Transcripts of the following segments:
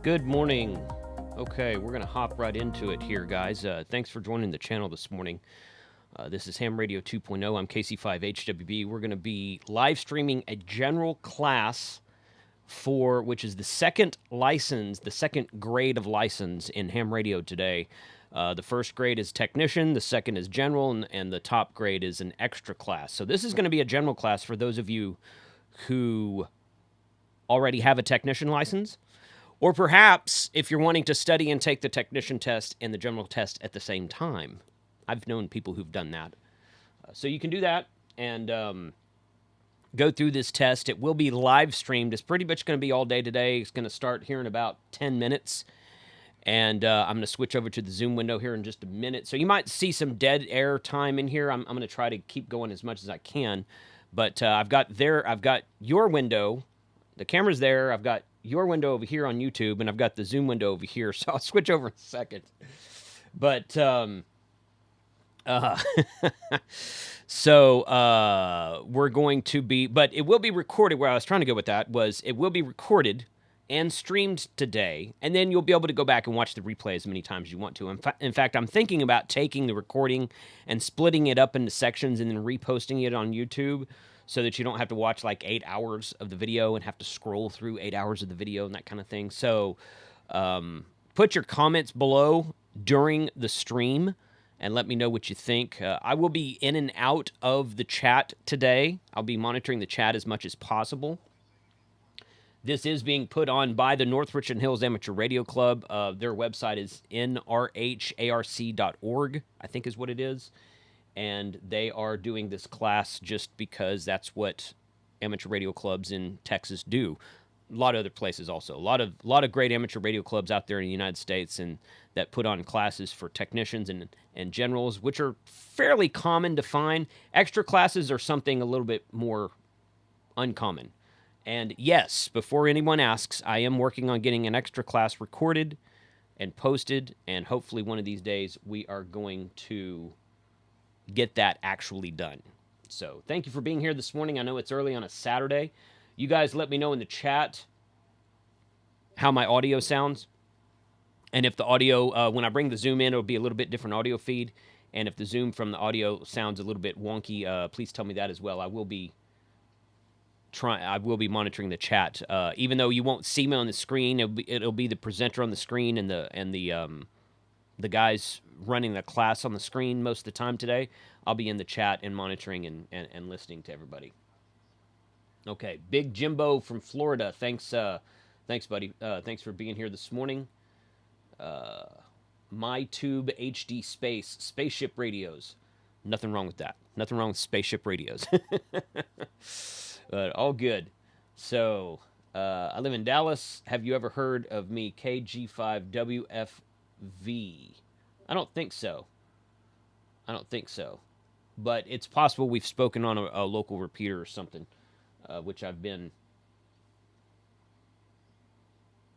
Good morning. Okay, we're going to hop right into it here, guys. Thanks for joining the channel this morning. This is Ham Radio 2.0. I'm KC5HWB. We're going to be live streaming a general class for which is the second license, the second grade of license in ham radio today. The first grade is technician, the second is general, and the top grade is an extra class. So this is going to be a general class for those of you who already have a technician license. Or perhaps if you're wanting to study and take the technician test and the general test at the same time. I've known people who've done that. So you can do that and go through this test. It will be live streamed. It's pretty much going to be all day today. It's going to start here in about 10 minutes. And I'm going to switch over to the Zoom window here in just a minute. So you might see some dead air time in here. I'm going to try to keep going as much as I can. But I've got your window. The camera's there. I've got your window over here on YouTube, and I've got the Zoom window over here, so I'll switch over in a second. But, we're going to be, but it will be recorded. Where I was trying to go with that was it will be recorded and streamed today, and then you'll be able to go back and watch the replay as many times as you want to. In fact, I'm thinking about taking the recording and splitting it up into sections and then reposting it on YouTube, so that you don't have to watch like 8 hours of the video and have to scroll through 8 hours of the video and that kind of thing. So put your comments below during the stream and let me know what you think. I will be in and out of the chat today. I'll be monitoring the chat as much as possible. This is being put on by the North Richland Hills Amateur Radio Club. Their website is nrharc.org, I think is what it is. And they are doing this class just because that's what amateur radio clubs in Texas do. A lot of other places also. A lot of great amateur radio clubs out there in the United States and that put on classes for technicians and generals, which are fairly common to find. Extra classes are something a little bit more uncommon. And yes, before anyone asks, I am working on getting an extra class recorded and posted, and hopefully one of these days we are going to get that actually done. So thank you for being here this morning. I know it's early on a Saturday. You guys let me know in the chat how my audio sounds. And if the audio, when I bring the Zoom in, it'll be a little bit different audio feed. And if the Zoom from the audio sounds a little bit wonky, please tell me that as well. I will be monitoring the chat. Even though you won't see me on the screen, it'll be the presenter on the screen and the guys running the class on the screen most of the time today. I'll be in the chat and monitoring and listening to everybody. Okay, Big Jimbo from Florida. Thanks, buddy. Thanks for being here this morning. MyTube HD Space, spaceship radios. Nothing wrong with that. Nothing wrong with spaceship radios. But all good. So, I live in Dallas. Have you ever heard of me, KG5WFV? I don't think so. But it's possible we've spoken on a local repeater or something, which I've been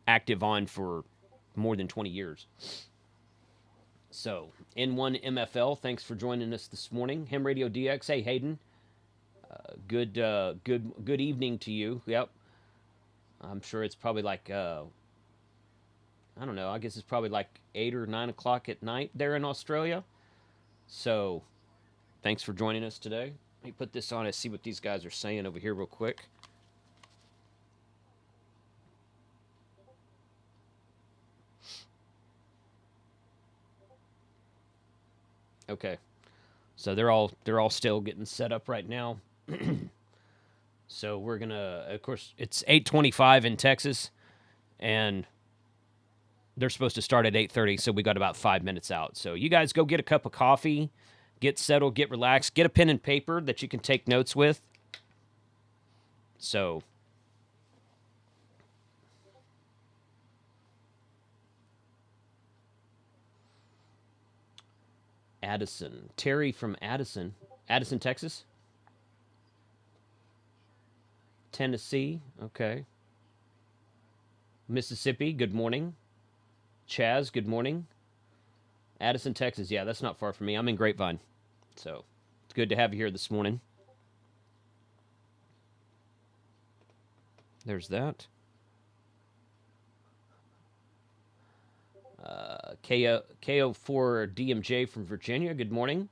active on for more than 20 years. So, N1MFL, thanks for joining us this morning. Ham Radio DX, hey Hayden. Good evening to you. Yep. I'm sure it's probably like, I don't know, I guess it's probably like 8 or 9 o'clock at night there in Australia. So, thanks for joining us today. Let me put this on and see what these guys are saying over here real quick. Okay. So they're all still getting set up right now. So we're gonna, of course, it's 8:25 in Texas, and they're supposed to start at 8:30, so we got about 5 minutes out. So you guys go get a cup of coffee, get settled, get relaxed, get a pen and paper that you can take notes with. So Addison. Terry from Addison, Texas. Tennessee, okay. Mississippi, good morning. Chaz, good morning. Addison, Texas, yeah, that's not far from me. I'm in Grapevine, so it's good to have you here this morning. There's that. KO4 DMJ from Virginia, good morning.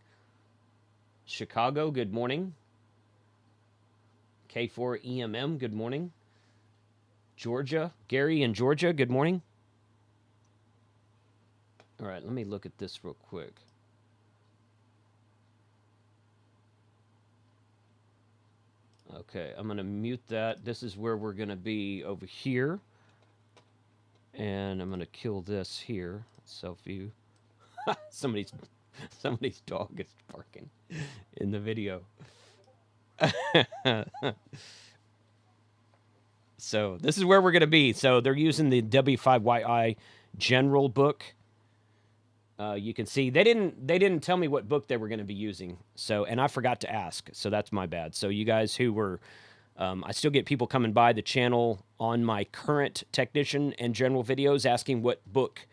Chicago, good morning. K4 EMM, good morning. Georgia, Gary in Georgia, good morning. All right, let me look at this real quick. Okay, I'm going to mute that. This is where we're going to be over here. And I'm going to kill this here. Self-view. Somebody's dog is barking in the video. So this is where we're going to be. So they're using the W5YI general book. You can see they didn't tell me what book they were going to be using. So, and I forgot to ask. So that's my bad. So you guys who were, I still get people coming by the channel on my current technician and general videos asking what book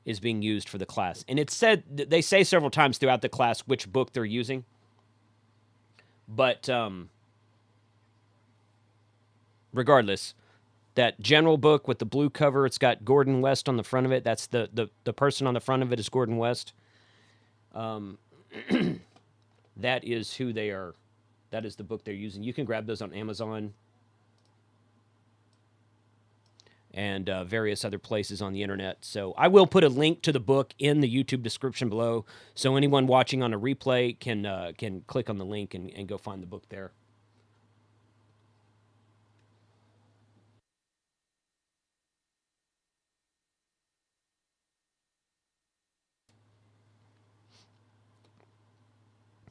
is being used for the class. And it's said, they say several times throughout the class which book they're using. But regardless, that general book with the blue cover, it's got Gordon West on the front of it. That's the person on the front of it is Gordon West. That is who they are. That is the book they're using. You can grab those on Amazon and various other places on the internet. So I will put a link to the book in the YouTube description below, so anyone watching on a replay can click on the link and go find the book there.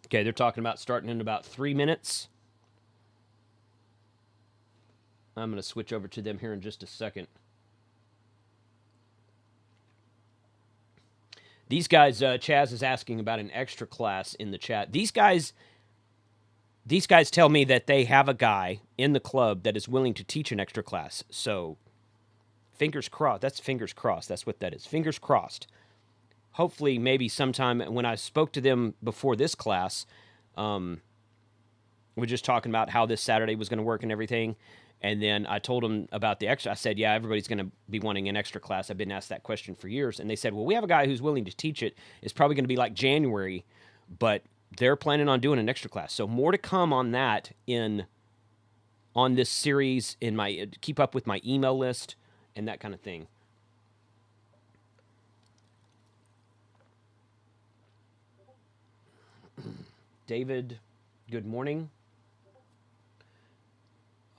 Okay, they're talking about starting in about 3 minutes. I'm going to switch over to them here in just a second. These guys, Chaz is asking about an extra class in the chat. These guys tell me that they have a guy in the club that is willing to teach an extra class. So, fingers crossed. That's fingers crossed. That's what that is. Fingers crossed. Hopefully, maybe sometime when I spoke to them before this class, we're just talking about how this Saturday was going to work and everything. And then I told them about the extra. I said, yeah, everybody's going to be wanting an extra class. I've been asked that question for years. And they said, well, we have a guy who's willing to teach it. It's probably going to be like January, but they're planning on doing an extra class. So more to come on that on this series, in my keep up with my email list and that kind of thing. David, good morning.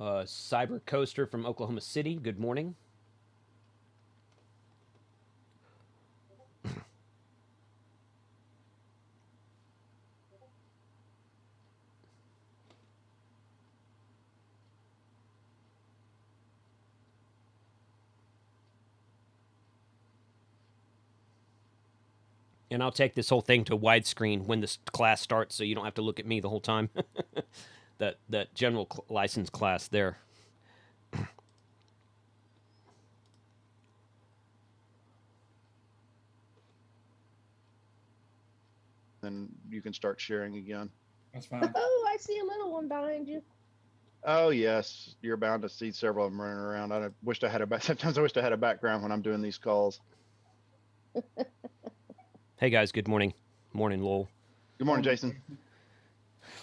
Cyber Coaster from Oklahoma City, good morning. And I'll take this whole thing to widescreen when this class starts, so you don't have to look at me the whole time. that general license class there. Then you can start sharing again. That's fine. Oh, I see a little one behind you. Oh yes, you're bound to see several of them running around. Sometimes I wish I had a background when I'm doing these calls. Hey guys, good morning. Morning, Lowell. Good morning, Jason.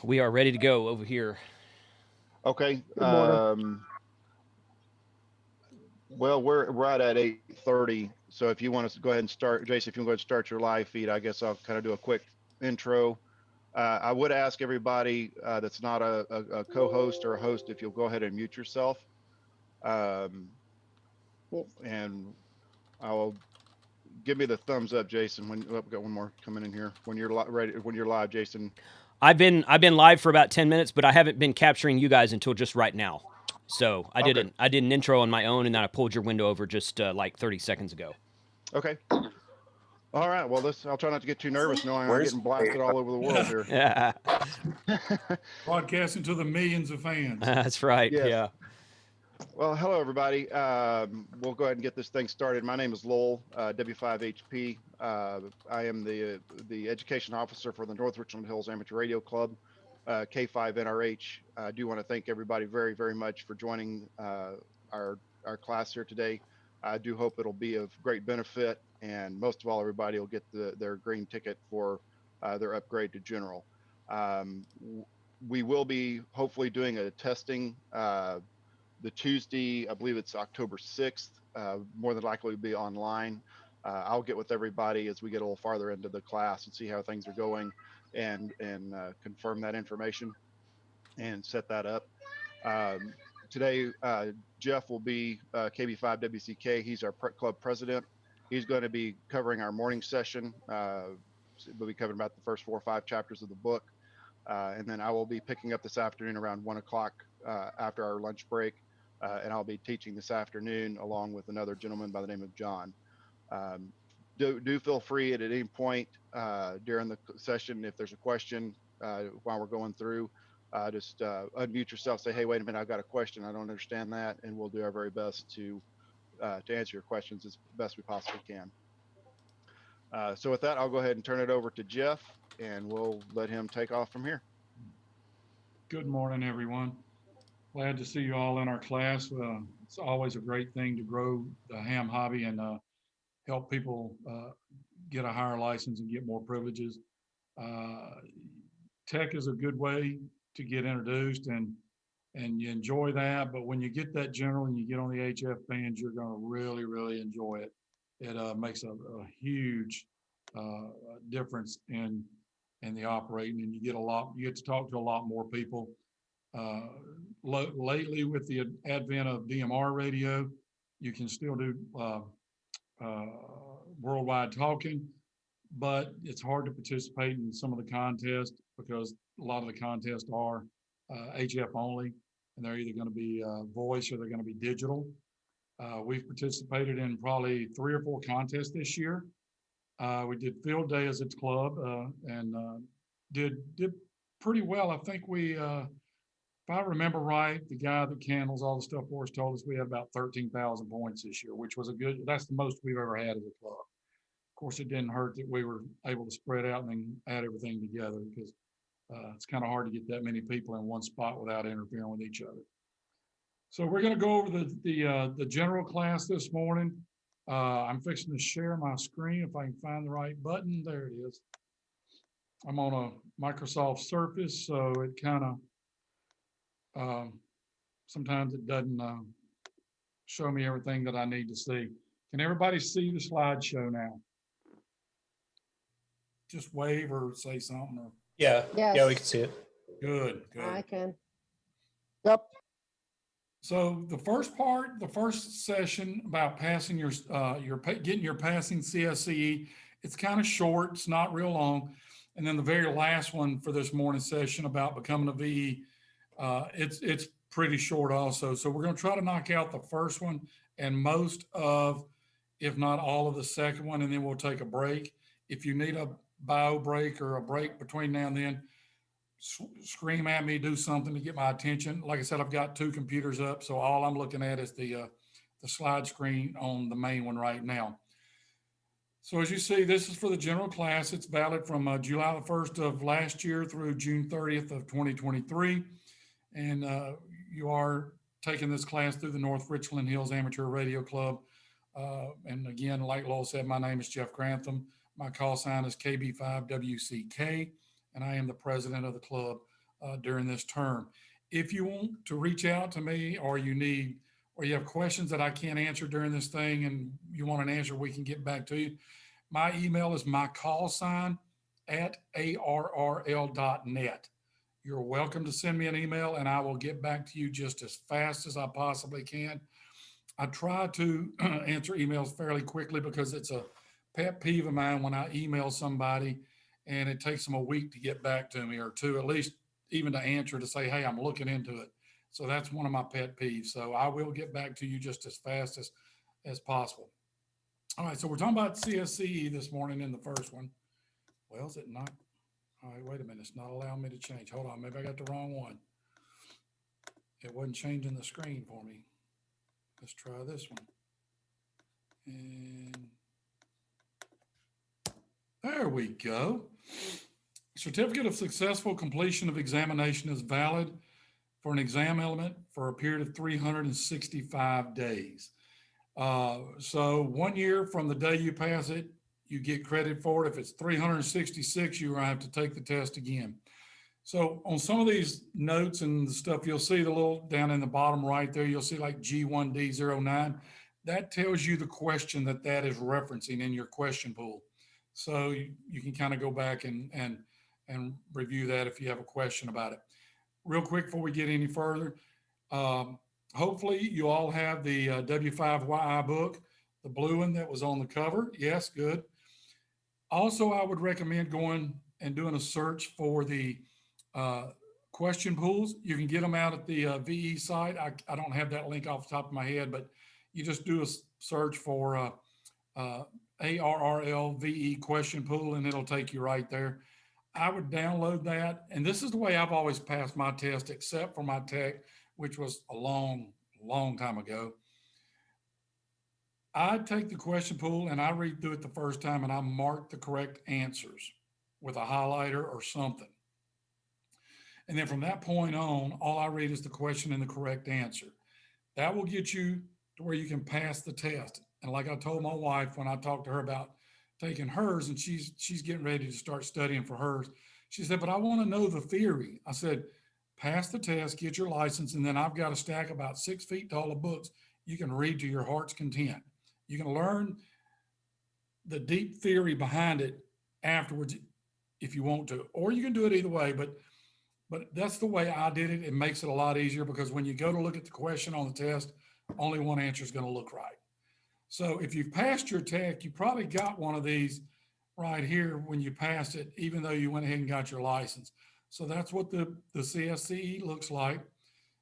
We are ready to go over here. Okay. Good morning. Well, we're right at 8:30. So if you want to go ahead and start, Jason, if you want to go ahead and start your live feed, I guess I'll kind of do a quick intro. I would ask everybody that's not a co-host or a host if you'll go ahead and mute yourself. And I'll give me the thumbs up, Jason. When we've got one more coming in here. When you're ready, when you're live, Jason. I've been live for about 10 minutes, but I haven't been capturing you guys until just right now. So I did an intro on my own, and then I pulled your window over just like 30 seconds ago. Okay. All right. Well, I'll try not to get too nervous knowing I'm getting blasted all over the world here. Yeah. Broadcasting to the millions of fans. That's right. Yes. Yeah. Well, hello, everybody. We'll go ahead and get this thing started. My name is Lowell, W5HP. I am the education officer for the North Richland Hills Amateur Radio Club, K5NRH. I do want to thank everybody very, very much for joining our class here today. I do hope it'll be of great benefit. and most of all, everybody will get their green ticket for their upgrade to general. We will be hopefully doing a testing the Tuesday, I believe it's October 6th, more than likely be online. I'll get with everybody as we get a little farther into the class and see how things are going and confirm that information and set that up. Today, Jeff will be KB5WCK. He's our club president. He's going to be covering our morning session. We'll be covering about the first 4 or 5 chapters of the book. And then I will be picking up this afternoon around 1 o'clock after our lunch break. And I'll be teaching this afternoon along with another gentleman by the name of John. Do feel free at any point during the session, if there's a question while we're going through, just unmute yourself, say, hey, wait a minute, I've got a question. I don't understand that. And we'll do our very best to answer your questions as best we possibly can. So with that, I'll go ahead and turn it over to Jeff, and we'll let him take off from here. Good morning, everyone. Glad to see you all in our class. It's always a great thing to grow the ham hobby and help people get a higher license and get more privileges. Tech is a good way to get introduced and you enjoy that. But when you get that general and you get on the HF bands, you're going to really, really enjoy it. It makes a huge difference in the operating, and you get to talk to a lot more people. Lately, with the advent of DMR radio, you can still do worldwide talking, but it's hard to participate in some of the contests because a lot of the contests are HF only, and they're either going to be voice or they're going to be digital. We've participated in probably 3 or 4 contests this year. We did field day as its club and did pretty well. I think we, if I remember right, the guy that handles all the stuff for us told us we had about 13,000 points this year, which was that's the most we've ever had as a club. Of course, it didn't hurt that we were able to spread out and then add everything together because it's kind of hard to get that many people in one spot without interfering with each other. So we're going to go over the general class this morning. I'm fixing to share my screen if I can find the right button. There it is. I'm on a Microsoft Surface, so it kind of sometimes it doesn't show me everything that I need to see. Can everybody see the slideshow now? Just wave or say something. Or... Yeah, Yes. yeah, we can see it. Good, good. I can. Yep. So the first session about passing getting your passing CSCE, it's kind of short. It's not real long. And then the very last one for this morning session about becoming a VE, it's pretty short also. So we're going to try to knock out the first one and most of, if not all of the second one, and then we'll take a break. If you need a bio break or a break between now and then, scream at me, do something to get my attention. Like I said, I've got 2 computers up, so all I'm looking at is the slide screen on the main one right now. So as you see, this is for the general class. It's valid from July the 1st of last year through June 30th of 2023. And you are taking this class through the North Richland Hills Amateur Radio Club. And again, like Lowell said, my name is Jeff Grantham. My call sign is KB5WCK, and I am the president of the club during this term. If you want to reach out to me or you have questions that I can't answer during this thing and you want an answer, we can get back to you. My email is mycallsign@arrl.net. You're welcome to send me an email and I will get back to you just as fast as I possibly can. I try to answer emails fairly quickly because it's a pet peeve of mine when I email somebody and it takes them a week to get back to me, or 2 at least, even to answer, to say, hey, I'm looking into it. So that's one of my pet peeves. So I will get back to you just as fast as possible. All right, so we're talking about CSCE this morning in the first one. Well, is it not? All right, wait a minute. It's not allowing me to change. Hold on, maybe I got the wrong one. It wasn't changing the screen for me. Let's try this one. And there we go. Certificate of successful completion of examination is valid for an exam element for a period of 365 days. So 1 year from the day you pass it, you get credit for it. If it's 366, you're gonna have to take the test again. So on some of these notes and the stuff, you'll see the little down in the bottom right there, you'll see like G1D09. That tells you the question that is referencing in your question pool. So you can kind of go back and review that if you have a question about it. Real quick before we get any further, hopefully you all have the W5YI book, the blue one that was on the cover. Yes, good. Also, I would recommend going and doing a search for the question pools. You can get them out at the VE site. I don't have that link off the top of my head, but you just do a search for ARRL VE question pool and it'll take you right there. I would download that. And this is the way I've always passed my test, except for my tech, which was a long, long time ago. I take the question pool and I read through it the first time and I mark the correct answers with a highlighter or something. And then from that point on, all I read is the question and the correct answer. That will get you to where you can pass the test. And like I told my wife when I talked to her about taking hers, and she's getting ready to start studying for hers, she said, but I want to know the theory. I said, pass the test, get your license, and then I've got a stack about 6 feet tall of books you can read to your heart's content. You can learn the deep theory behind it afterwards if you want to, or you can do it either way, but that's the way I did it. It makes it a lot easier because when you go to look at the question on the test, only one answer is going to look right. So if you've passed your tech, you probably got one of these right here when you passed it, even though you went ahead and got your license. So that's what the CSCE looks like.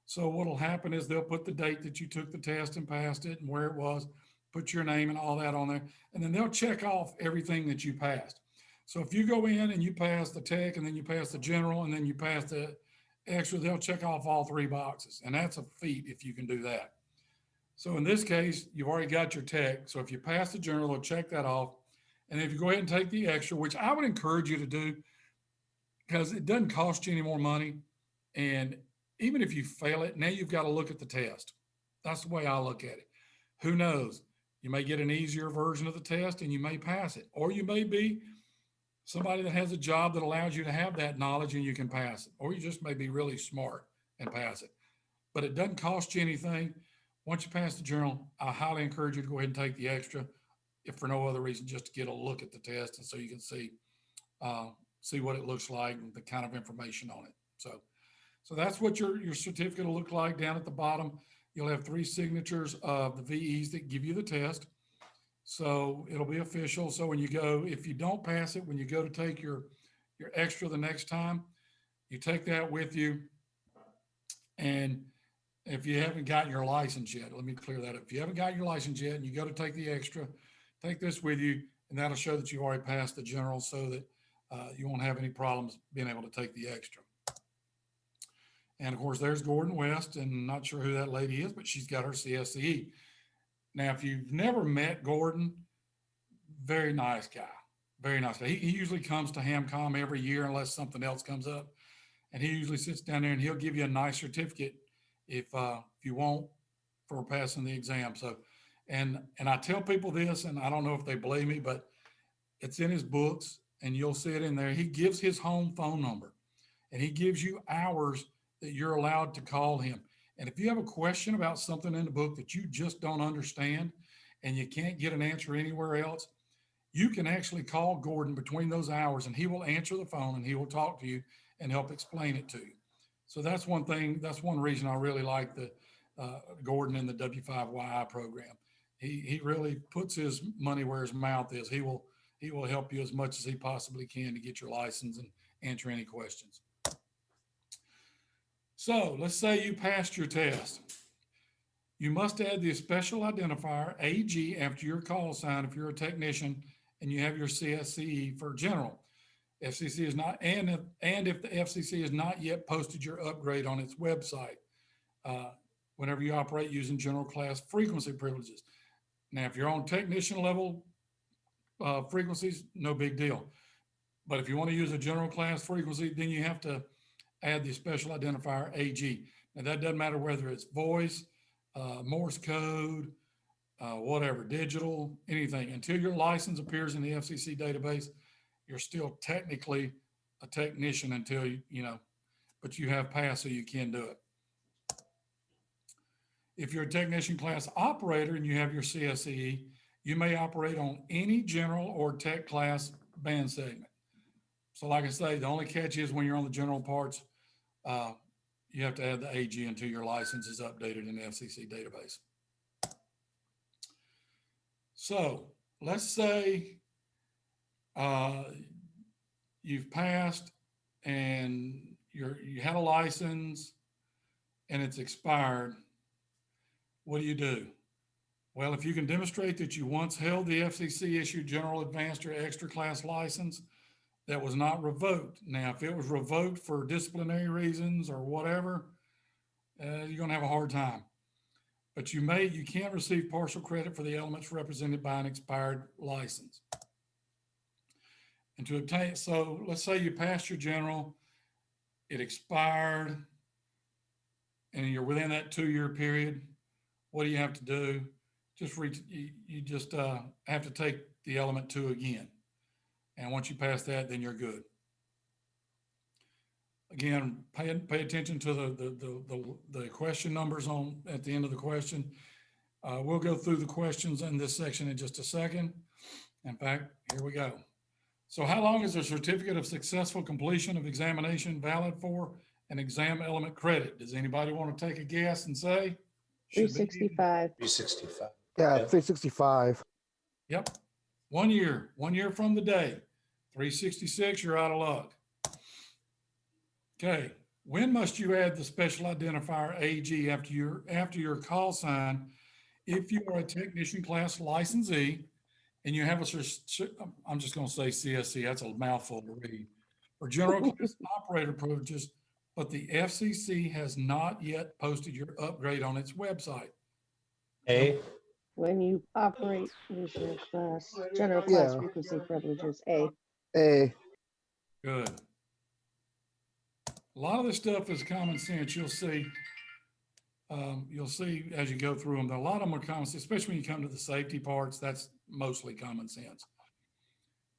So what'll happen is they'll put the date that you took the test and passed it and where it was, put your name and all that on there, and then they'll check off everything that you passed. So if you go in and you pass the tech and then you pass the general and then you pass the extra, they'll check off all 3 boxes. And that's a feat if you can do that. So in this case, you've already got your tech. So if you pass the general, they'll check that off. And if you go ahead and take the extra, which I would encourage you to do because it doesn't cost you any more money. And even if you fail it, now you've got to look at the test. That's the way I look at it. Who knows? You may get an easier version of the test and you may pass it, or you may be somebody that has a job that allows you to have that knowledge and you can pass it, or you just may be really smart and pass it. But it doesn't cost you anything. Once you pass the journal, I highly encourage you to go ahead and take the extra, if for no other reason, just to get a look at the test and so you can see what it looks like and the kind of information on it. So that's what your certificate will look like. Down at the bottom, you'll have 3 signatures of the VEs that give you the test. So it'll be official. So when you go, if you don't pass it, when you go to take your extra the next time, you take that with you. And if you haven't gotten your license yet, let me clear that up. If you haven't gotten your license yet and you go to take the extra, take this with you, and that'll show that you've already passed the general so that you won't have any problems being able to take the extra. And of course, there's Gordon West, and not sure who that lady is, but she's got her CSCE. Now, if you've never met Gordon, very nice guy, very nice guy. He usually comes to HamCom every year unless something else comes up. And he usually sits down there and he'll give you a nice certificate if you want for passing the exam. So, and I tell people this, and I don't know if they believe me, but it's in his books and you'll see it in there. He gives his home phone number and he gives you hours that you're allowed to call him. And if you have a question about something in the book that you just don't understand and you can't get an answer anywhere else, you can actually call Gordon between those hours and he will answer the phone and he will talk to you and help explain it to you. So that's one thing, that's one reason I really like the Gordon in the W5YI program. He really puts his money where his mouth is. He will help you as much as he possibly can to get your license and answer any questions. So let's say you passed your test. You must add the special identifier AG after your call sign if you're a technician and you have your CSCE for general. FCC is not, and if the FCC has not yet posted your upgrade on its website, whenever you operate using general class frequency privileges. Now, if you're on technician level frequencies, no big deal. But if you want to use a general class frequency, then you have to add the special identifier AG. Now that doesn't matter whether it's voice, Morse code, whatever, digital, anything. Until your license appears in the FCC database, you're still technically a technician until but you have passed, so you can do it. If you're a technician class operator and you have your CSCE, you may operate on any general or tech class band segment. So like I say, the only catch is when you're on the general parts, you have to add the AG until your license is updated in the FCC database. So let's say you've passed and you had a license and it's expired. What do? Well, if you can demonstrate that you once held the FCC issued general, advanced, or extra class license that was not revoked. Now, if it was revoked for disciplinary reasons or whatever, you're going to have a hard time. But you can receive partial credit for the elements represented by an expired license. And to obtain, so let's say you passed your general, it expired, and you're within that 2-year period. What do you have to do? You just have to take the element 2 again. And once you pass that, then you're good. Again, pay attention to the question numbers at the end of the question. We'll go through the questions in this section in just a second. In fact, here we go. So how long is a certificate of successful completion of examination valid for an exam element credit? Does anybody want to take a guess and say? 365. 365. Yeah, 365. Yep. 1 year. 1 year from the day. 366, you're out of luck. Okay. When must you add the special identifier AG after your call sign if you are a technician class licensee and you have I'm just going to say CSC, that's a mouthful to read, for general class operator privileges, but the FCC has not yet posted your upgrade on its website. A. When you operate general class Yeah. frequency privileges, A. A. Good. A lot of this stuff is common sense. You'll see as you go through them, a lot of them are common sense, especially when you come to the safety parts. That's mostly common sense.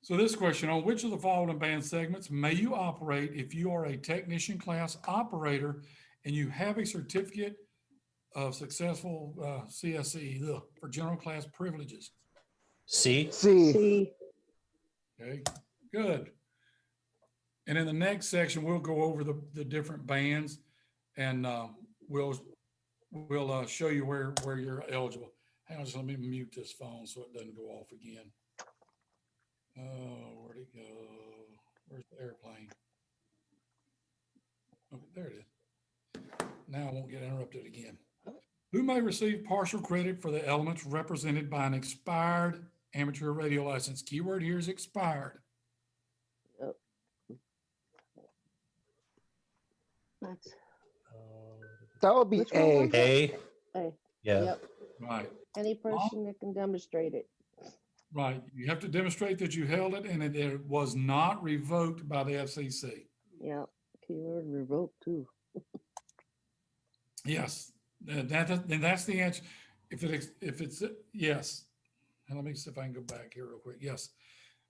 So this question, on which of the following band segments may you operate if you are a technician class operator and you have a certificate of successful CSCE for general class privileges? C. C. C. Okay, good. And in the next section, we'll go over the different bands, and we'll show you where you're eligible. Hang on, just let me mute this phone so it doesn't go off again. Oh, where'd it go? Where's the airplane? Okay, there it is. Now I won't get interrupted again. Who may receive partial credit for the elements represented by an expired amateur radio license? Keyword here is expired. That's That would be Which one A. was it? A. A. Yeah. Yep. Right, Any person that can demonstrate it. right. You have to demonstrate that you held it and it was not revoked by the FCC. Yep. Keyword revoke too. Yes, then that's the answer. If it's yes, and let me see if I can go back here real quick. Yes,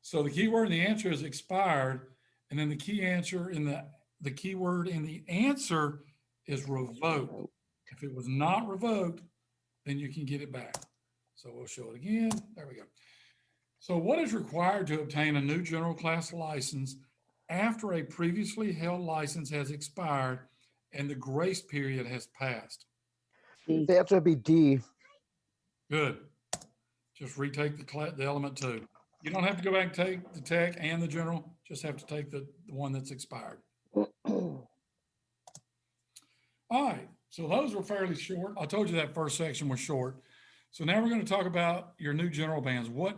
so the keyword in the answer is expired, and then the key answer in the keyword in the answer is revoked. If it was not revoked, then you can get it back. So we'll show it again. There we go. So what is required to obtain a new general class license after a previously held license has expired and the grace period has passed? D. The answer would be D. Good. Just retake the element 2. You don't have to go back and take the tech and the general, just have to take the one that's expired. All right, so those were fairly short. I told you that first section was short. So now we're going to talk about your new general bands. I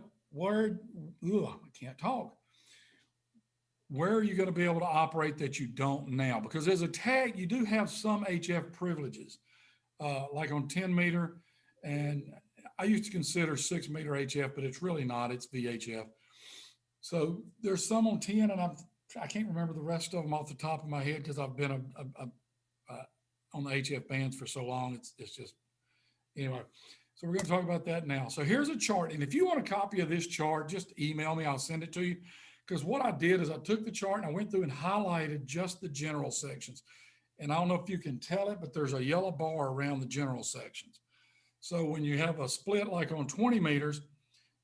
can't talk. Where are you going to be able to operate that you don't now? Because as a tag, you do have some HF privileges, like on 10 meter, and I used to consider 6 meter HF, but it's really not, it's VHF. So there's some on 10, and I can't remember the rest of them off the top of my head because I've been on the HF bands for so long. It's just, anyway. So we're going to talk about that now. So here's a chart. And if you want a copy of this chart, just email me. I'll send it to you. Because what I did is I took the chart and I went through and highlighted just the general sections. And I don't know if you can tell it, but there's a yellow bar around the general sections. So when you have a split like on 20 meters,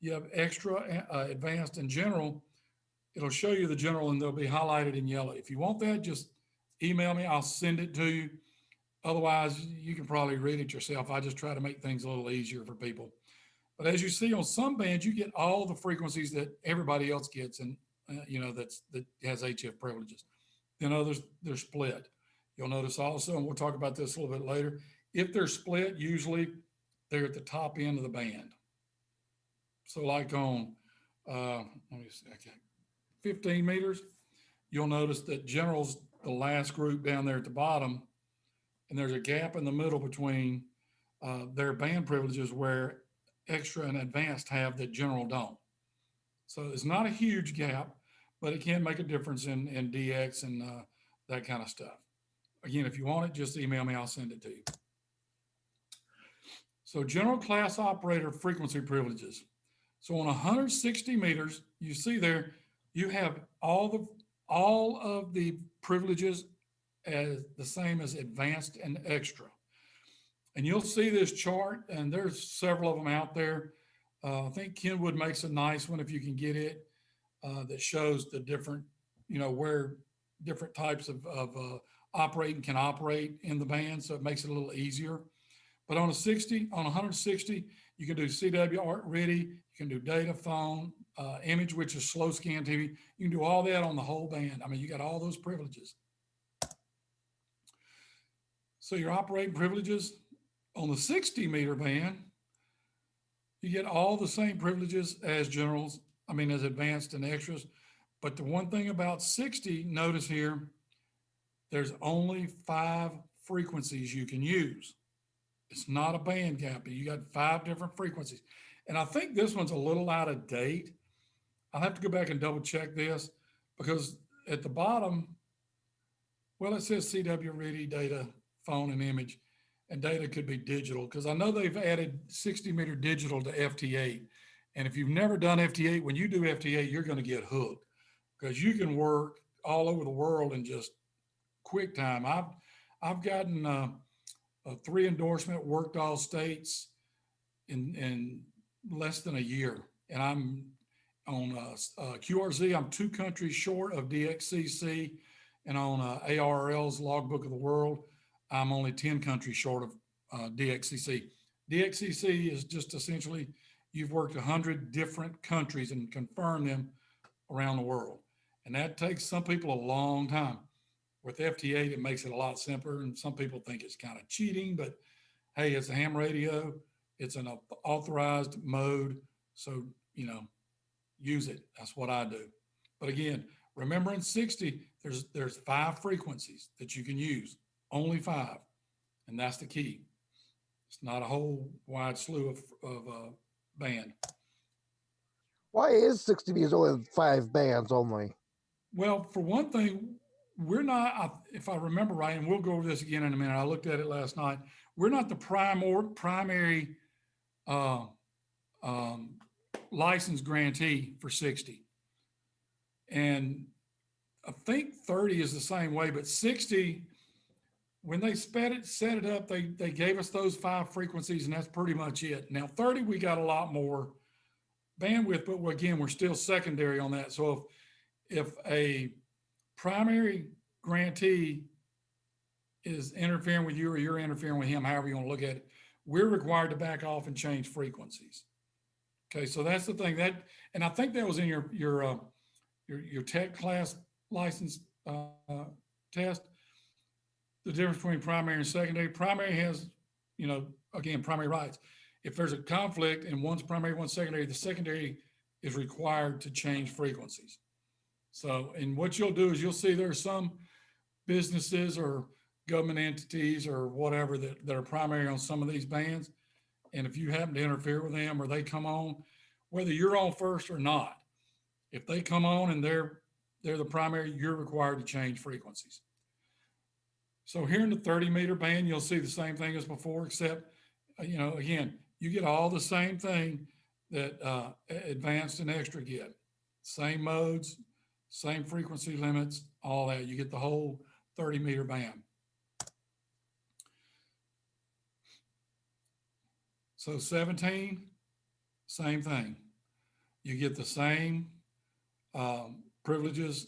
you have extra, advanced, and general. It'll show you the general and they'll be highlighted in yellow. If you want that, just email me. I'll send it to you. Otherwise, you can probably read it yourself. I just try to make things a little easier for people. But as you see on some bands, you get all the frequencies that everybody else gets, and that has HF privileges. Then others, they're split. You'll notice also, and we'll talk about this a little bit later, if they're split, usually they're at the top end of the band. So like on, let me see, okay, 15 meters, you'll notice that general's the last group down there at the bottom, and there's a gap in the middle between their band privileges where extra and advanced have that general don't. So it's not a huge gap, but it can make a difference in DX and that kind of stuff. Again, if you want it, just email me, I'll send it to you. So general class operator frequency privileges. So on 160 meters, you see there, you have all of the privileges as the same as advanced and extra. And you'll see this chart, and there's several of them out there. I think Kenwood makes a nice one if you can get it, that shows the different, where different types of operating can operate in the band. So it makes it a little easier. But on 160, you can do CW art ready, you can do data phone, image, which is slow scan TV. You can do all that on the whole band. I mean, you got all those privileges. So your operating privileges on the 60-meter band, you get all the same privileges as generals, as advanced and extras. But the one thing about 60, notice here, there's only 5 frequencies you can use. It's not a band gap. You got 5 different frequencies. And I think this one's a little out of date. I'll have to go back and double check this, because at the bottom, well, it says CW ready, data, phone, and image, and data could be digital, because I know they've added 60-meter digital to FT8. And if you've never done FT8, when you do FT8, you're going to get hooked, because you can work all over the world in just quick time. I've gotten a 3 endorsement, worked all states in less than a year. And I'm on QRZ, I'm 2 countries short of DXCC. And on ARL's Logbook of the World, I'm only 10 countries short of DXCC. DXCC is just essentially, you've worked 100 different countries and confirmed them around the world. And that takes some people a long time. With FT8, it makes it a lot simpler, and some people think it's kind of cheating, but hey, it's a ham radio. It's an authorized mode. So, use it. That's what I do. But again, remember in 60, there's 5 frequencies that you can use, only 5. And that's the key. It's not a whole wide slew of band. Why is 60 meters only 5 bands only? Well, for one thing, we're not, if I remember right, and we'll go over this again in a minute. I looked at it last night. We're not the primary license grantee for 60. And I think 30 is the same way, but 60, when they set it up, they gave us those 5 frequencies, and that's pretty much it. Now 30, we got a lot more bandwidth, but again, we're still secondary on that. So if a primary grantee is interfering with you or you're interfering with him, however you want to look at it, we're required to back off and change frequencies. Okay, so that's the thing and I think that was in your tech class license test. The difference between primary and secondary. Primary has, again, primary rights. If there's a conflict and one's primary, one's secondary, the secondary is required to change frequencies. So, and what you'll do is you'll see there's some businesses or government entities or whatever that are primary on some of these bands. And if you happen to interfere with them or they come on, whether you're on first or not, if they come on and they're the primary, you're required to change frequencies. So here in the 30-meter band, you'll see the same thing as before, except, again, you get all the same thing that advanced and extra get. Same modes, same frequency limits, all that. You get the whole 30-meter band. So 17, same thing. You get the same privileges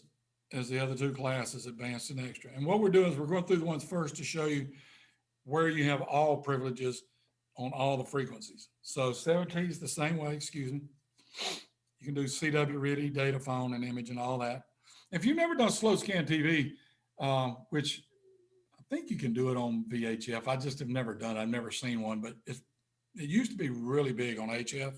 as the other two classes, advanced and extra. And what we're doing is we're going through the ones first to show you where you have all privileges on all the frequencies. So 17 is the same way, excuse me. You can do CW, RIDI, data, phone, and image, and all that. If you've never done slow scan TV, which I think you can do it on VHF, I just have never done it. I've never seen one, but it used to be really big on HF.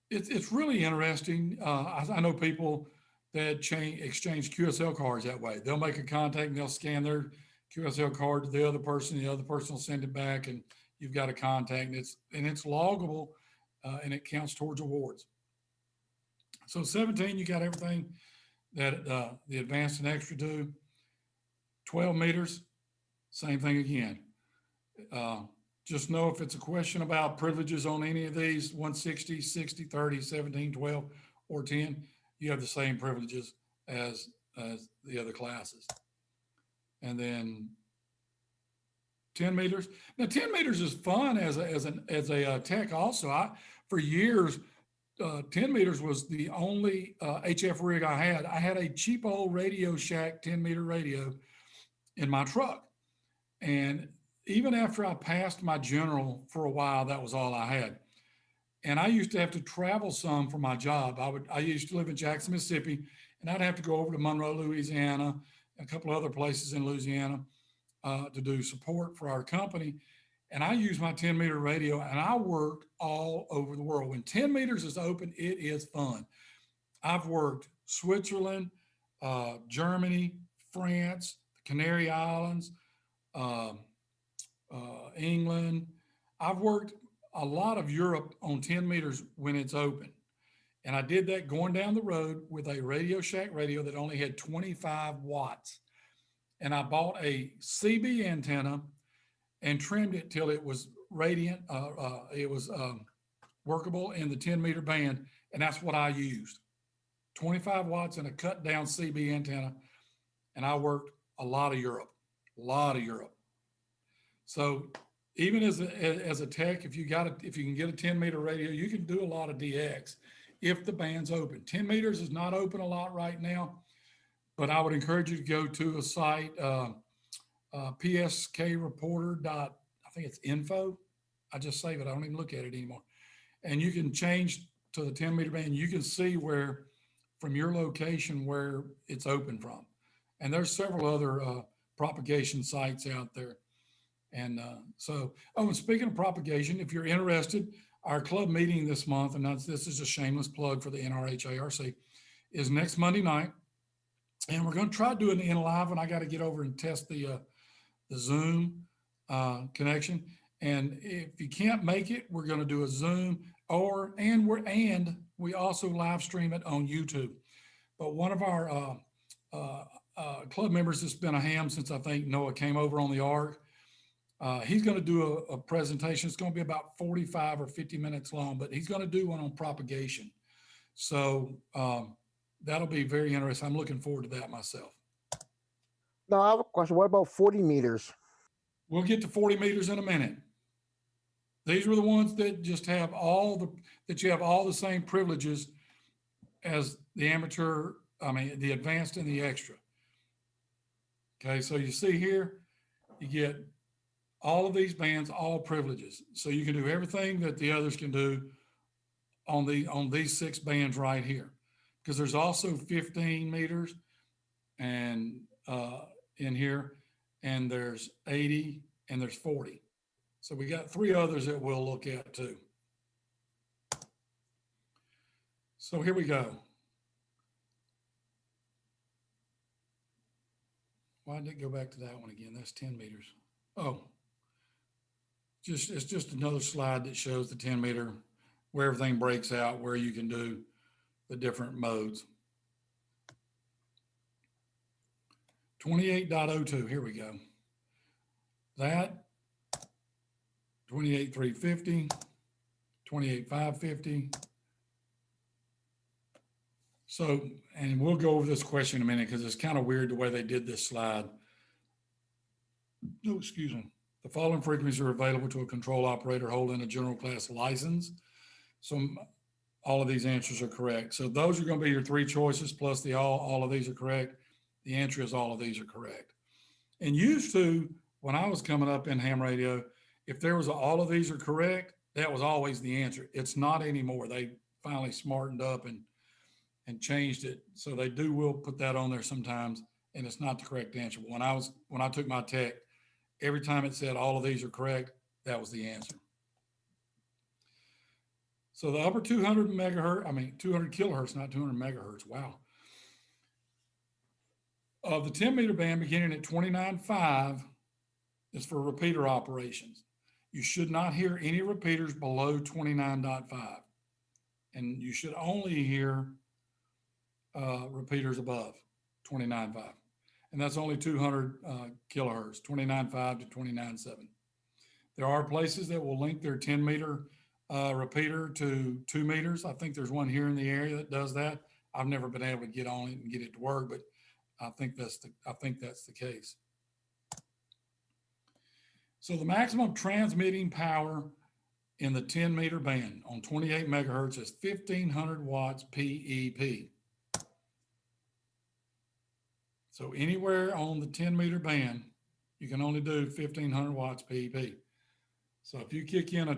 It's really interesting. I know people that exchange QSL cards that way. They'll make a contact and they'll scan their QSL card to the other person will send it back, and you've got a contact, and it's loggable, and it counts towards awards. So 17, you got everything that the advanced and extra do. 12 meters, same thing again. Just know if it's a question about privileges on any of these, 160, 60, 30, 17, 12, or 10, you have the same privileges as the other classes. And then 10 meters. Now 10 meters is fun as a tech also. For years, 10 meters was the only HF rig I had. I had a cheap old Radio Shack 10-meter radio in my truck. And even after I passed my general for a while, that was all I had. And I used to have to travel some for my job. I used to live in Jackson, Mississippi, and I'd have to go over to Monroe, Louisiana, a couple other places in Louisiana to do support for our company. And I used my 10-meter radio, and I worked all over the world. When 10 meters is open, it is fun. I've worked Switzerland, Germany, France, the Canary Islands, England. I've worked a lot of Europe on 10 meters when it's open. And I did that going down the road with a Radio Shack radio that only had 25 watts. And I bought a CB antenna and trimmed it till it was radiant. It was workable in the 10-meter band. And that's what I used. 25 watts and a cut down CB antenna. And I worked a lot of Europe. So even as a tech, if you can get a 10-meter radio, you can do a lot of DX if the band's open. 10 meters is not open a lot right now, but I would encourage you to go to a site, pskreporter. I think it's info. I just save it. I don't even look at it anymore. And you can change to the 10-meter band. You can see where, from your location, where it's open from. And there's several other propagation sites out there. And and speaking of propagation, if you're interested, our club meeting this month, and this is a shameless plug for the NRHARC, is next Monday night. And we're going to try doing it in live, and I got to get over and test the Zoom connection. And if you can't make it, we're going to do a Zoom, and we also live stream it on YouTube. But one of our club members that's been a ham since I think Noah came over on the ARC. He's going to do a presentation. It's going to be about 45 or 50 minutes long, but he's going to do one on propagation. So that'll be very interesting. I'm looking forward to that myself. Now I have a question. What about 40 meters? We'll get to 40 meters in a minute. These were the ones that just have you have all the same privileges as the amateur, the advanced and the extra. Okay, so you see here, you get all of these bands, all privileges. So you can do everything that the others can do on these 6 bands right here. Because there's also 15 meters and in here, and there's 80 and there's 40. So we got 3 others that we'll look at too. So here we go. Why did it go back to that one again? That's 10 meters. Oh. It's just another slide that shows the 10 meter, where everything breaks out, where you can do the different modes. 28.02, here we go. That 28 28,350, 28,550. So, and we'll go over this question in a minute because it's kind of weird the way they did this slide. No, excuse me. The following frequencies are available to a control operator holding a general class license. So all of these answers are correct. So those are going to be your three choices plus the all of these are correct. The answer is all of these are correct. And used to, when I was coming up in ham radio, if there was all of these are correct, that was always the answer. It's not anymore. They finally smartened up and changed it. So they will put that on there sometimes, and it's not the correct answer. But when I took my tech, every time it said all of these are correct, that was the answer. So the upper 200 kilohertz, not 200 megahertz. Wow. Of the 10 meter band beginning at 29.5 is for repeater operations. You should not hear any repeaters below 29.5. And you should only hear repeaters above 29.5. And that's only 200 kilohertz, 29.5 to 29.7. There are places that will link their 10 meter repeater to 2 meters. I think there's one here in the area that does that. I've never been able to get on it and get it to work, but I think that's the case. So the maximum transmitting power in the 10 meter band on 28 megahertz is 1500 watts PEP. So anywhere on the 10 meter band, you can only do 1500 watts PEP. So if you kick in a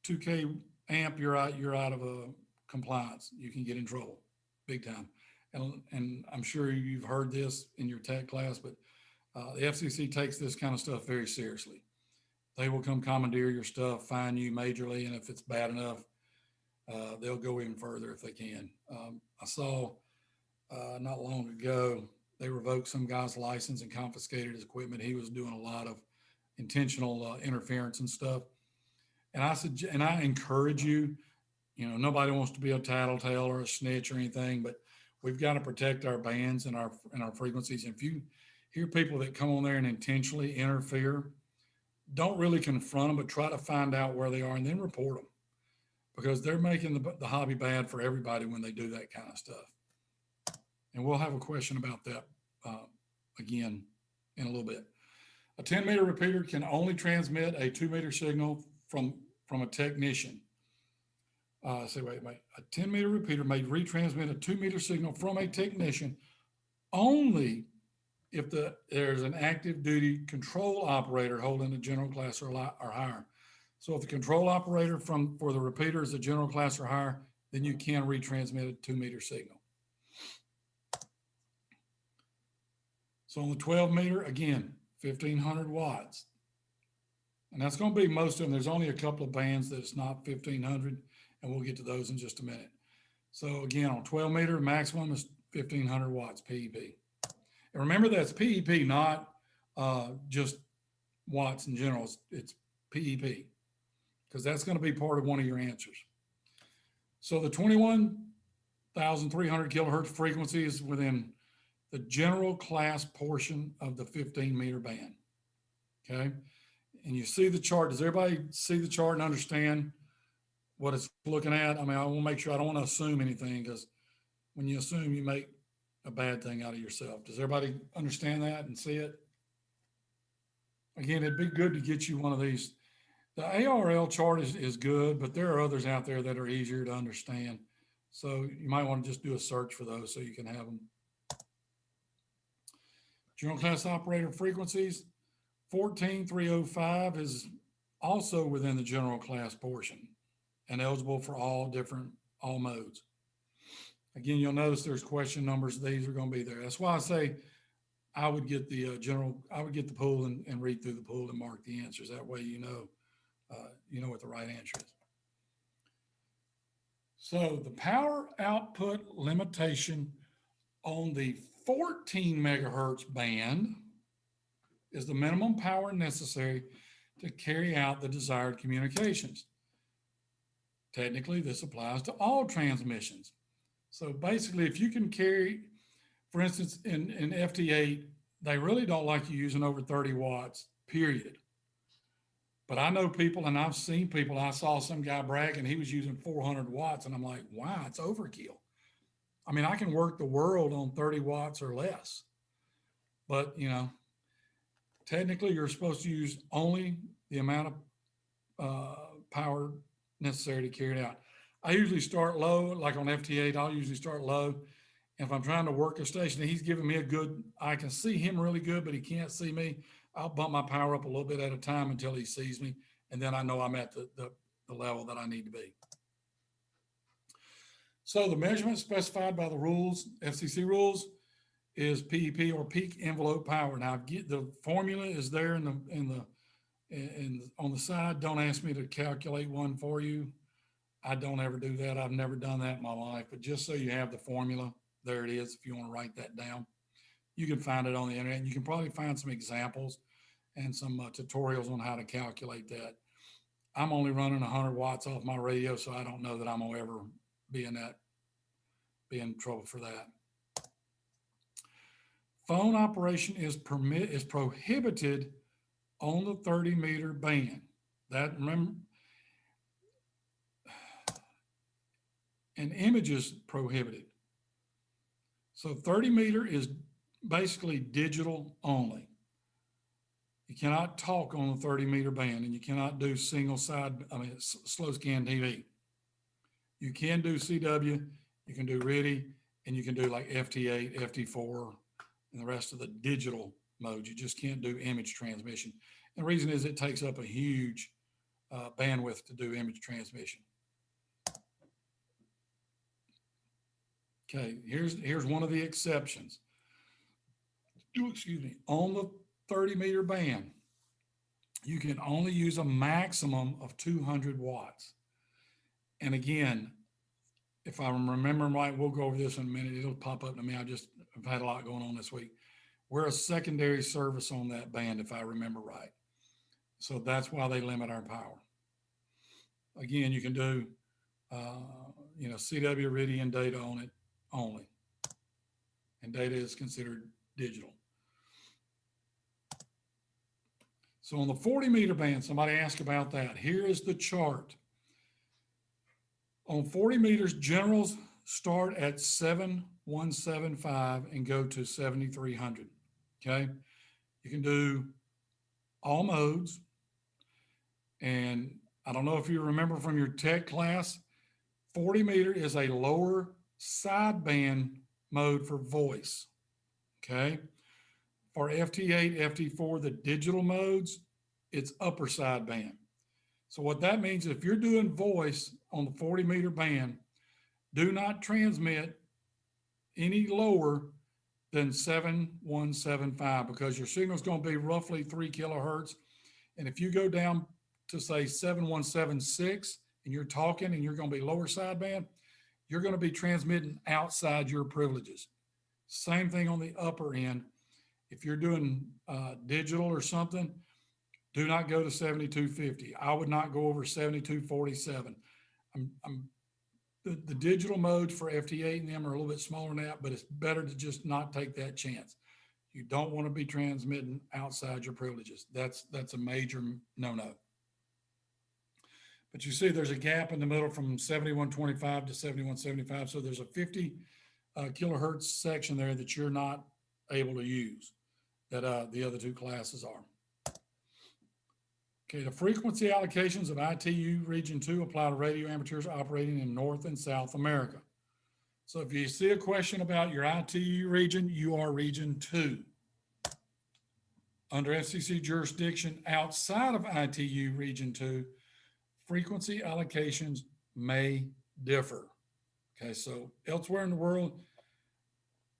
2K amp, you're out of compliance. You can get in trouble big time. And I'm sure you've heard this in your tech class, but the FCC takes this kind of stuff very seriously. They will come commandeer your stuff, fine you majorly, and if it's bad enough, they'll go even further if they can. I saw not long ago, they revoked some guy's license and confiscated his equipment. He was doing a lot of intentional interference and stuff. And I encourage you, nobody wants to be a tattletale or a snitch or anything, but we've got to protect our bands and our frequencies. And if you hear people that come on there and intentionally interfere, don't really confront them, but try to find out where they are and then report them, because they're making the hobby bad for everybody when they do that kind of stuff. And we'll have a question about that again in a little bit. A 10 meter repeater can only transmit a 2 meter signal from a technician. A 10 meter repeater may retransmit a 2 meter signal from a technician only if there's an active duty control operator holding a general class or higher. So if the control operator for the repeater is a general class or higher, then you can retransmit a 2 meter signal. So on the 12 meter, again, 1500 watts. And that's going to be most of them. There's only a couple of bands that it's not 1500, and we'll get to those in just a minute. So again, on 12 meter, maximum is 1500 watts PEP. And remember, that's PEP, not just watts in general. It's PEP, because that's going to be part of one of your answers. So the 21,300 kilohertz frequency is within the general class portion of the 15 meter band. Okay. And you see the chart. Does everybody see the chart and understand what it's looking at? I mean, I want to make sure I don't want to assume anything, because when you assume, you make a bad thing out of yourself. Does everybody understand that and see it? Again, it'd be good to get you one of these. The ARL chart is good, but there are others out there that are easier to understand. So you might want to just do a search for those so you can have them. General class operator frequencies, 14,305 is also within the general class portion and eligible for all modes. Again, you'll notice there's question numbers. These are going to be there. That's why I say I would get the I would get the pool and read through the pool and mark the answers. That way, you know what the right answer is. So the power output limitation on the 14 megahertz band is the minimum power necessary to carry out the desired communications. Technically, this applies to all transmissions. So basically, if you can carry, for instance, in FT8, they really don't like you using over 30 watts, period. But I know people, and I've seen people, I saw some guy bragging he was using 400 watts, and I'm like, wow, it's overkill. I mean, I can work the world on 30 watts or less, but you know, technically you're supposed to use only the amount of power necessary to carry it out. I usually start low, like on FT8, I'll usually start low. And if I'm trying to work a station and he's giving me a good, I can see him really good, but he can't see me, I'll bump my power up a little bit at a time until he sees me. And then I know I'm at the level that I need to be. So the measurement specified by the rules, FCC rules, is PEP, or peak envelope power. Now the formula is there on the side. Don't ask me to calculate one for you. I don't ever do that. I've never done that in my life, but just so you have the formula, there it is. If you want to write that down, you can find it on the internet, and you can probably find some examples and some tutorials on how to calculate that. I'm only running 100 watts off my radio, so I don't know that I'm gonna ever be in trouble for that. Phone operation is prohibited on the 30-meter band. That, remember, and image is prohibited. So 30-meter is basically digital only. You cannot talk on the 30-meter band, and you cannot do slow scan TV. You can do CW, you can do RIDI, and you can do like FT8, FT4, and the rest of the digital modes. You just can't do image transmission. And the reason is it takes up a huge bandwidth to do image transmission. Okay, here's one of the exceptions. Excuse me. On the 30-meter band, you can only use a maximum of 200 watts. And again, if I'm remembering right, we'll go over this in a minute. It'll pop up to me. I've had a lot going on this week. We're a secondary service on that band, if I remember right. So that's why they limit our power. Again, you can do, CW, RIDI, and data on it only. And data is considered digital. So on the 40-meter band, somebody asked about that. Here is the chart. On 40 meters, generals start at 7175 and go to 7300. Okay. You can do all modes. And I don't know if you remember from your tech class, 40 meter is a lower sideband mode for voice. Okay. For FT8, FT4, the digital modes, it's upper sideband. So what that means, if you're doing voice on the 40-meter band, do not transmit any lower than 7175, because your signal is going to be roughly 3 kilohertz. And if you go down to say 7176 and you're talking and you're going to be lower sideband, you're going to be transmitting outside your privileges. Same thing on the upper end. If you're doing digital or something, do not go to 7250. I would not go over 7247. The digital modes for FT8 and them are a little bit smaller than that, but it's better to just not take that chance. You don't want to be transmitting outside your privileges. That's a major no-no. But you see there's a gap in the middle from 7125 to 7175. So there's a 50 kilohertz section there that you're not able to use, that the other two classes are. Okay, the frequency allocations of ITU Region 2 apply to radio amateurs operating in North and South America. So if you see a question about your ITU region, you are Region 2. Under FCC jurisdiction outside of ITU Region 2, frequency allocations may differ. Okay, so elsewhere in the world,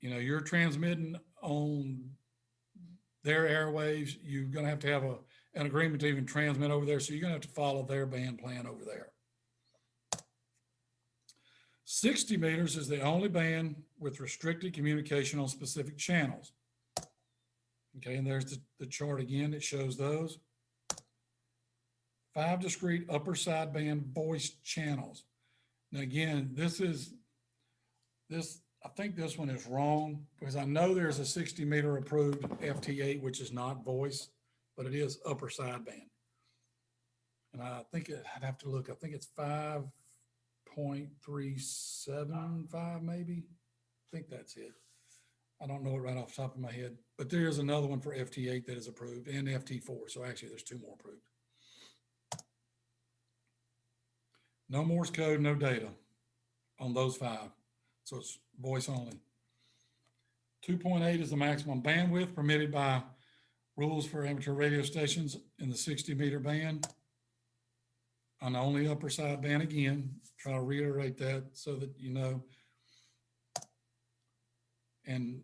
you're transmitting on their airwaves, you're going to have an agreement to even transmit over there. So you're going to have to follow their band plan over there. 60 meters is the only band with restricted communication on specific channels. Okay, and there's the chart again. It shows those. 5 discrete upper sideband voice channels. Now again, I think this one is wrong, because I know there's a 60 meter approved FT8, which is not voice, but it is upper sideband. And I think I'd have to look, I think it's 5.375 maybe. I think that's it. I don't know it right off the top of my head, but there is another one for FT8 that is approved and FT4. So actually there's 2 more approved. No Morse code, no data on those 5. So it's voice only. 2.8 is the maximum bandwidth permitted by rules for amateur radio stations in the 60-meter band. On the only upper sideband again, try to reiterate that so that you know. And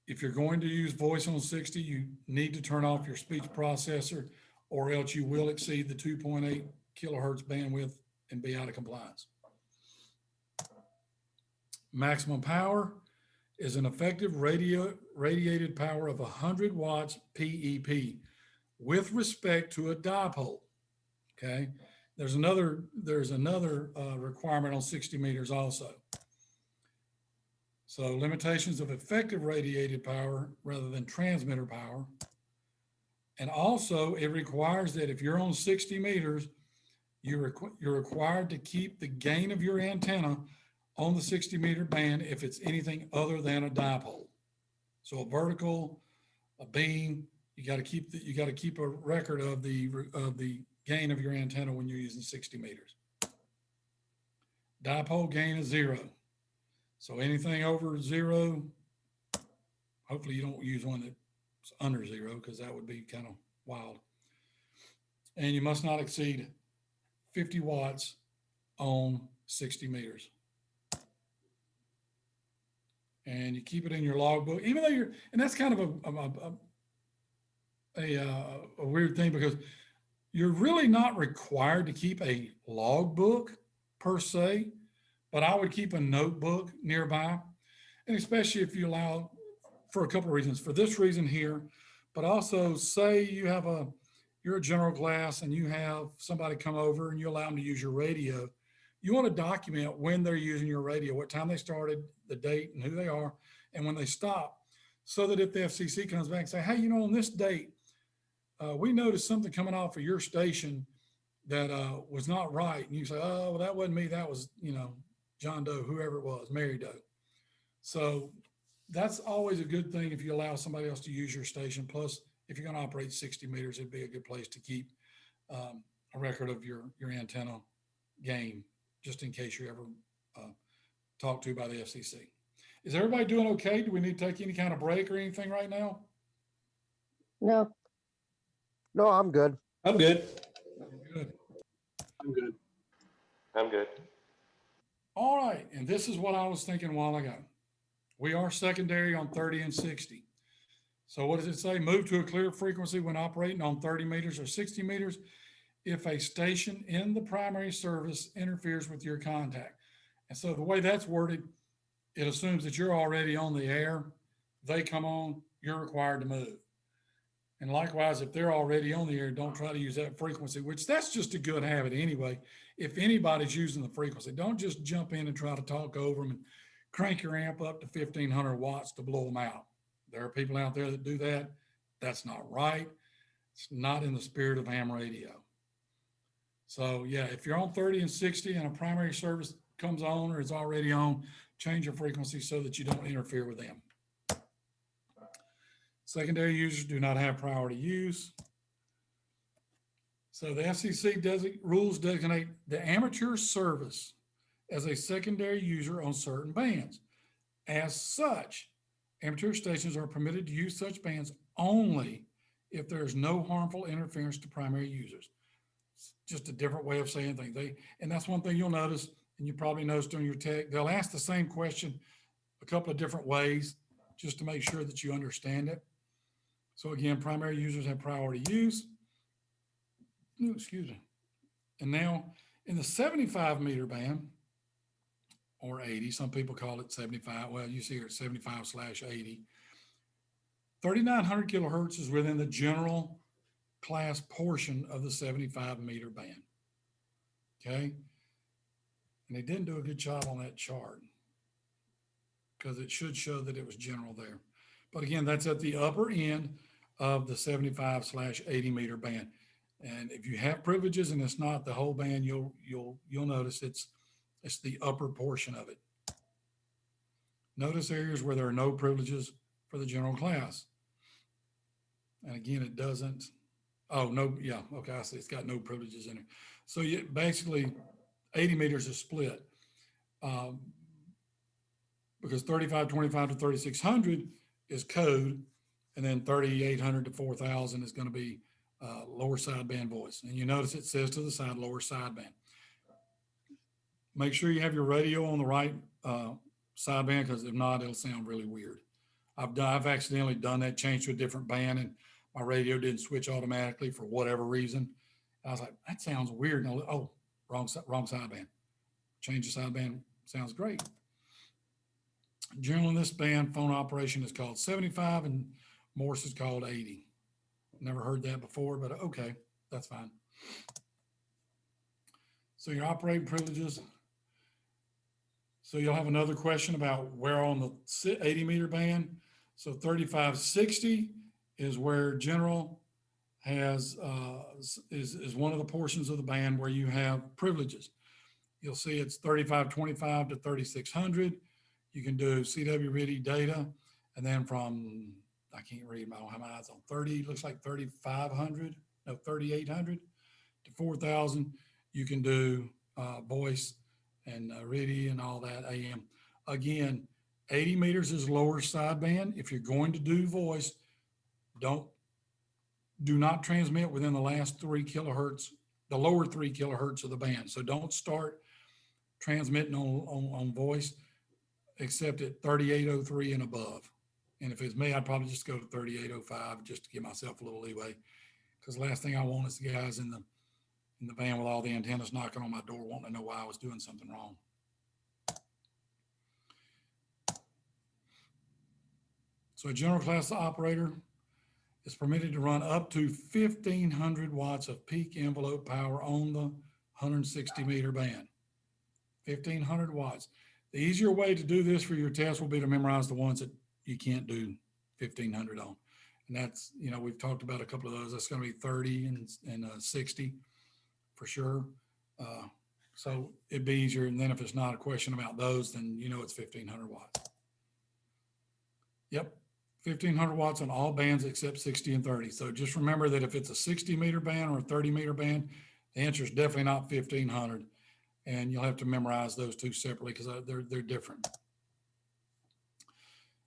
if you're going to use voice on 60, you need to turn off your speech processor or else you will exceed the 2.8 kilohertz bandwidth and be out of compliance. Maximum power is an effective radiated power of 100 watts PEP with respect to a dipole. Okay, there's another requirement on 60 meters also. So limitations of effective radiated power rather than transmitter power. And also it requires that if you're on 60 meters, you're required to keep the gain of your antenna on the 60-meter band if it's anything other than a dipole. So a vertical, a beam, you got to keep a record of the gain of your antenna when you're using 60 meters. Dipole gain is 0. So anything over 0, hopefully you don't use one that's under 0 because that would be kind of wild. And you must not exceed 50 watts on 60 meters. And you keep it in your logbook, even though and that's kind of a weird thing because you're really not required to keep a logbook per se, but I would keep a notebook nearby. And especially if you allow, for a couple of reasons, for this reason here, but also say you're a general class and you have somebody come over and you allow them to use your radio. You want to document when they're using your radio, what time they started, the date and who they are, and when they stop, so that if the FCC comes back and say, hey, on this date, we noticed something coming off of your station that was not right. And you say, oh, well, that wasn't me. That was, John Doe, whoever it was, Mary Doe. So that's always a good thing if you allow somebody else to use your station. Plus, if you're going to operate 60 meters, it'd be a good place to keep a record of your antenna gain, just in case you're ever talked to by the FCC. Is everybody doing okay? Do we need to take any kind of break or anything right now? No, No, I'm good. I'm good. Good. I'm good. I'm good. All right, and this is what I was thinking a while ago. We are secondary on 30 and 60. So what does it say? Move to a clear frequency when operating on 30 meters or 60 meters if a station in the primary service interferes with your contact. And so the way that's worded, it assumes that you're already on the air. They come on, you're required to move. And likewise, if they're already on the air, don't try to use that frequency, which that's just a good habit anyway. If anybody's using the frequency, don't just jump in and try to talk over them and crank your amp up to 1500 watts to blow them out. There are people out there that do that. That's not right. It's not in the spirit of ham radio. So yeah, if you're on 30 and 60 and a primary service comes on or is already on, change your frequency so that you don't interfere with them. Secondary users do not have priority use. So the FCC rules designate the amateur service as a secondary user on certain bands. As such, amateur stations are permitted to use such bands only if there is no harmful interference to primary users. It's just a different way of saying things. And that's one thing you'll notice, and you probably noticed during your tech, they'll ask the same question a couple of different ways just to make sure that you understand it. So again, primary users have priority use. No, excuse me. And now in the 75 meter band, or 80, some people call it 75. Well, you see here it's 75/80. 3,900 kilohertz is within the general class portion of the 75 meter band. Okay. And they didn't do a good job on that chart because it should show that it was general there. But again, that's at the upper end of the 75/80 meter band. And if you have privileges and it's not the whole band, you'll notice it's the upper portion of it. Notice areas where there are no privileges for the general class. And again, it doesn't, oh, no, yeah, okay, I see, it's got no privileges in it. So you basically 80 meters is split. Because 3525 to 3600 is code, and then 3800 to 4000 is going to be lower sideband voice. And you notice it says to the side, lower sideband. Make sure you have your radio on the right sideband, because if not, it'll sound really weird. I've accidentally done that, changed to a different band, and my radio didn't switch automatically for whatever reason. I was like, that sounds weird. And oh, wrong sideband. Change the sideband, sounds great. Generally, in this band, phone operation is called 75 and Morse is called 80. Never heard that before, but okay, that's fine. So your operating privileges. So you'll have another question about where on the 80 meter band. So 3560 is where general has, is one of the portions of the band where you have privileges. You'll see it's 3525 to 3600. You can do CW RIDI data, and then from, I can't read, I don't have my eyes on 30, looks like 3500, no, 3800 to 4000. You can do voice and RIDI and all that, AM. Again, 80 meters is lower sideband. If you're going to do voice, do not transmit within the last 3 kilohertz, the lower 3 kilohertz of the band. So don't start transmitting on voice except at 3803 and above. And if it's me, I'd probably just go to 3805 just to give myself a little leeway. Because the last thing I want is the guys in the van with all the antennas knocking on my door wanting to know why I was doing something wrong. So a general class operator is permitted to run up to 1500 watts of peak envelope power on the 160 meter band. 1500 watts. The easier way to do this for your test will be to memorize the ones that you can't do 1500 on. And that's, you know, we've talked about a couple of those. That's going to be 30 and 60 for sure. So it'd be easier. And then if it's not a question about those, then you know it's 1500 watts. Yep, 1500 watts on all bands except 60 and 30. So just remember that if it's a 60 meter band or a 30 meter band, the answer is definitely not 1500. And you'll have to memorize those two separately because they're different.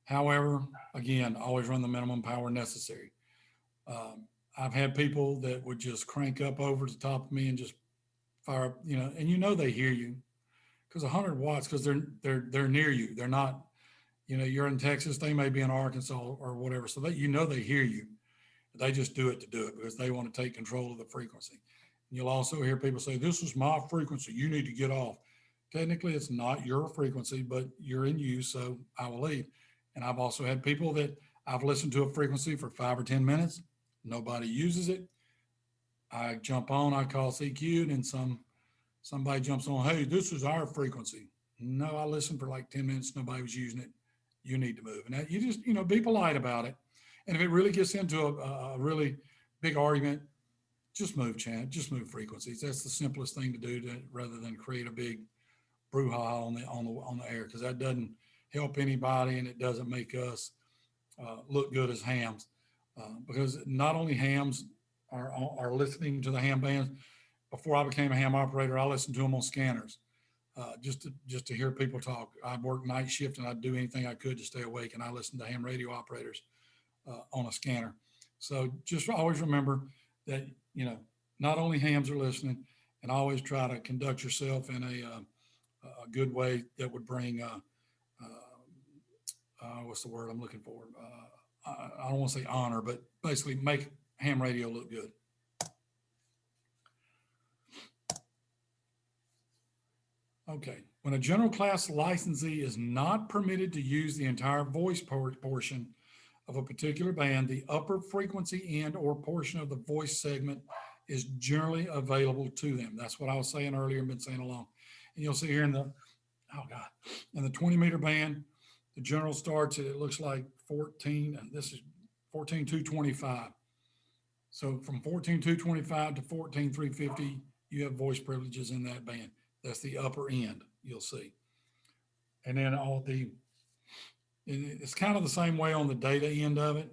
However, again, always run the minimum power necessary. I've had people that would just crank up over the top of me and just fire up, you know, and you know they hear you because 100 watts, because they're near you. They're not, you know, you're in Texas, they may be in Arkansas or whatever, so that you know they hear you. They just do it to do it because they want to take control of the frequency. You'll also hear people say, this is my frequency, you need to get off. Technically, it's not your frequency, but you're in use, so I will leave. And I've also had people that I've listened to a frequency for 5 or 10 minutes, nobody uses it. I jump on, I call CQ, and then somebody jumps on, hey, this is our frequency. No, I listened for like 10 minutes, nobody was using it. You need to move. And that, you just, you know, be polite about it. And if it really gets into a really big argument, just move channel, just move frequencies. That's the simplest thing to do rather than create a big brouhaha on the air, because that doesn't help anybody and it doesn't make us look good as hams. Because not only hams are listening to the ham bands. Before I became a ham operator, I listened to them on scanners just to hear people talk. I worked night shift and I'd do anything I could to stay awake, and I listened to ham radio operators on a scanner. So just always remember that, you know, not only hams are listening, and always try to conduct yourself in a good way that would bring, what's the word I'm looking for? I don't want to say honor, but basically make ham radio look good. Okay, when a general class licensee is not permitted to use the entire voice portion of a particular band, the upper frequency and or portion of the voice segment is generally available to them. That's what I was saying earlier and been saying along. And you'll see here in the 20 meter band, the general starts at, it looks like 14, and this is 14,225. So from 14,225 to 14,350, you have voice privileges in that band. That's the upper end, you'll see. And then it's kind of the same way on the data end of it.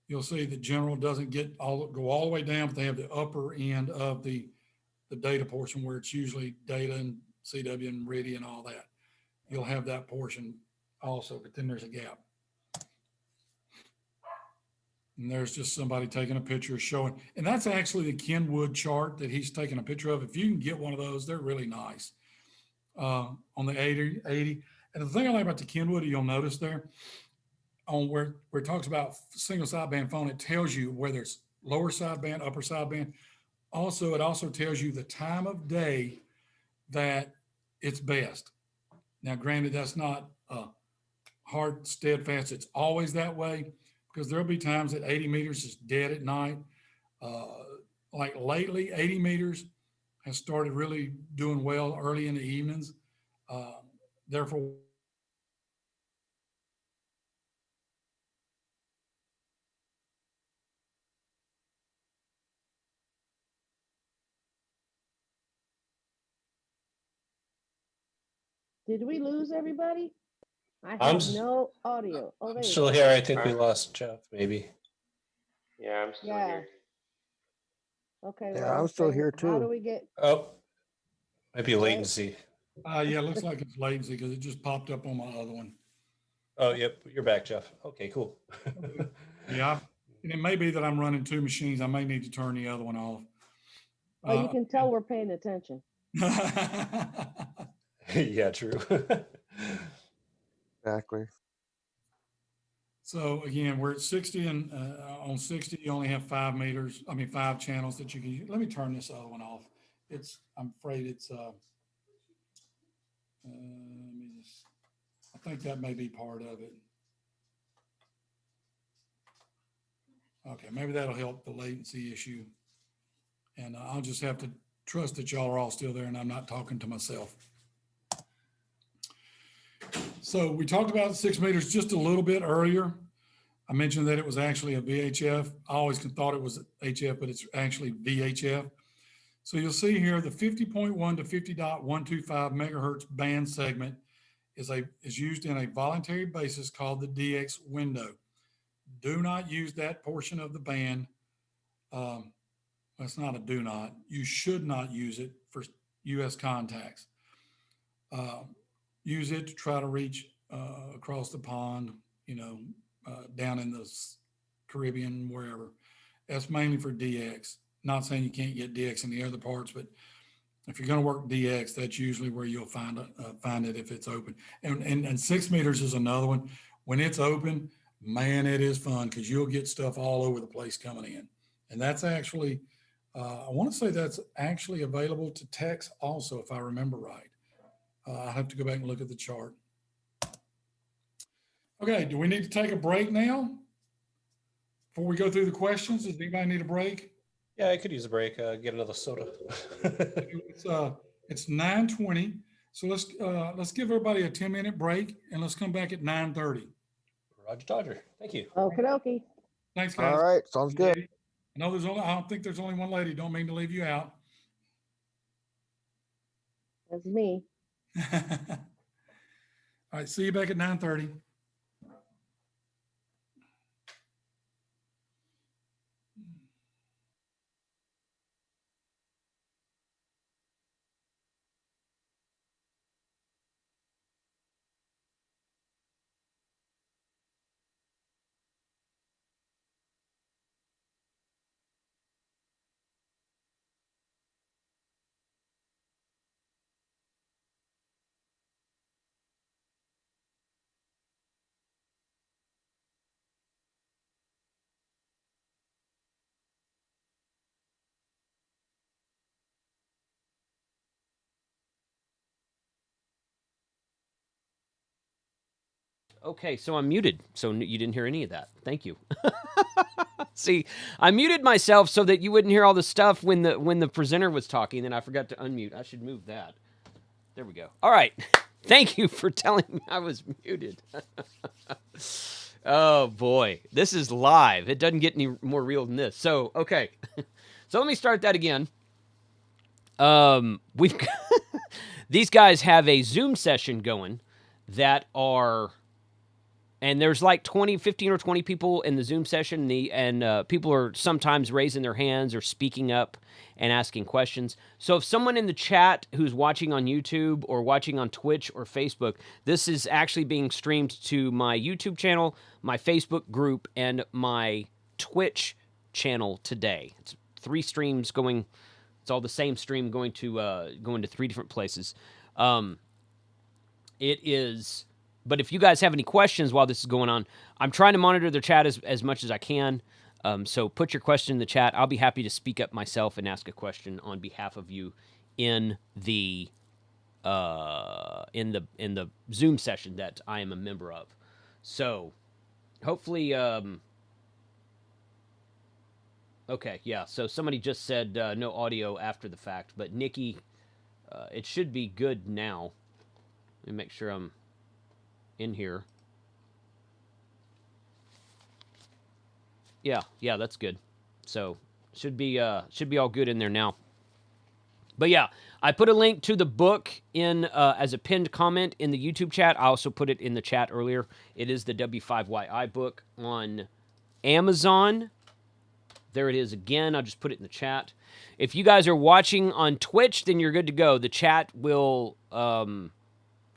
You'll see the general doesn't go all the way down, but they have the upper end of the data portion where it's usually data and CW and RIDI and all that. You'll have that portion also, but then there's a gap. And there's just somebody taking a picture showing, and that's actually the Kenwood chart that he's taking a picture of. If you can get one of those, they're really nice on the 80. And the thing I like about the Kenwood, you'll notice there on where it talks about single sideband phone, it tells you whether it's lower sideband, upper sideband. Also, it also tells you the time of day that it's best. Now, granted, that's not hard, steadfast. It's always that way, because there'll be times that 80 meters is dead at night. Like lately, 80 meters has started really doing well early in the evenings. Therefore, Did we lose everybody? I I'm have no audio. Oh, there I'm you still go. here. I think we lost Jeff, maybe. Yeah, I'm still Yeah. here. Okay. Yeah, well, I'm still then here How too. do we get? Oh, might be What? latency. yeah, it looks like it's latency because it just popped up on my other one. Oh, yep. You're back, Jeff. Okay, cool. Yeah, and it may be that I'm running two machines. I may need to turn the other one off. Oh, you can tell we're paying attention. Yeah, true. Exactly. So again, we're at 60, and on 60, you only have 5 channels that you can use. Let me turn this other one off. I'm afraid it's, let me just, I think that may be part of it. Okay, maybe that'll help the latency issue. And I'll just have to trust that y'all are all still there and I'm not talking to myself. So we talked about 6 meters just a little bit earlier. I mentioned that it was actually a VHF. I always thought it was HF, but it's actually VHF. So you'll see here the 50.1 to 50.125 megahertz band segment is used in a voluntary basis called the DX window. Do not use that portion of the band. That's not a do not. You should not use it for US contacts. Use it to try to reach across the pond, down in the Caribbean, wherever. That's mainly for DX. Not saying you can't get DX in the other parts, but if you're going to work DX, that's usually where you'll find it if it's open. And 6 meters is another one. When it's open, man, it is fun because you'll get stuff all over the place coming in. And that's actually, I want to say that's actually available to text also, if I remember right. I have to go back and look at the chart. Okay, do we need to take a break now? Before we go through the questions, does anybody need a break? Yeah, I could use a break. Get another soda. It's 9:20. So let's give everybody a 10-minute break and let's come back at 9:30. Roger Dodger. Thank you. Okie dokie. Thanks, guys. All right, sounds good. I know I don't think there's only one lady. Don't mean to leave you out. That's me. All right, see you back at 9:30. Okay, so I'm muted. So you didn't hear any of that. Thank you. See, I muted myself so that you wouldn't hear all the stuff when the presenter was talking, and I forgot to unmute. I should move that. There we go. All right. Thank you for telling me I was muted. Oh boy, this is live. It doesn't get any more real than this. So okay, so let me start that again. We've these guys have a Zoom session going that are, and there's like 15 or 20 people in the Zoom session. And people are sometimes raising their hands or speaking up and asking questions. So if someone in the chat who's watching on YouTube or watching on Twitch or Facebook, this is actually being streamed to my YouTube channel, my Facebook group, and my Twitch channel today. It's 3 streams going. It's all the same stream going to 3 different places. It is. But if you guys have any questions while this is going on, I'm trying to monitor the chat as much as I can. So put your question in the chat. I'll be happy to speak up myself and ask a question on behalf of you in the Zoom session that I am a member of. So hopefully, okay, yeah. So somebody just said no audio after the fact, but Nikki, it should be good now. Let me make sure I'm in here. Yeah, that's good. So should be all good in there now. But yeah, I put a link to the book in as a pinned comment in the YouTube chat. I also put it in the chat earlier. It is the W5YI book on Amazon. There it is again. I'll just put it in the chat. If you guys are watching on Twitch, then you're good to go. The chat will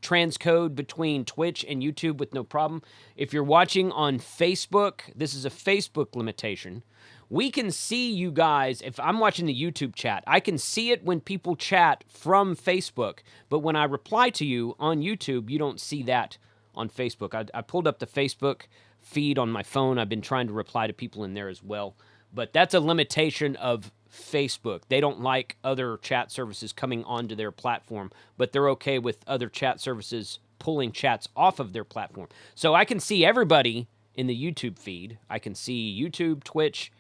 transcode between Twitch and YouTube with no problem. If you're watching on Facebook, this is a Facebook limitation. We can see you guys. If I'm watching the YouTube chat, I can see it when people chat from Facebook. But when I reply to you on YouTube, you don't see that on Facebook. I pulled up the Facebook feed on my phone. I've been trying to reply to people in there as well. But that's a limitation of Facebook. They don't like other chat services coming onto their platform, but they're okay with other chat services pulling chats off of their platform. So I can see everybody in the YouTube feed. I can see YouTube, Twitch,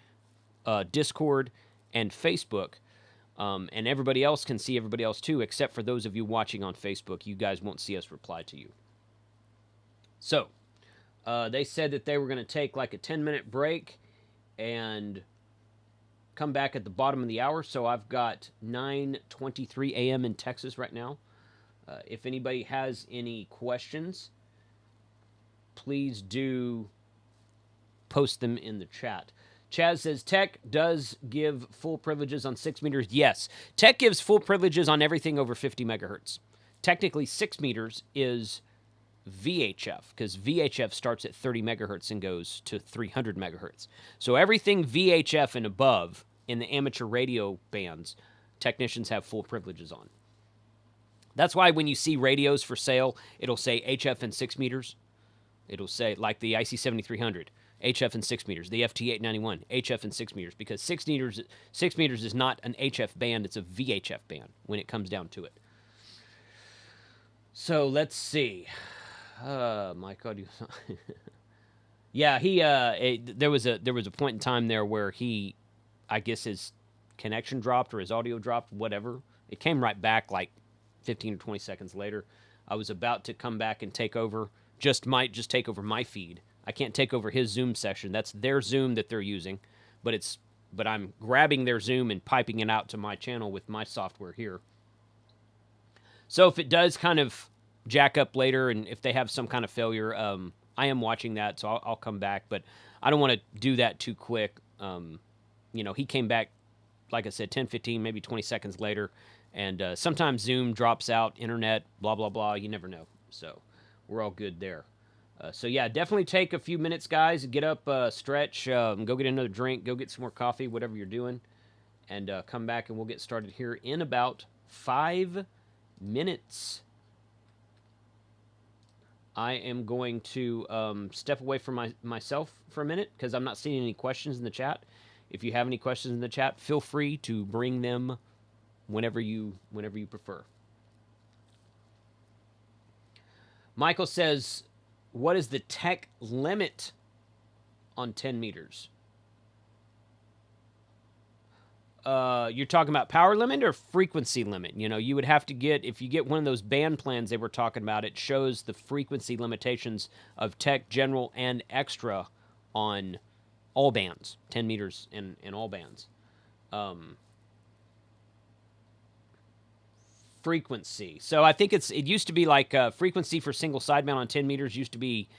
Discord, and Facebook. And everybody else can see everybody else too, except for those of you watching on Facebook. You guys won't see us reply to you. So they said that they were going to take like a 10-minute break and come back at the bottom of the hour. So I've got 9:23 a.m. in Texas right now. If anybody has any questions, please do post them in the chat. Chaz says, Tech does give full privileges on 6 meters. Yes, Tech gives full privileges on everything over 50 megahertz. Technically, 6 meters is VHF, because VHF starts at 30 megahertz and goes to 300 megahertz. So everything VHF and above in the amateur radio bands, technicians have full privileges on. That's why when you see radios for sale, it'll say HF and 6 meters. It'll say, like the IC7300, HF and 6 meters. The FT891, HF and 6 meters, because 6 meters is not an HF band, it's a VHF band when it comes down to it. So let's see. My God, yeah, there was a point in time there where I guess his connection dropped or his audio dropped, whatever. It came right back like 15 or 20 seconds later. I was about to come back and take over, might just take over my feed. I can't take over his Zoom session. That's their Zoom that they're using, but I'm grabbing their Zoom and piping it out to my channel with my software here. So if it does kind of jack up later, and if they have some kind of failure, I am watching that, so I'll come back, but I don't want to do that too quick. He came back, like I said, 10, 15, maybe 20 seconds later, and sometimes Zoom drops out, internet, blah, blah, blah, you never know. So we're all good there. So yeah, definitely take a few minutes, guys, get up, stretch, go get another drink, go get some more coffee, whatever you're doing, and come back, and we'll get started here in about 5 minutes. I am going to step away from myself for a minute because I'm not seeing any questions in the chat. If you have any questions in the chat, feel free to bring them whenever you prefer. Michael says, what is the Tech limit on 10 meters? you're talking about power limit or frequency limit. You know, you would have to get, if you get one of those band plans they were talking about, it shows the frequency limitations of tech, general, and extra on all bands, 10 meters in all bands. Frequency. So I think it used to be like frequency for single sideband on 10 meters used to be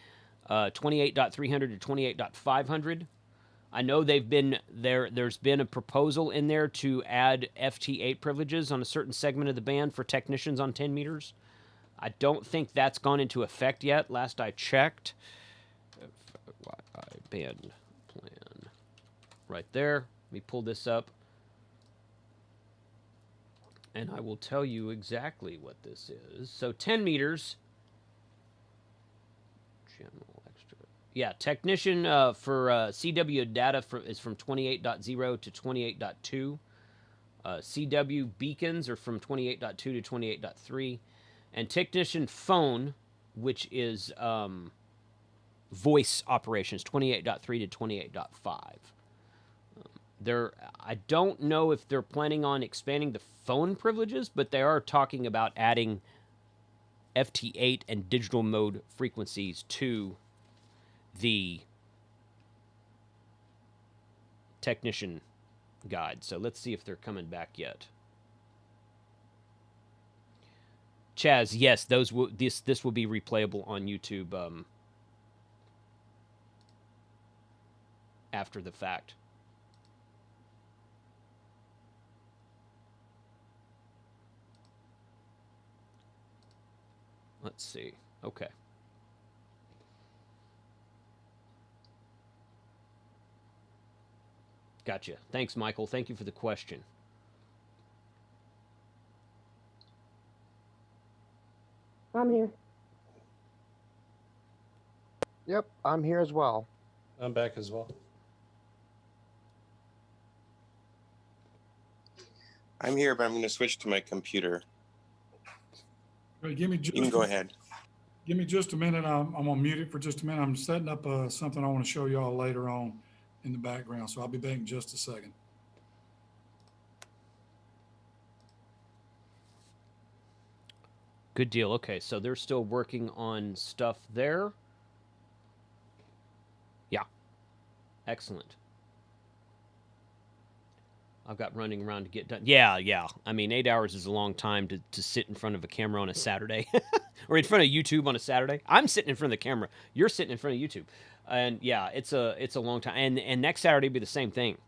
28.300 to 28.500. I know there's been a proposal in there to add FT8 privileges on a certain segment of the band for technicians on 10 meters. I don't think that's gone into effect yet. Last I checked, band plan right there. Let me pull this up, and I will tell you exactly what this is. So 10 meters, general. Yeah, technician for CW data is from 28.0 to 28.2. CW beacons are from 28.2 to 28.3. And technician phone, which is voice operations, 28.3 to 28.5. I don't know if they're planning on expanding the phone privileges, but they are talking about adding FT8 and digital mode frequencies to the technician guide. So let's see if they're coming back yet. Chaz, yes, this will be replayable on YouTube after the fact. Let's see. Okay. Gotcha. Thanks, Michael. Thank you for the question. I'm here. Yep, I'm here as well. I'm back as well. I'm here, but I'm going to switch to my computer. Wait, give me You can go ahead. Give me just a minute. I'm gonna mute it for just a minute. I'm setting up something I want to show y'all later on in the background. So I'll be back in just a second. Good deal. Okay, so they're still working on stuff there. Yeah. Excellent. I've got running around to get done. Yeah. I mean, 8 hours is a long time to sit in front of a camera on a Saturday. Or in front of YouTube on a Saturday. I'm sitting in front of the camera. You're sitting in front of YouTube. And yeah, it's a long time. And next Saturday will be the same thing.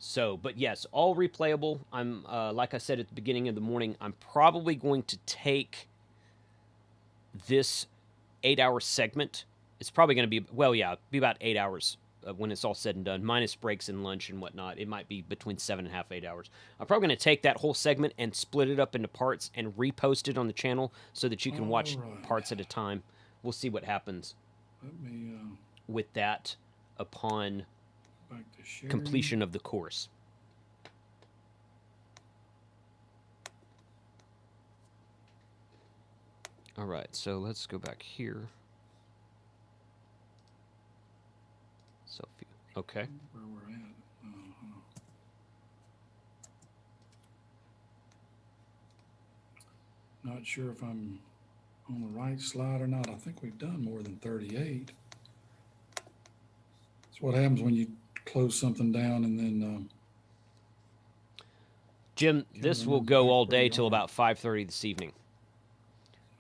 So, but yes, all replayable. I'm like I said at the beginning of the morning, I'm probably going to take this 8-hour segment. It's probably going to be, well, yeah, be about 8 hours when it's all said and done, minus breaks and lunch and whatnot. It might be between 7.5, 8 hours. I'm probably going to take that whole segment and split it up into parts and repost it on the channel so that you can watch parts at a time. We'll see what happens with that upon completion of the course. All right, so let's go back here. Selfie. Okay. Where we're at. Not sure if I'm on the right slide or not. I think we've done more than 38. That's what happens when you close something down and then. Jim, this will go all day till about 5:30 this evening.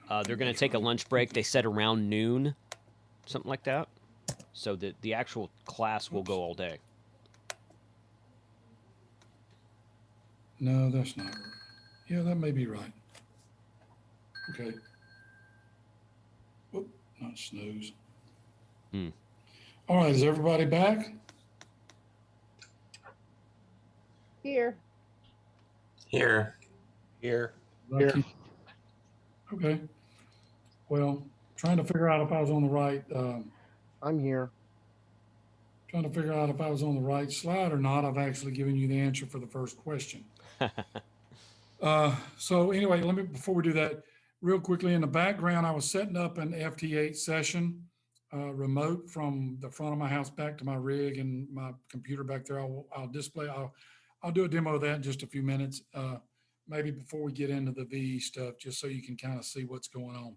They're going to take a lunch break. They said around noon, something like that. So the actual class will go all day. No, that's not right. Yeah, that may be right. Okay. Whoop, not snooze. All right, is everybody back? Here. Here. Okay. Well, trying to figure out if I was on the right. I'm here. Trying to figure out if I was on the right slide or not. I've actually given you the answer for the first question. So anyway, before we do that, real quickly in the background, I was setting up an FT8 session remote from the front of my house back to my rig and my computer back there. I'll I'll do a demo of that in just a few minutes, maybe before we get into the VE stuff, just so you can kind of see what's going on.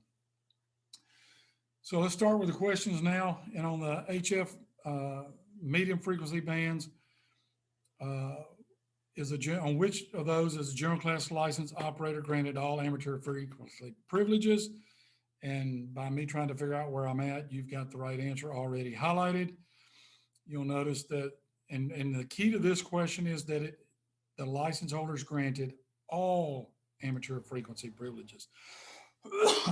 So let's start with the questions now. And on the HF medium frequency bands, on which of those is a general class license operator granted all amateur frequency privileges? And by me trying to figure out where I'm at, you've got the right answer already highlighted. You'll notice that, and the key to this question is that the license holder is granted all amateur frequency privileges.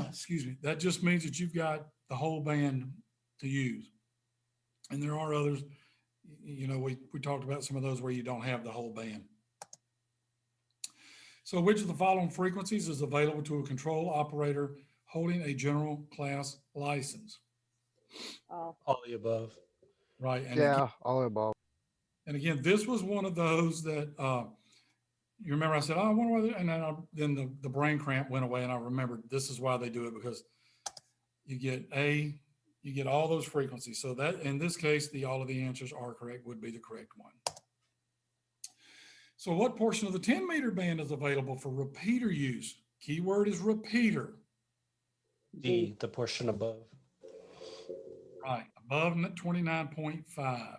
Excuse me. That just means that you've got the whole band to use. And there are others, you know, we talked about some of those where you don't have the whole band. So which of the following frequencies is available to a control operator holding a general class license? Oh, All the above. Right. And Yeah, again, all above. and again, this was one of those that you remember I said, oh, I wonder why, and then the brain cramp went away, and I remembered this is why they do it, because you get all those frequencies. So that in this case, all of the answers are correct, would be the correct one. So what portion of the 10 meter band is available for repeater use? Keyword is repeater. D, the portion above. Right, above 29.5.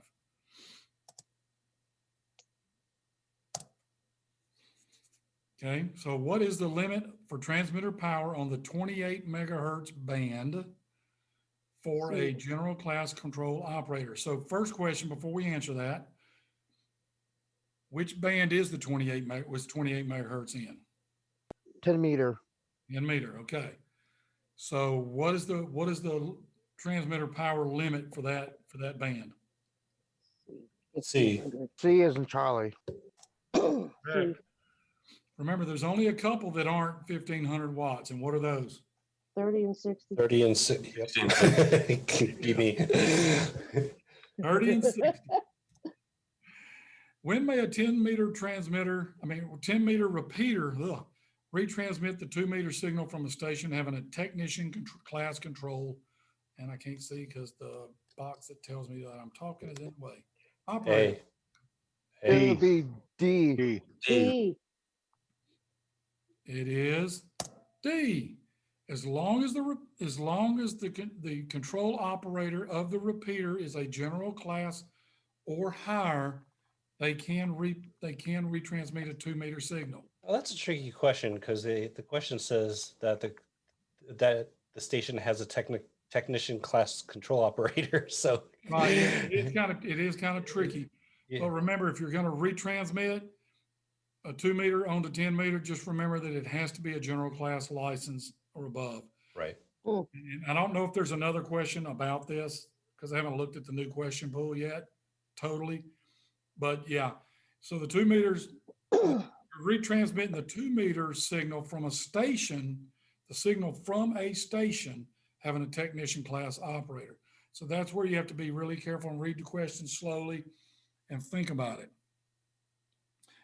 Okay, so what is the limit for transmitter power on the 28 megahertz band for a general class control operator? So first question before we answer that, which band is the 28 megahertz in? 10 meter. 10 meter, okay. So what is the transmitter power limit for that band? C. C is in Charlie. C. Remember, there's only a couple that aren't 1500 watts, and what are those? 30 and 60. 30 and 6. Yep. Be me. 30 and 60. When may a 10 meter repeater retransmit the 2 meter signal from a station having a technician class control? And I can't see because the box that tells me that I'm talking is in the way. Operator. It would be D. D. D. It is D. As long as the control operator of the repeater is a general class or higher, they can retransmit a 2 meter signal. Well, that's a tricky question because the question says that the station has a technician class control operator. So Right, it is kind of tricky. Yeah. But remember, if you're going to retransmit a 2 meter onto 10 meter, just remember that it has to be a general class license or above. Right. And I don't know if there's another question about this because I haven't looked at the new question pool yet, totally. But yeah, so the 2 meters, retransmitting the 2 meter signal from a station, the signal from a station having a technician class operator. So that's where you have to be really careful and read the question slowly and think about it.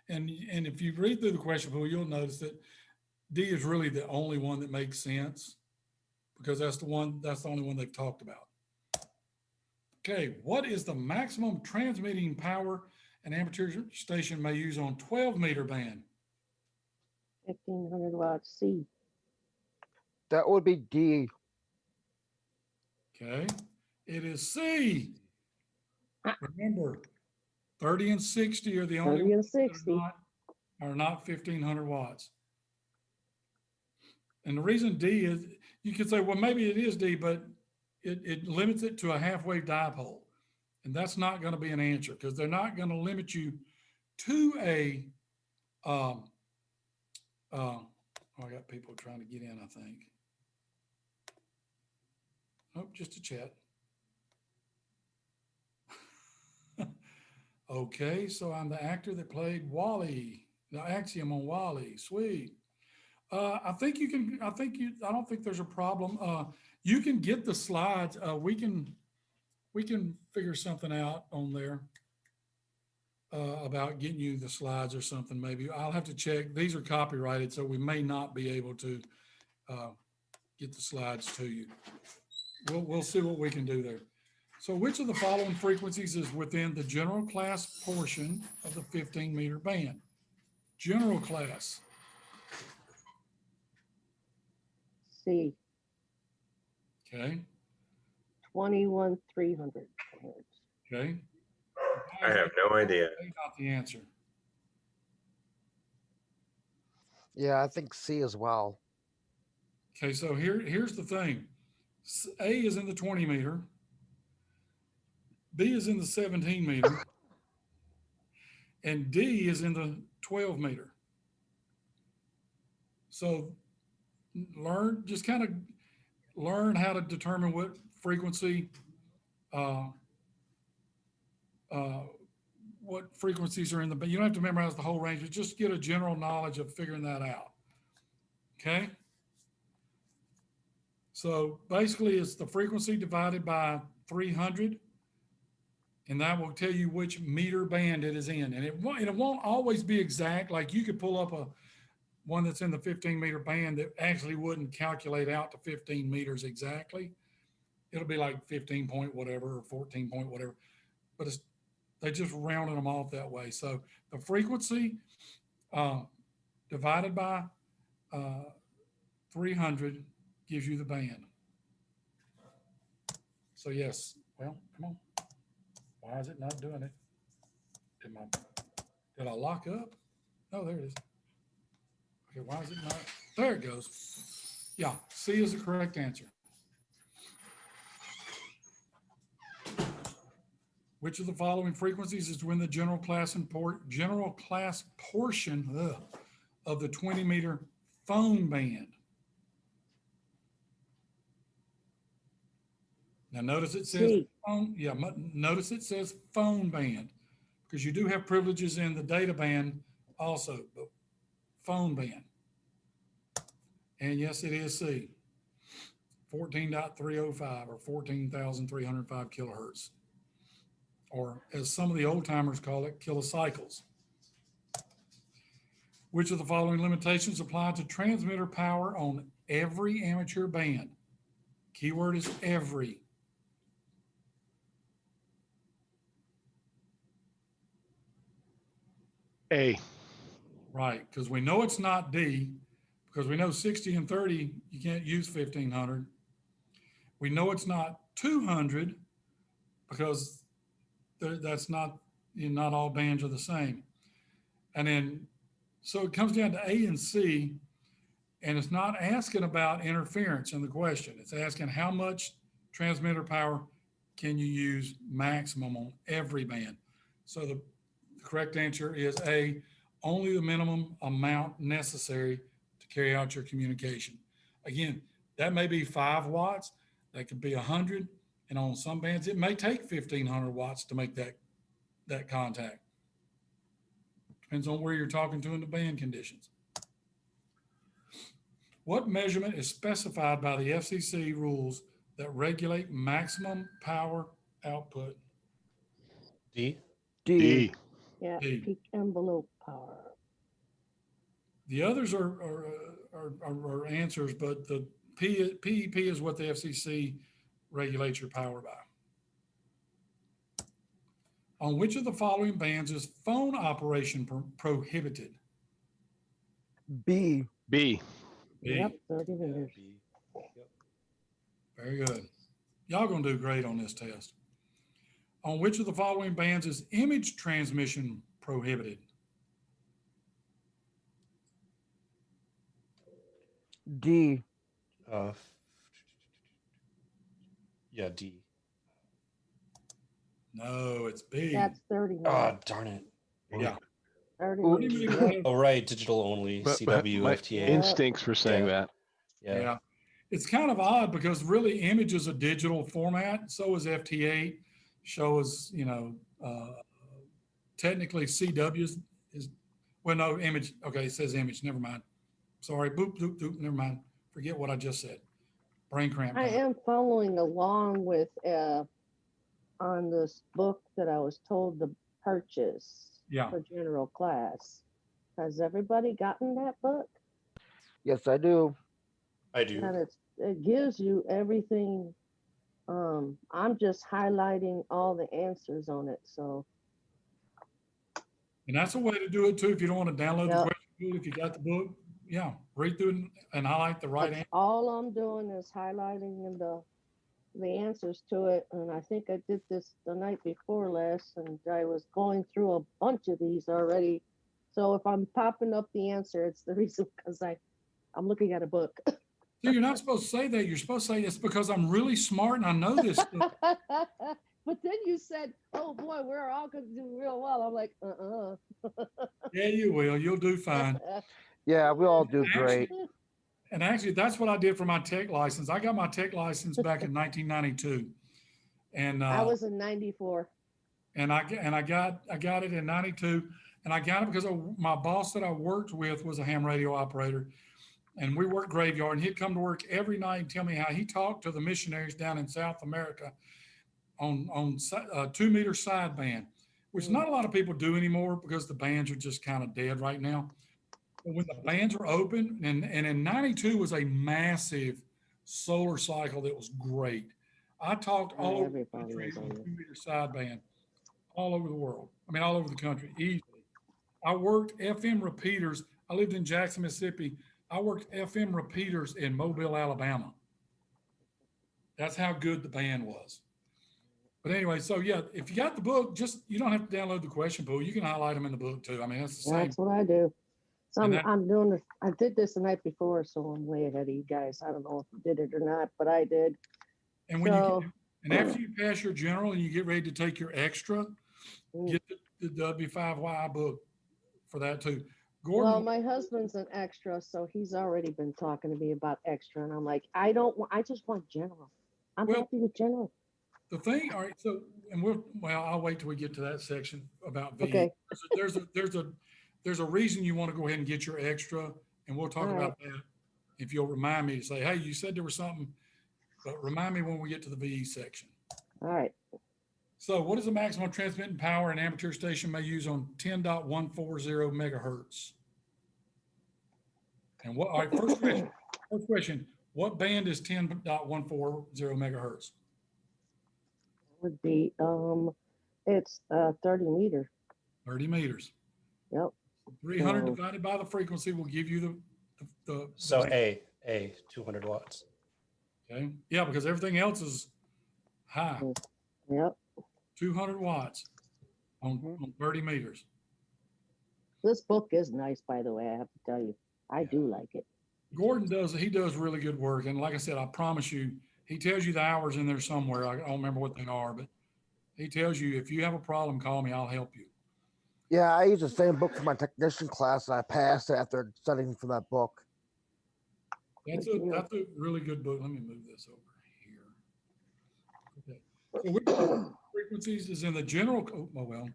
And if you read through the question pool, you'll notice that D is really the only one that makes sense because that's the only one they've talked about. Okay, what is the maximum transmitting power an amateur station may use on 12 meter band? 1500 watts. C. That would be D. Okay, it is C. Remember, 30 and 60 are the only 30 and ones that 60. are not 1500 watts. And the reason D is, you could say, well, maybe it is D, but it limits it to a half-wave dipole. And that's not going to be an answer because they're not going to limit you to a, I got people trying to get in, I think. Oh, just a chat. Okay, so I'm the actor that played Wally, the Axiom on Wally. Sweet. I don't think there's a problem. You can get the slides. We can figure something out on there about getting you the slides or something. Maybe I'll have to check. These are copyrighted, so we may not be able to get the slides to you. We'll see what we can do there. So which of the following frequencies is within the general class portion of the 15-meter band? General class, C, okay, 21,300 hertz. okay. I have no idea. Not the answer. Yeah, I think C as well. Okay, so here's the thing. A is in the 20 meter. B is in the 17 meter. And D is in the 12 meter. So just kind of learn how to determine what frequency, what frequencies are in the, but you don't have to memorize the whole range, but just get a general knowledge of figuring that out. Okay. So basically it's the frequency divided by 300, and that will tell you which meter band it is in. And it won't always be exact. Like you could pull up one that's in the 15-meter band that actually wouldn't calculate out to 15 meters exactly. It'll be like 15 point whatever or 14 point whatever, but they just rounded them off that way. So the frequency divided by 300 gives you the band. So yes, well, come on. Why is it not doing it? Did I lock up? Oh, there it is. Okay, why is it not? There it goes. Yeah, C is the correct answer. Which of the following frequencies is within the general class portion of the 20-meter phone band? Now notice it says C. phone. Yeah, notice it says phone band because you do have privileges in the data band also, but phone band. And yes, it is C. 14.305 or 14,305 kilohertz. Or as some of the old timers call it, kilocycles. Which of the following limitations apply to transmitter power on every amateur band? Keyword is every. A. Right, because we know it's not D, because we know 60 and 30, you can't use 1500. We know it's not 200 because that's not all bands are the same. And then, so it comes down to A and C, and it's not asking about interference in the question. It's asking how much transmitter power can you use maximum on every band. So the correct answer is A, only the minimum amount necessary to carry out your communication. Again, that may be 5 watts, that could be 100, and on some bands, it may take 1500 watts to make that contact. Depends on where you're talking to in the band conditions. What measurement is specified by the FCC rules that regulate maximum power output? D. D. D. Yeah, D. peak envelope power. The others are answers, but the PEP is what the FCC regulates your power by. On which of the following bands is phone operation prohibited? B. B. B. Yep, 30 meters. B. Yep. Very good. Y'all gonna do great on this test. On which of the following bands is image transmission prohibited? D. Yeah, D. No, it's B. That's 30 meters. Oh, darn it. Yeah. 30 Ooh. meters. Oh, right. Digital only. CW, my FTA. instincts were saying Yeah. that. Yeah. It's kind of odd because really image is a digital format. So is FT8. So is, technically CW is, well, no, image. Okay, it says image. Never mind. Sorry. Boop, doop, doop. Never mind. Forget what I just said. Brain cramp. I time. am following along with on this book that I was told to purchase Yeah. for general class. Has everybody gotten that book? Yes, I do. I do. And it gives you everything I'm just highlighting all the answers on it. So And that's a way to do it too. If you don't want to download the Yep. question book, if you got the book, yeah, read through it and highlight the right that's answer. all I'm doing is highlighting the answers to it. And I think I did this the night before last, and I was going through a bunch of these already. So if I'm popping up the answer, it's the reason because I'm looking at a book. See, you're not supposed to say that. You're supposed to say it's because I'm really smart and I know this stuff. But then you said, "Oh boy, we're all going to do real well." I'm like, Yeah, you will. You'll do fine. Yeah, we all do Actually, great. and actually, that's what I did for my tech license. I got my tech license back in 1992, and I was in '94. I got it in 92, and I got it because my boss that I worked with was a ham radio operator, and we worked graveyard, and he'd come to work every night and tell me how he talked to the missionaries down in South America on 2-meter sideband, which not a lot of people do anymore because the bands are just kind of dead right now. But when the bands were open, and in 92 was a massive solar cycle that was great. I talked all over the country on 2-meter sideband, all over the world. I mean, all over the country, easily. I worked FM repeaters. I lived in Jackson, Mississippi. I worked FM repeaters in Mobile, Alabama. That's how good the band was. But anyway, so yeah, if you got the book, you don't have to download the question pool. You can highlight them in the book too. I mean, that's the same. That's what I do. So And that- I'm doing this. I did this the night before, so I'm way ahead of you guys. I don't know if you did it or not, but I did. And when So- and after you pass your general and you get ready to take your extra, get the W5Y book for that too. Gordon, Well, my husband's an extra, so he's already been talking to me about extra, and I'm like, I just want general. I'm Well- happy with general. the thing, all right, so, and I'll wait till we get to that section about VE. Okay. There's a reason you want to go ahead and get your extra, and we'll talk All about that. If you'll remind me to say, hey, you said there was something, but remind me when we get to the VE section. All right. So what is the maximum transmitting power an amateur station may use on 10.140 megahertz? And all right, first question, what band is 10.140 megahertz? Would be it's 30 meter. 30 meters. Yep. 300 divided by the frequency will give you the So A 200 watts. okay. Yeah, because everything else is high. Yep. 200 watts on 30 meters. This book is nice, by the way. I have to tell you, I do like it. Gordon does really good work. And like I said, I promise you, he tells you the hours in there somewhere. I don't remember what they are, but he tells you, if you have a problem, call me, I'll help you. Yeah, I use the same book for my technician class, and I passed it after studying from that book. That's a really good book. Let me move this over here. Okay. So which frequencies is in the general,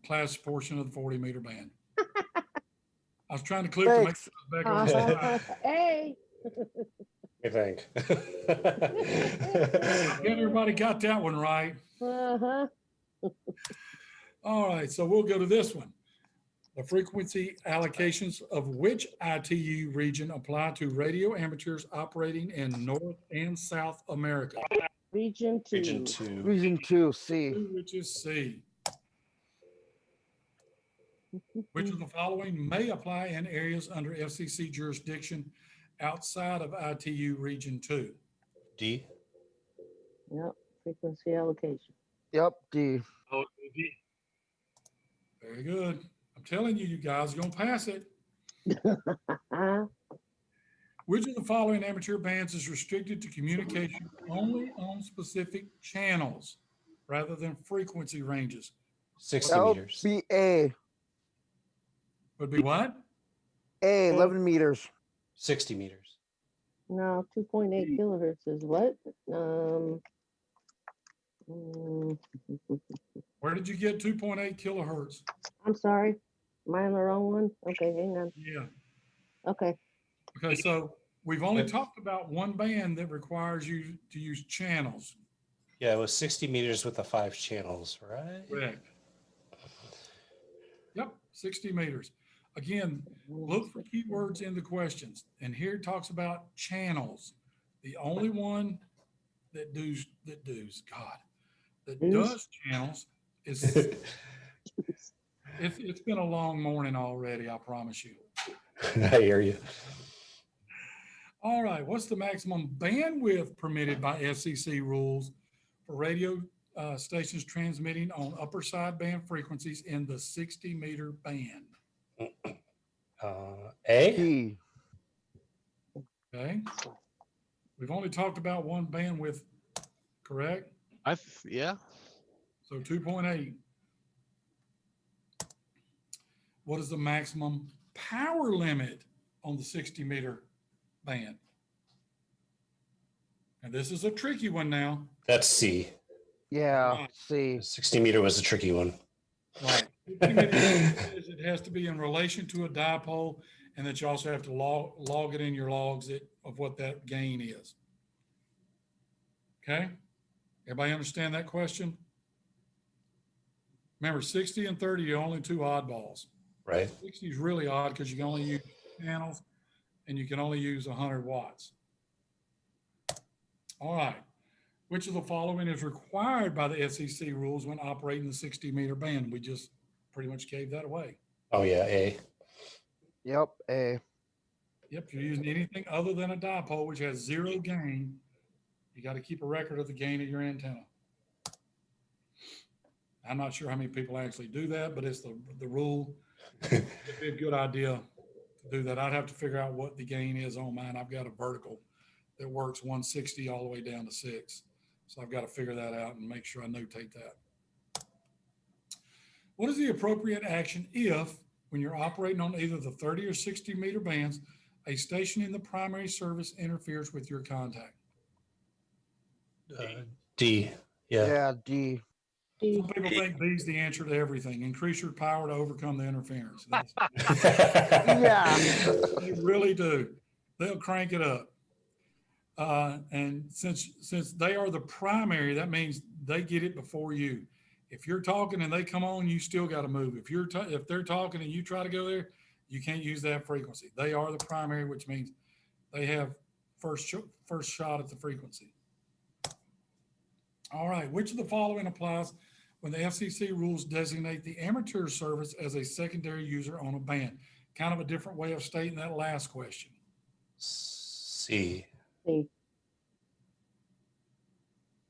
class portion of the 40 meter band? I was trying to click to make sure I was back on the slide. Hey. I think. Yeah, everybody got that one right. Uh-huh. All right, so we'll go to this one. The frequency allocations of which ITU region apply to radio amateurs operating in North and South America? Region 2. Region 2. Region 2, C. Which is C. Which of the following may apply in areas under FCC jurisdiction outside of ITU Region 2? D. Yep. Frequency allocation. Yep, D. Very good. I'm telling you, you guys are going to pass it. Which of the following amateur bands is restricted to communication only on specific channels rather than frequency ranges? 60 That would meters. be A. Would be what? A, 11 meters. 60 meters. No, 2.8 kilohertz is what? Mm, Where did you get 2.8 kilohertz? I'm sorry. Am I on the wrong one? Okay, hang on. Yeah. Okay. Okay, so we've only talked about one band that requires you to use channels. Yeah, it was 60 meters with the 5 channels, right? Correct. Yep, 60 meters. Again, look for keywords in the questions. And here it talks about channels. The only one that Does? does channels is it's been a long morning already, I promise you. I hear you. All right, what's the maximum bandwidth permitted by FCC rules for radio stations transmitting on upper sideband frequencies in the 60-meter band? A? D. Okay. We've only talked about one bandwidth, correct? Yeah. So 2.8. What is the maximum power limit on the 60-meter band? And this is a tricky one now. That's C. Yeah, Right. C. 60 meter was a tricky one. Right. 60 meter says it has to be in relation to a dipole, and that you also have to log it in your logs of what that gain is. Okay? Everybody understand that question? Remember, 60 and 30 are only two oddballs. Right. 60 is really odd because you can only use channels and you can only use 100 watts. All right. Which of the following is required by the FCC rules when operating the 60-meter band? We just pretty much gave that away. Oh, yeah, A. Yep, A. Yep, if you're using anything other than a dipole, which has zero gain, you got to keep a record of the gain of your antenna. I'm not sure how many people actually do that, but it's the rule. It'd be a good idea to do that. I'd have to figure out what the gain is on mine. I've got a vertical that works 160 all the way down to 6. So I've got to figure that out and make sure I notate that. What is the appropriate action if, when you're operating on either the 30 or 60 meter bands, a station in the primary service interferes with your contact? D. Yeah. Yeah, D. Some people think B is the answer to everything. Increase your power to overcome the interference. Yeah. They really do. They'll crank it up. And since they are the primary, that means they get it before you. If you're talking and they come on, you still got to move. If they're talking and you try to go there, you can't use that frequency. They are the primary, which means they have first shot at the frequency. All right, which of the following applies when the FCC rules designate the amateur service as a secondary user on a band? Kind of a different way of stating that last question. C. C.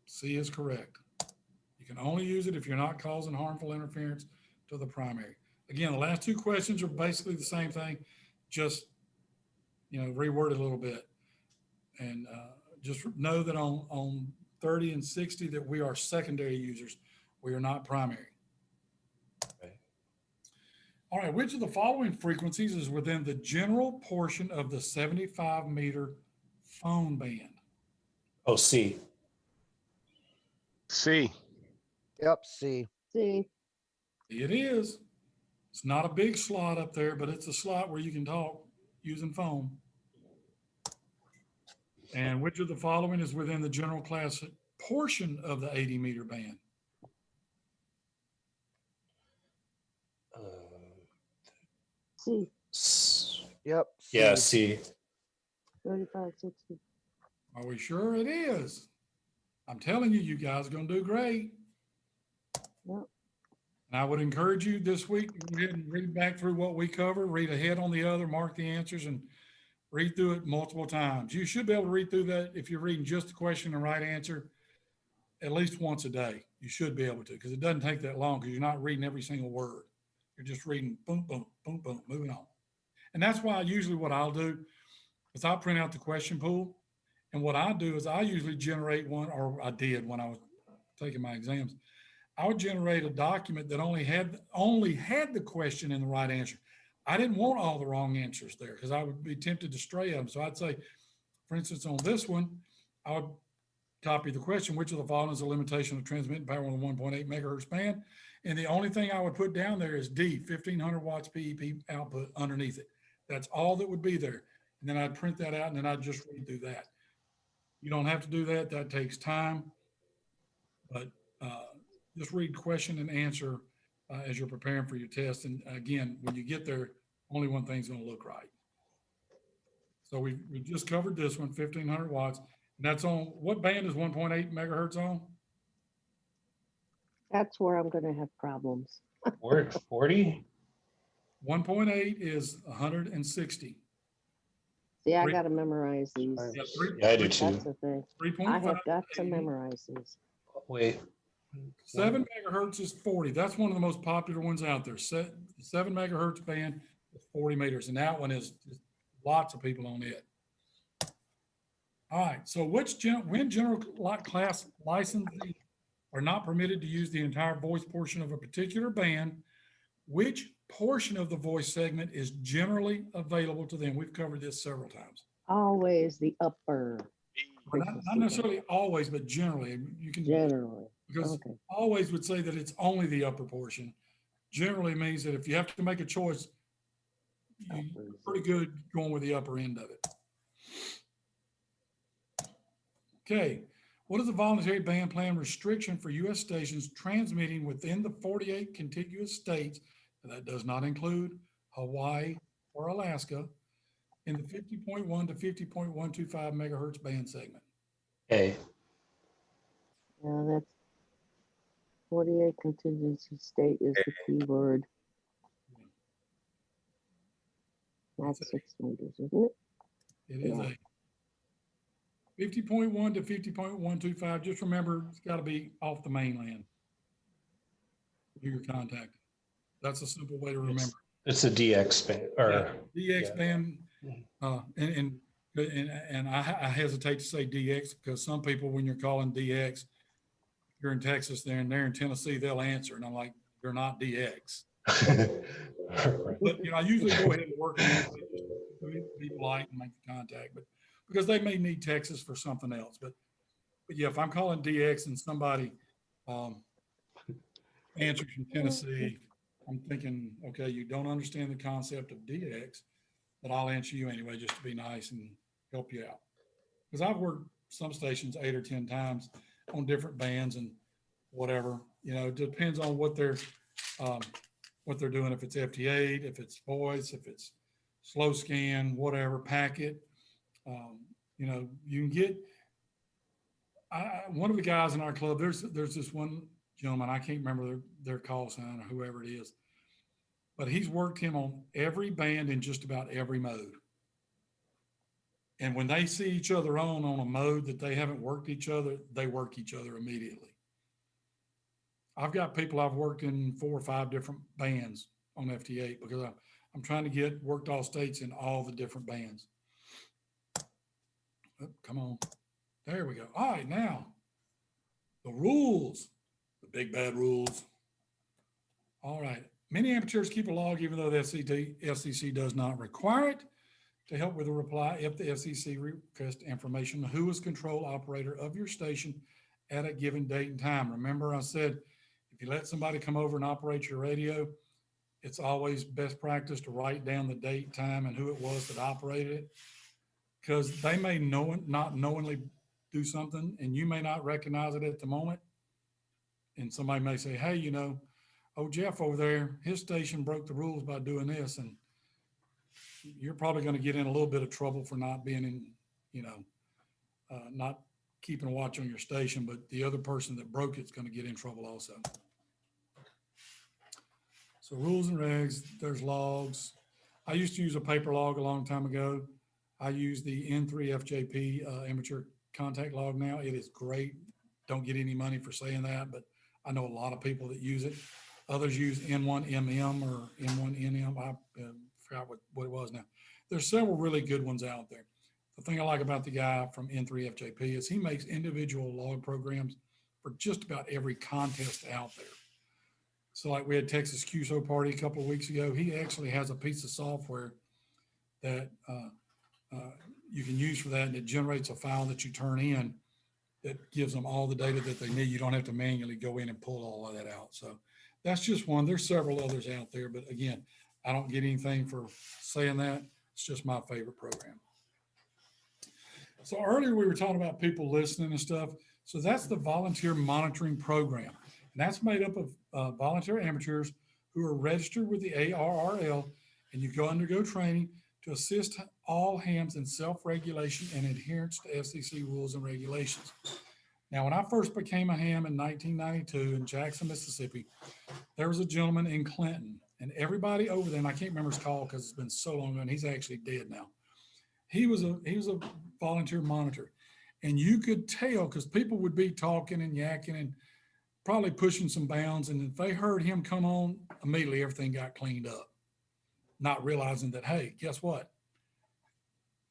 C is correct. You can only use it if you're not causing harmful interference to the primary. Again, the last two questions are basically the same thing, just reworded a little bit. And just know that on 30 and 60 that we are secondary users. We are not primary. Okay. All right, which of the following frequencies is within the general portion of the 75 meter phone band? Oh, C. C. Yep, C. C. It is. It's not a big slot up there, but it's a slot where you can talk using phone. And which of the following is within the general class portion of the 80 meter band? C. Yep, C. Yeah, C. 35, 60. Are we sure it is? I'm telling you, you guys are going to do great. Yep. And I would encourage you this week to go ahead and read back through what we cover, read ahead on the other, mark the answers, and read through it multiple times. You should be able to read through that if you're reading just the question and right answer at least once a day. You should be able to, because it doesn't take that long because you're not reading every single word. You're just reading boom, boom, boom, boom, moving on. And that's why usually what I'll do is I'll print out the question pool. And what I do is I usually generate one, or I did when I was taking my exams. I would generate a document that only had the question and the right answer. I didn't want all the wrong answers there because I would be tempted to stray them. So I'd say, for instance, on this one, I would copy the question, which of the following is a limitation of transmitting power on the 1.8 megahertz band? And the only thing I would put down there is D, 1500 watts PEP output underneath it. That's all that would be there. And then I'd print that out and then I'd just read through that. You don't have to do that. That takes time. But just read question and answer as you're preparing for your test. And again, when you get there, only one thing's going to look right. So we just covered this one, 1500 watts. And that's on, what band is 1.8 megahertz on? That's where I'm gonna have problems. 40? 1.8 is 160. See, I Three- gotta memorize these. Yeah, three, Yeah, I do too. That's the thing. 3.5. I have got to 80. memorize these. Wait. 7 megahertz is 40. That's one of the most popular ones out there. 7 megahertz band is 40 meters, and that one is just lots of people on it. All right. So, when general class licensees are not permitted to use the entire voice portion of a particular band, which portion of the voice segment is generally available to them? We've covered this several times. Always the upper. Well, not necessarily always, but generally. You can Generally. because Okay. always would say that it's only the upper portion. Generally means that if you have to make a choice, you're pretty good going with the upper end of it. Okay. What is the voluntary band plan restriction for U.S. stations transmitting within the 48 contiguous states? And that does not include Hawaii or Alaska in the 50.1 to 50.125 megahertz band segment. Okay. Yeah, that's 48 contingency state is the key word. That's 6 meters, isn't it? It is Yeah. a 50.1 to 50.125. Just remember, it's got to be off the mainland. Who you're contacting. That's a simple way to remember. It's a DX band or DX yeah. band, and I hesitate to say DX because some people, when you're calling DX, you're in Texas, they're in Tennessee, they'll answer, and I'm like, they're not DX. But I usually go ahead and work on it, just be polite and make the contact, but because they may need Texas for something else. But yeah, if I'm calling DX and somebody answers from Tennessee, I'm thinking, okay, you don't understand the concept of DX, but I'll answer you anyway just to be nice and help you out. Because I've worked some stations 8 or 10 times on different bands and whatever. It depends on what they're doing. If it's FT8, if it's voice, if it's slow scan, whatever packet. You can get. One of the guys in our club. There's this one gentleman. I can't remember their call sign or whoever it is, but he's worked him on every band in just about every mode. And when they see each other on a mode that they haven't worked each other, they work each other immediately. I've got people I've worked in 4 or 5 different bands on FT8 because I'm trying to get worked all states in all the different bands. Oh, come on. There we go. All right, now the rules, the big bad rules. All right. Many amateurs keep a log even though the FCC does not require it. To help with a reply, if the FCC requests information, who is control operator of your station at a given date and time. Remember I said, if you let somebody come over and operate your radio, it's always best practice to write down the date, time, and who it was that operated it. Because they may not knowingly do something and you may not recognize it at the moment. And somebody may say, hey, oh, Jeff over there, his station broke the rules by doing this. And you're probably going to get in a little bit of trouble for not being in, not keeping a watch on your station, but the other person that broke it's going to get in trouble also. So rules and regs, there's logs. I used to use a paper log a long time ago. I use the N3FJP amateur contact log now. It is great. Don't get any money for saying that, but I know a lot of people that use it. Others use N1MM or M1NM. I forgot what it was now. There's several really good ones out there. The thing I like about the guy from N3FJP is he makes individual log programs for just about every contest out there. So like we had Texas QSO party a couple of weeks ago. He actually has a piece of software that you can use for that, and it generates a file that you turn in that gives them all the data that they need. You don't have to manually go in and pull all of that out. So that's just one. There's several others out there, but again, I don't get anything for saying that. It's just my favorite program. So earlier we were talking about people listening and stuff. So that's the volunteer monitoring program. And that's made up of volunteer amateurs who are registered with the ARRL, and you go undergo training to assist all hams in self-regulation and adherence to FCC rules and regulations. Now, when I first became a ham in 1992 in Jackson, Mississippi, there was a gentleman in Clinton, and everybody over there, and I can't remember his call because it's been so long ago, and he's actually dead now. He was a volunteer monitor, and you could tell because people would be talking and yakking and probably pushing some bounds, and if they heard him come on, immediately everything got cleaned up, not realizing that, hey, guess what?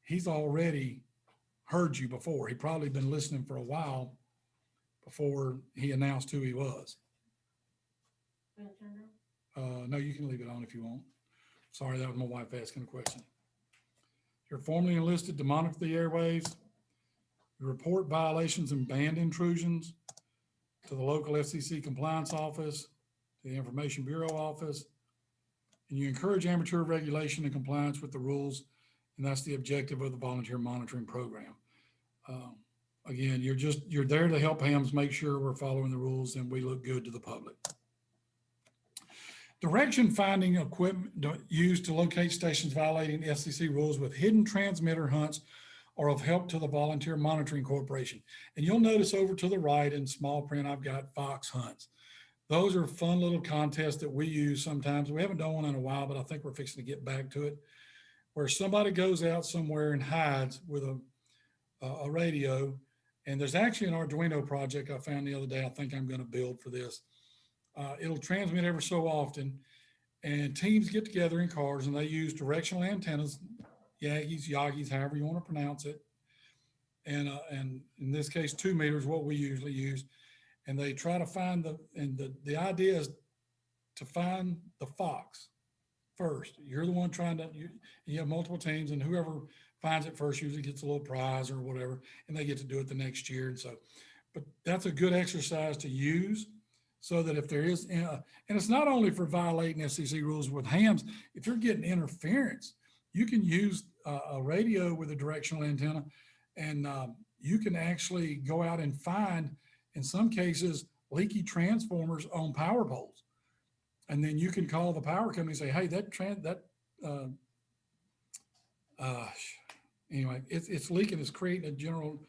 He's already heard you before. He probably been listening for a while before he announced who he was. No, you can leave it on if you want. Sorry, that was my wife asking a question. You're formally enlisted to monitor the airwaves. You report violations and band intrusions to the local FCC compliance office, to the Information Bureau office, and you encourage amateur regulation and compliance with the rules, and that's the objective of the volunteer monitoring program. Again, you're there to help hams make sure we're following the rules and we look good to the public. Direction finding equipment used to locate stations violating FCC rules with hidden transmitter hunts are of help to the Volunteer Monitoring Corporation. And you'll notice over to the right in small print, I've got Fox hunts. Those are fun little contests that we use sometimes. We haven't done one in a while, but I think we're fixing to get back to it, where somebody goes out somewhere and hides with a radio. And there's actually an Arduino project I found the other day I think I'm going to build for this. It'll transmit every so often, and teams get together in cars and they use directional antennas, Yagis, however you want to pronounce it. And in this case, 2 meters, what we usually use. And they try to find the idea is to find the fox first. You're the one trying to, you have multiple teams, and whoever finds it first usually gets a little prize or whatever, and they get to do it the next year. And so, but that's a good exercise to use so that if there is, and it's not only for violating FCC rules with hams, if you're getting interference, you can use a radio with a directional antenna, and you can actually go out and find, in some cases, leaky transformers on power poles. And then you can call the power company and say, hey, anyway, it's leaking, it's creating a general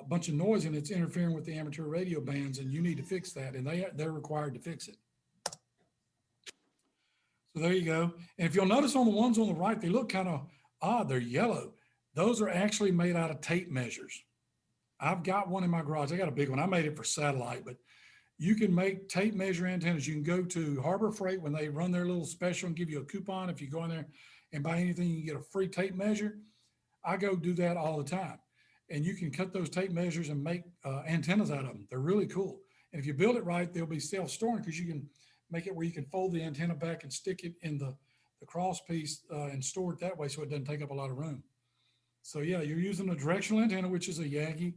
bunch of noise, and it's interfering with the amateur radio bands, and you need to fix that. And they're required to fix it. So there you go. And if you'll notice on the ones on the right, they look kind of odd. They're yellow. Those are actually made out of tape measures. I've got one in my garage. I got a big one. I made it for satellite, but you can make tape measure antennas. You can go to Harbor Freight when they run their little special and give you a coupon. If you go in there and buy anything, you can get a free tape measure. I go do that all the time. And you can cut those tape measures and make antennas out of them. They're really cool. And if you build it right, they'll be self-storing because you can make it where you can fold the antenna back and stick it in the cross piece and store it that way so it doesn't take up a lot of room. So yeah, you're using a directional antenna, which is a Yagi,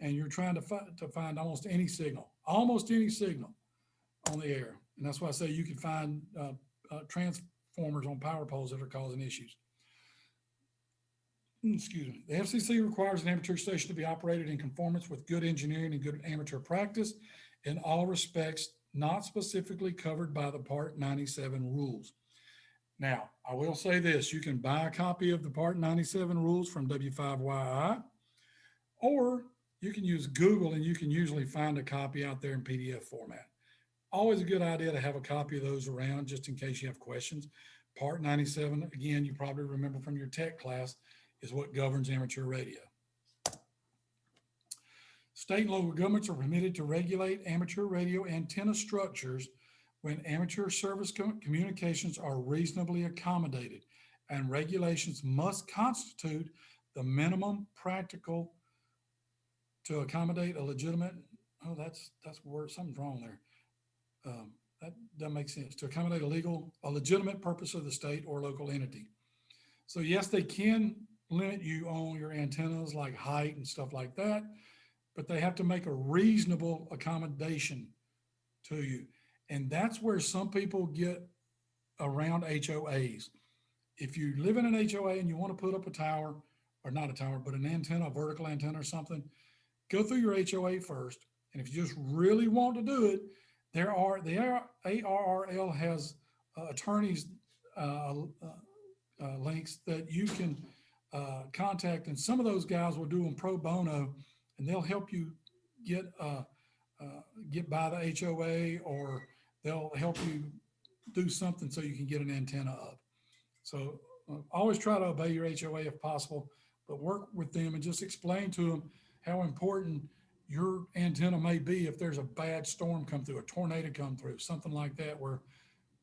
and you're trying to find almost any signal on the air. And that's why I say you can find transformers on power poles that are causing issues. Excuse me. The FCC requires an amateur station to be operated in conformance with good engineering and good amateur practice in all respects not specifically covered by the Part 97 rules. Now, I will say this, you can buy a copy of the Part 97 rules from W5YI, or you can use Google and you can usually find a copy out there in PDF format. Always a good idea to have a copy of those around just in case you have questions. Part 97, again, you probably remember from your tech class, is what governs amateur radio. State and local governments are permitted to regulate amateur radio antenna structures when amateur service communications are reasonably accommodated, and regulations must constitute the minimum practical to accommodate a legitimate, that's where something's wrong there. That doesn't make sense. To accommodate a legitimate purpose of the state or local entity. So yes, they can limit you on your antennas like height and stuff like that, but they have to make a reasonable accommodation to you. And that's where some people get around HOAs. If you live in an HOA and you want to put up a tower, or not a tower, but an antenna, a vertical antenna or something, go through your HOA first. And if you just really want to do it, the ARRL has attorneys links that you can contact, and some of those guys will do them pro bono, and they'll help you get by the HOA, or they'll help you do something so you can get an antenna up. So always try to obey your HOA if possible, but work with them and just explain to them how important your antenna may be if there's a bad storm come through, a tornado come through, something like that, where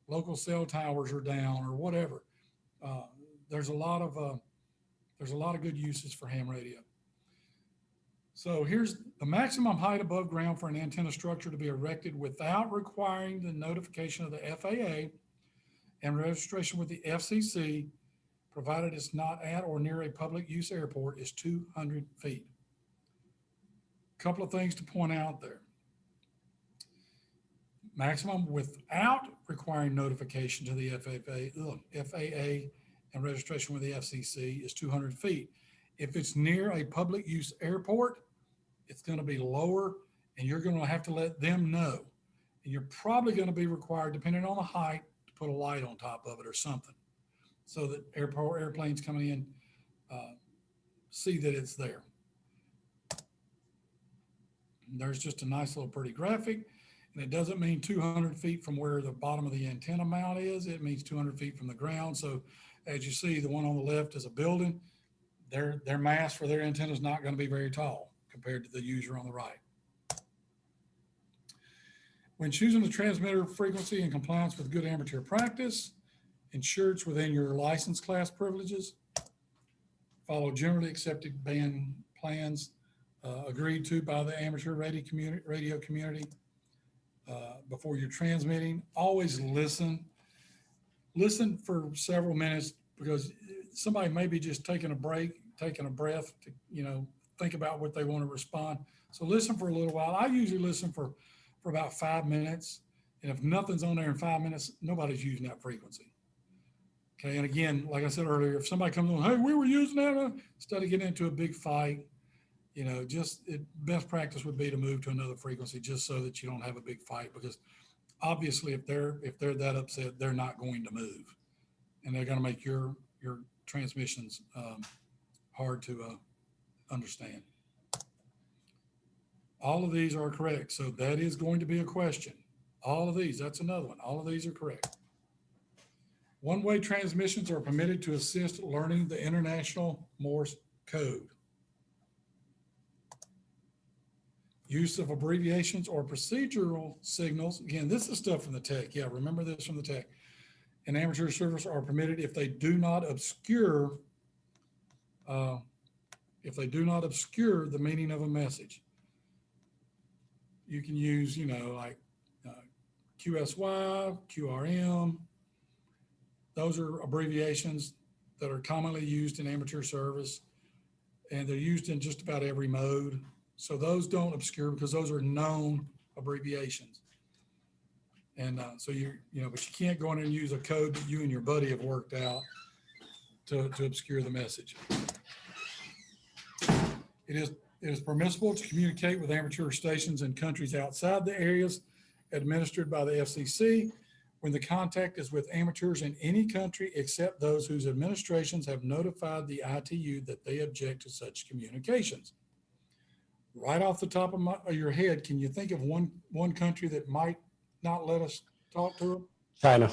local cell towers are down or whatever. There's a lot of good uses for ham radio. So here's the maximum height above ground for an antenna structure to be erected without requiring the notification of the FAA and registration with the FCC, provided it's not at or near a public use airport, is 200 feet. A couple of things to point out there. Maximum without requiring notification to the FAA and registration with the FCC is 200 feet. If it's near a public use airport, it's going to be lower, and you're going to have to let them know. And you're probably going to be required, depending on the height, to put a light on top of it or something, so that airplanes coming in see that it's there. And there's just a nice little pretty graphic. And it doesn't mean 200 feet from where the bottom of the antenna mount is. It means 200 feet from the ground. So as you see, the one on the left is a building. Their mast for their antenna is not going to be very tall compared to the user on the right. When choosing the transmitter frequency in compliance with good amateur practice, ensure it's within your license class privileges. Follow generally accepted band plans agreed to by the amateur radio community. Before you're transmitting, always listen for several minutes, because somebody may be just taking a break, taking a breath to, think about what they want to respond. So listen for a little while. I usually listen for about 5 minutes. And if nothing's on there in 5 minutes, nobody's using that frequency. Okay. And again, like I said earlier, if somebody comes on, hey, we were using that, instead of getting into a big fight, best practice would be to move to another frequency, just so that you don't have a big fight, because obviously if they're that upset, they're not going to move, and they're going to make your transmissions hard to understand. All of these are correct. So that is going to be a question. All of these, that's another one. All of these are correct. One-way transmissions are permitted to assist learning the International Morse code. Use of abbreviations or procedural signals. Again, this is stuff from the tech. Yeah, remember this from the tech. And amateur servers are permitted if they do not obscure the meaning of a message. You can use, like QSY, QRM. Those are abbreviations that are commonly used in amateur service, and they're used in just about every mode. So those don't obscure, because those are known abbreviations. And so but you can't go in and use a code that you and your buddy have worked out to obscure the message. It is permissible to communicate with amateur stations in countries outside the areas administered by the FCC when the contact is with amateurs in any country except those whose administrations have notified the ITU that they object to such communications. Right off the top of your head, can you think of one country that might not let us talk to them? China.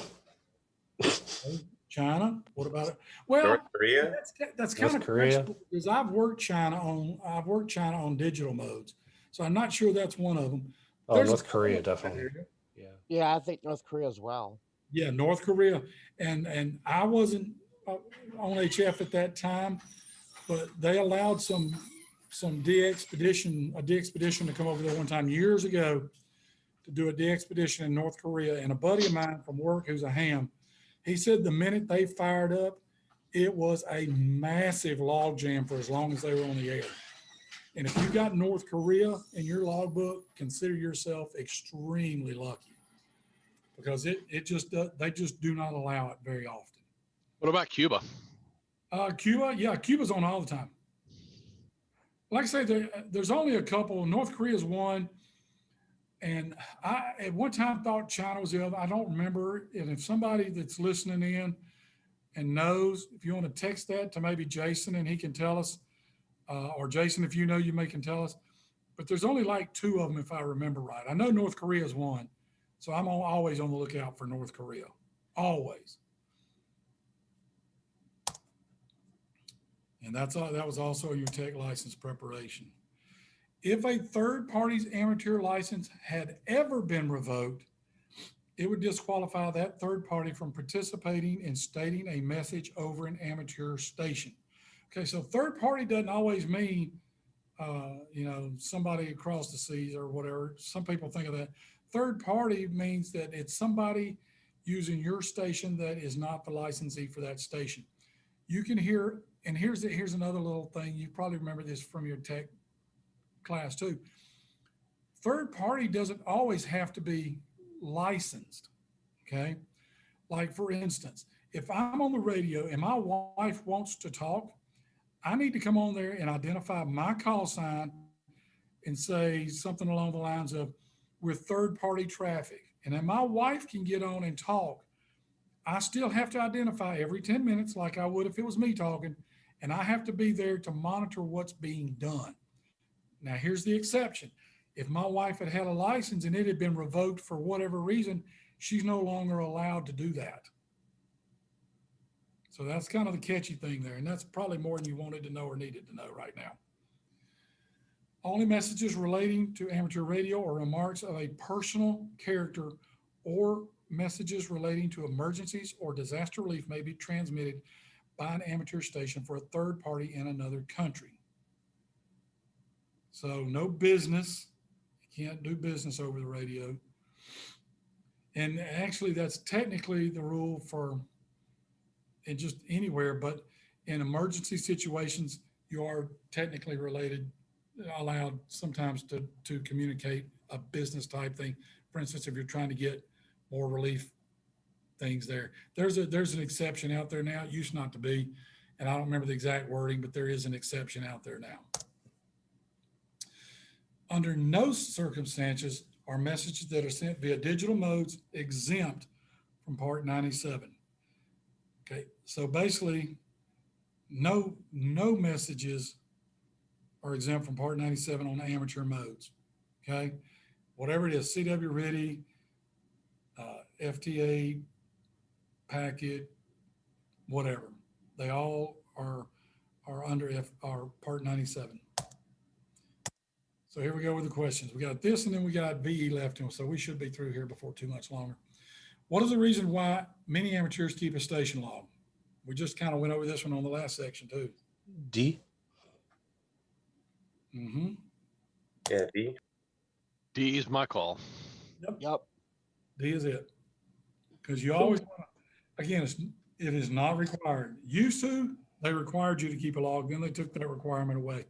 China. What about it? Well, North Korea. That's kind of questionable, because I've worked China on digital modes, so I'm not sure that's one of them. Oh, North Korea, definitely. Yeah, I think North Korea as well. Yeah, North Korea, and I wasn't on HF at that time, but they allowed some de-expedition to come over there one time years ago to do a de-expedition in North Korea. And a buddy of mine from work, who's a ham, he said the minute they fired up, it was a massive log jam for as long as they were on the air. And if you got North Korea in your logbook, consider yourself extremely lucky, because they just do not allow it very often. What about Cuba? Cuba, yeah, Cuba's on all the time. Like I say, there's only a couple. North Korea's one, and I at one time thought China was the other. I don't remember. And if somebody that's listening in and knows, if you want to text that to maybe Jason and he can tell us, or Jason, if you know, you may can tell us, but there's only like 2 of them, if I remember right. I know North Korea is one. So I'm always on the lookout for North Korea, always. And that was also your tech license preparation. If a third party's amateur license had ever been revoked, it would disqualify that third party from participating in stating a message over an amateur station. Okay, so third party doesn't always mean, somebody across the seas or whatever. Some people think of that. Third party means that it's somebody using your station that is not the licensee for that station. You can hear, and here's another little thing. You probably remember this from your tech class too. Third party doesn't always have to be licensed, okay? Like for instance, if I'm on the radio and my wife wants to talk, I need to come on there and identify my call sign and say something along the lines of, we're third party traffic. And then my wife can get on and talk. I still have to identify every 10 minutes like I would if it was me talking, and I have to be there to monitor what's being done. Now, here's the exception. If my wife had had a license and it had been revoked for whatever reason, she's no longer allowed to do that. So that's kind of the catchy thing there. And that's probably more than you wanted to know or needed to know right now. Only messages relating to amateur radio or remarks of a personal character or messages relating to emergencies or disaster relief may be transmitted by an amateur station for a third party in another country. So no business, you can't do business over the radio. And actually that's technically the rule for in just anywhere, but in emergency situations, you are technically allowed sometimes to communicate a business type thing. For instance, if you're trying to get more relief things there, there's an exception out there now. It used not to be, and I don't remember the exact wording, but there is an exception out there now. Under no circumstances are messages that are sent via digital modes exempt from Part 97. Okay, so basically, no messages are exempt from Part 97 on amateur modes. Okay, whatever it is, CW RIDI, FTA, packet, whatever, they all are under our Part 97. So here we go with the questions. We got this, and then we got VE left, and so we should be through here before too much longer. What is the reason why many amateurs keep a station log? We just kind of went over this one on the last section too. D. Mm-hmm. Yeah, D. D is my call. Yep. D is it. Because you always want to, again, it is not required. Used to, they required you to keep a log, then they took that requirement away.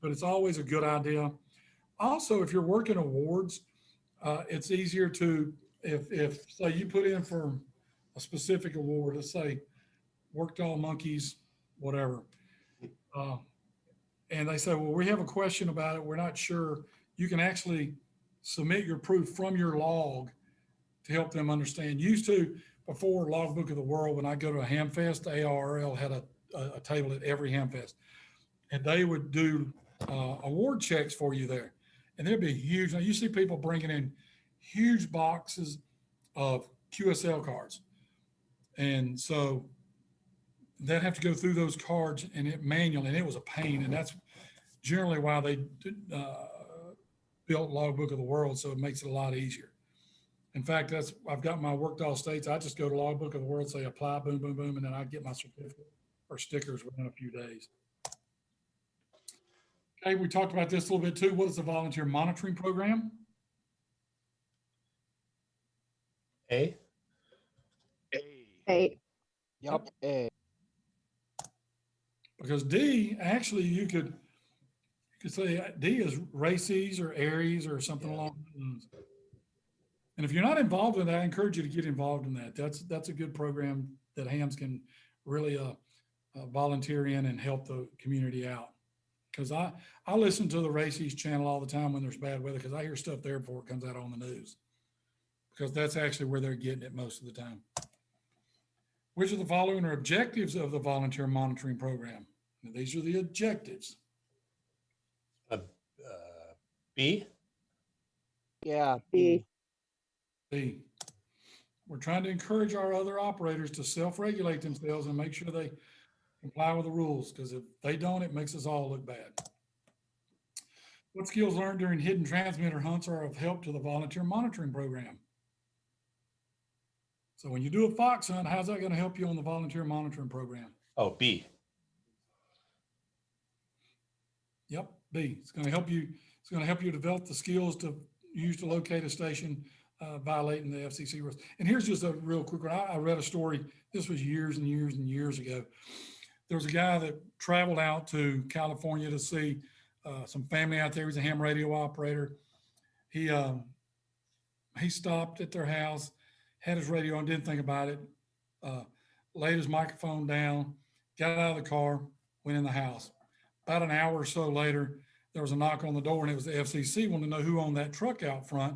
But it's always a good idea. Also, if you're working awards, it's easier to, if say you put in for a specific award, let's say worked all monkeys, whatever. And they say, well, we have a question about it. We're not sure. You can actually submit your proof from your log to help them understand. Used to, before Logbook of the World, when I go to a Hamfest, ARL had a table at every Hamfest, and they would do award checks for you there. And there'd be huge, now you see people bringing in huge boxes of QSL cards. And so they'd have to go through those cards and it manually, and it was a pain. And that's generally why they built Logbook of the World. So it makes it a lot easier. In fact, I've got my worked all states. I just go to Logbook of the World, say apply, boom, boom, boom, and then I get my certificate or stickers within a few days. Okay, we talked about this a little bit too. What is the volunteer monitoring program? A. A. Yep. A. Because D, actually, you could say D is RACES or ARES or something along those lines. And if you're not involved in that, I encourage you to get involved in that. That's a good program that HAMS can really volunteer in and help the community out. Because I listen to the RACES channel all the time when there's bad weather, because I hear stuff there before it comes out on the news. Because that's actually where they're getting it most of the time. Which of the following are objectives of the volunteer monitoring program? Now, these are the objectives. B. Yeah, B. B. We're trying to encourage our other operators to self-regulate themselves and make sure they comply with the rules, because if they don't, it makes us all look bad. What skills learned during hidden transmitter hunts are of help to the volunteer monitoring program? So when you do a fox hunt, how's that going to help you on the volunteer monitoring program? Oh, B. Yep, B. It's going to help you. It's going to help you develop the skills to use to locate a station violating the FCC rules. And here's just a real quick one. I read a story. This was years and years and years ago. There was a guy that traveled out to California to see some family out there. He's a ham radio operator. He stopped at their house, had his radio on, didn't think about it, laid his microphone down, got out of the car, went in the house. About an hour or so later, there was a knock on the door, and it was the FCC, wanted to know who owned that truck out front.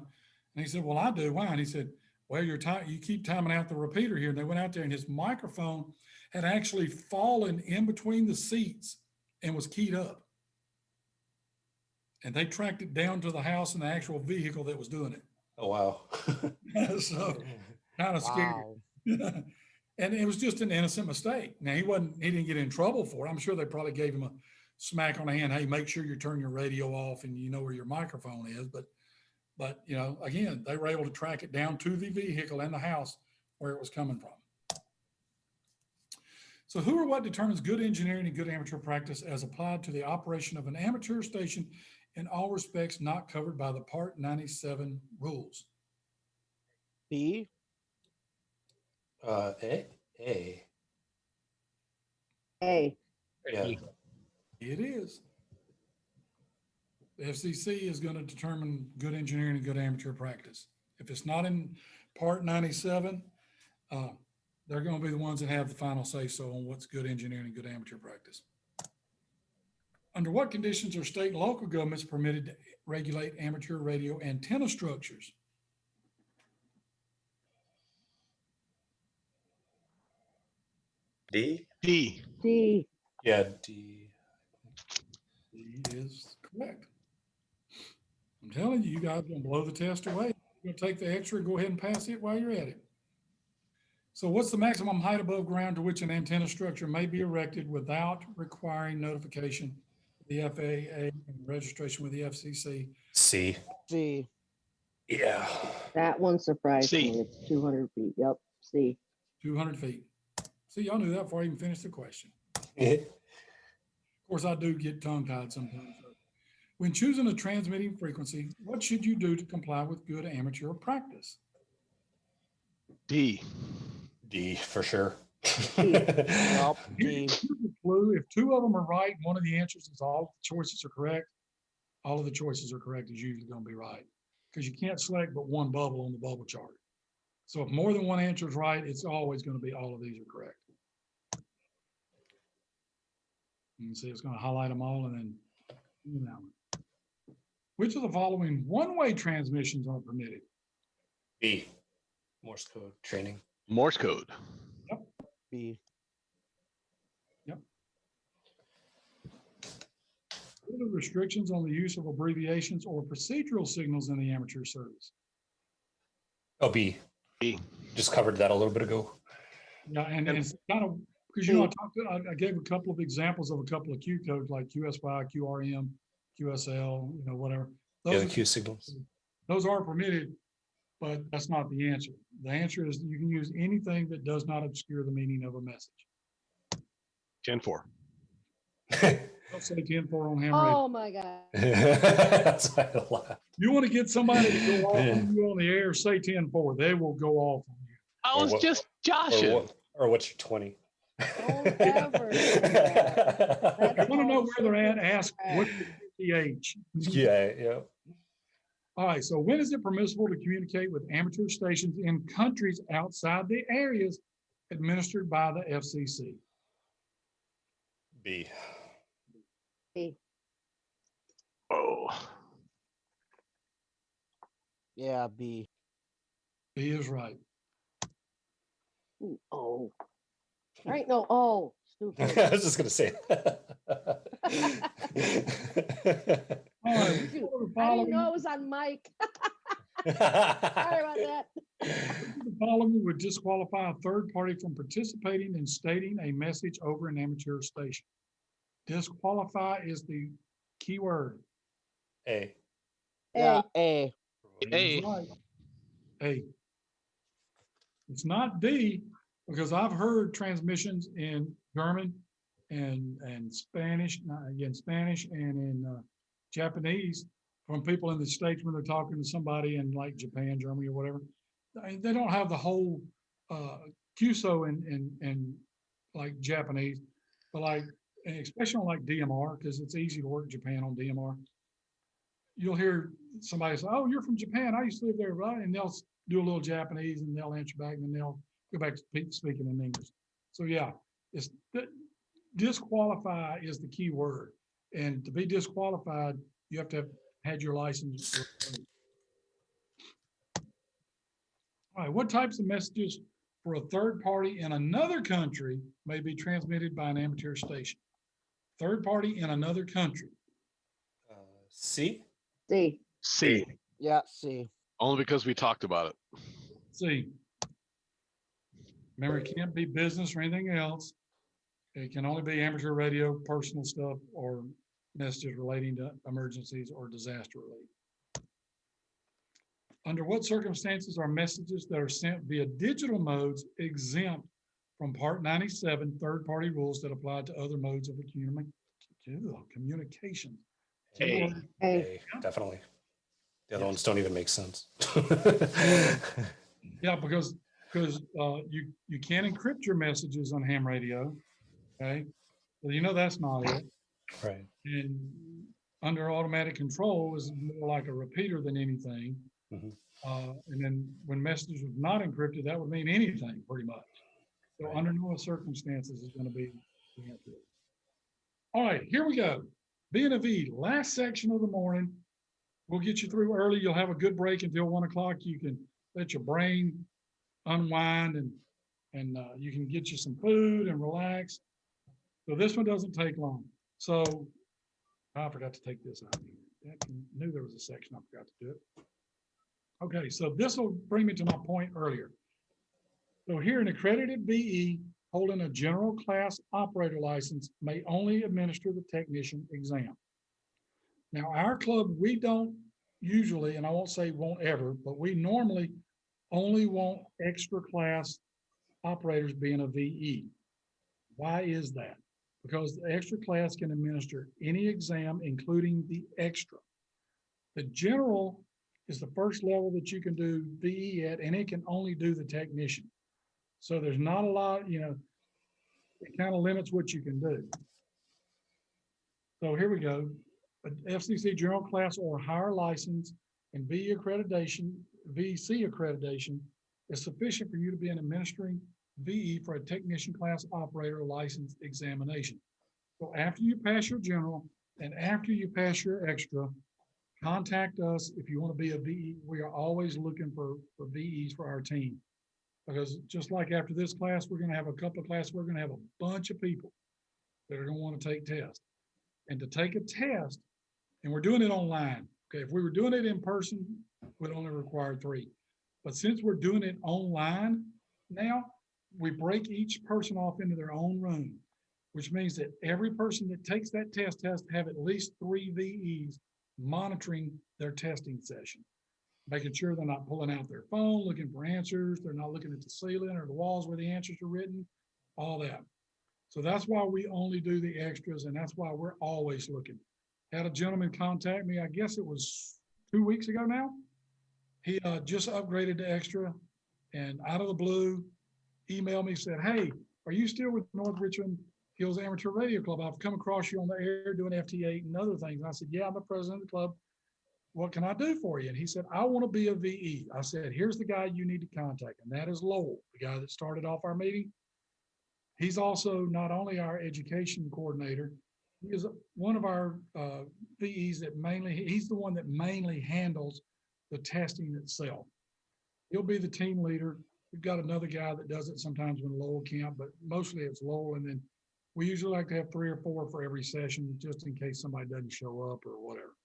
And he said, well, I do. Why? And he said, well, you keep timing out the repeater here. And they went out there, and his microphone had actually fallen in between the seats and was keyed up. And they tracked it down to the house and the actual vehicle that was doing it. Oh, wow. So kind of scary. wow. And it was just an innocent mistake. Now he didn't get in trouble for it. I'm sure they probably gave him a smack on the hand. Hey, make sure you turn your radio off and you know where your microphone is. But you know, again, they were able to track it down to the vehicle and the house where it was coming from. So who or what determines good engineering and good amateur practice as applied to the operation of an amateur station in all respects not covered by the Part 97 rules? B. A. A. Yeah. It is. The FCC is going to determine good engineering and good amateur practice. If it's not in Part 97, they're going to be the ones that have the final say so on what's good engineering and good amateur practice. Under what conditions are state and local governments permitted to regulate amateur radio antenna structures? D. D. D. Yeah, D. D is correct. I'm telling you, you guys are going to blow the test away. You're going to take the extra, go ahead and pass it while you're at it. So what's the maximum height above ground to which an antenna structure may be erected without requiring notification of the FAA and registration with the FCC? C. C. Yeah. That one surprised C. me. It's 200 feet. Yep. C. 200 feet. See, y'all knew that before I even finished the question. Yeah. Of course, I do get tongue-tied sometimes. When choosing a transmitting frequency, what should you do to comply with good amateur practice? D. D for sure. Nope. D. Here's a clue. If two of them are right, one of the answers is all of the choices are correct. All of the choices are correct is usually going to be right, because you can't select but one bubble on the bubble chart. So if more than one answer is right, it's always going to be all of these are correct. You can see it's going to highlight them all and then that one. Which of the following one-way transmissions are permitted? B. Morse code training. Morse code. B. What are the restrictions on the use of abbreviations or procedural signals in the amateur service? Oh, B. B. Just covered that a little bit ago. Yeah, and it's kind of, because, you know, I gave a couple of examples of a couple of Q codes like QSY, QRM, QSL, you know, whatever. Yeah, the Q signals. Those are permitted, but that's not the answer. The answer is you can use anything that does not obscure the meaning of a message. 10-4. Don't say 10-4 on ham radio. Oh my God. That's why I laughed. You want to get somebody to go off on you on the air, say 10-4. They will go off on you. I was what- just joshing. Or what's your 20? Don't ever say that. You want to know where they're at? Ask what's the PH. Yeah, yeah. All right, so when is it permissible to communicate with amateur stations in countries outside the areas administered by the FCC? B. B. Oh. Yeah, B. B is right. Oh. There ain't no, oh, I stupid. was just gonna say. All right, we Shoot, follow the I didn't know following. it was on mic. Sorry about that. The following would disqualify a third party from participating in stating a message over an amateur station. Disqualify is the key word. A. Yeah, A. A. He's A. right. A. It's not D, because I've heard transmissions in German and Spanish, in Spanish and in Japanese from people in the States when they're talking to somebody in like Japan, Germany, or whatever. They don't have the whole QSO in like Japanese, but like, and especially on like DMR, because it's easy to work Japan on DMR. You'll hear somebody say, "Oh, you're from Japan. I used to live there," right? And they'll do a little Japanese and they'll answer back and then they'll go back to speaking in English. So yeah, it's disqualify is the key word. And to be disqualified, you have to have had your license. All right, what types of messages for a third party in another country may be transmitted by an amateur station? Third party in another country. C. C. C. Yeah, C. Only because we talked about it. C. Remember, it can't be business or anything else. It can only be amateur radio, personal stuff, or messages relating to emergencies or disaster relief. Under what circumstances are messages that are sent via digital modes exempt from Part 97 third-party rules that apply to other modes of communication? A. A. Definitely. The other ones don't even make sense. Yeah, because you can't encrypt your messages on ham radio. Okay, well, you know that's not it. Right. And under automatic control is more like a repeater than anything. Mhm. And then when messages was not encrypted, that would mean anything pretty much. So Right. under no circumstances is going to be the answer. All right, here we go. B and a V, last section of the morning. We'll get you through early. You'll have a good break until 1 o'clock. You can let your brain unwind and you can get you some food and relax. So this one doesn't take long. So I forgot to take this out here. I knew there was a section I forgot to do it. Okay, so this will bring me to my point earlier. So here, an accredited BE holding a general class operator license may only administer the technician exam. Now, our club, we don't usually, and I won't say won't ever, but we normally only want extra class operators being a VE. Why is that? Because the extra class can administer any exam, including the extra. The general is the first level that you can do VE at, and it can only do the technician. So there's not a lot, it kind of limits what you can do. So here we go. An FCC general class or higher license and VC accreditation is sufficient for you to be an administering VE for a technician class operator license examination. So after you pass your general and after you pass your extra, contact us if you want to be a VE. We are always looking for VEs for our team. Because just like after this class, we're going to have a couple of classes, we're going to have a bunch of people that are going to want to take tests. And to take a test, and we're doing it online. Okay, if we were doing it in person, we'd only require 3. But since we're doing it online now, we break each person off into their own room, which means that every person that takes that test has to have at least 3 VEs monitoring their testing session, making sure they're not pulling out their phone, looking for answers. They're not looking at the ceiling or the walls where the answers are written, all that. So that's why we only do the extras, and that's why we're always looking. Had a gentleman contact me, I guess it was 2 weeks ago now. He just upgraded to extra, and out of the blue, emailed me, said, "Hey, are you still with North Richmond Hills Amateur Radio Club? I've come across you on the air doing FT8 and other things." And I said, "Yeah, I'm the president of the club. What can I do for you?" And he said, "I want to be a VE." I said, "Here's the guy you need to contact," and that is Lowell, the guy that started off our meeting. He's also not only our education coordinator, he is one of our VEs that he's the one that mainly handles the testing itself. He'll be the team leader We've got another guy that does it sometimes when Lowell can't, but mostly it's Lowell. And then we usually like to have 3 or 4 for every session, just in case somebody doesn't show up or whatever.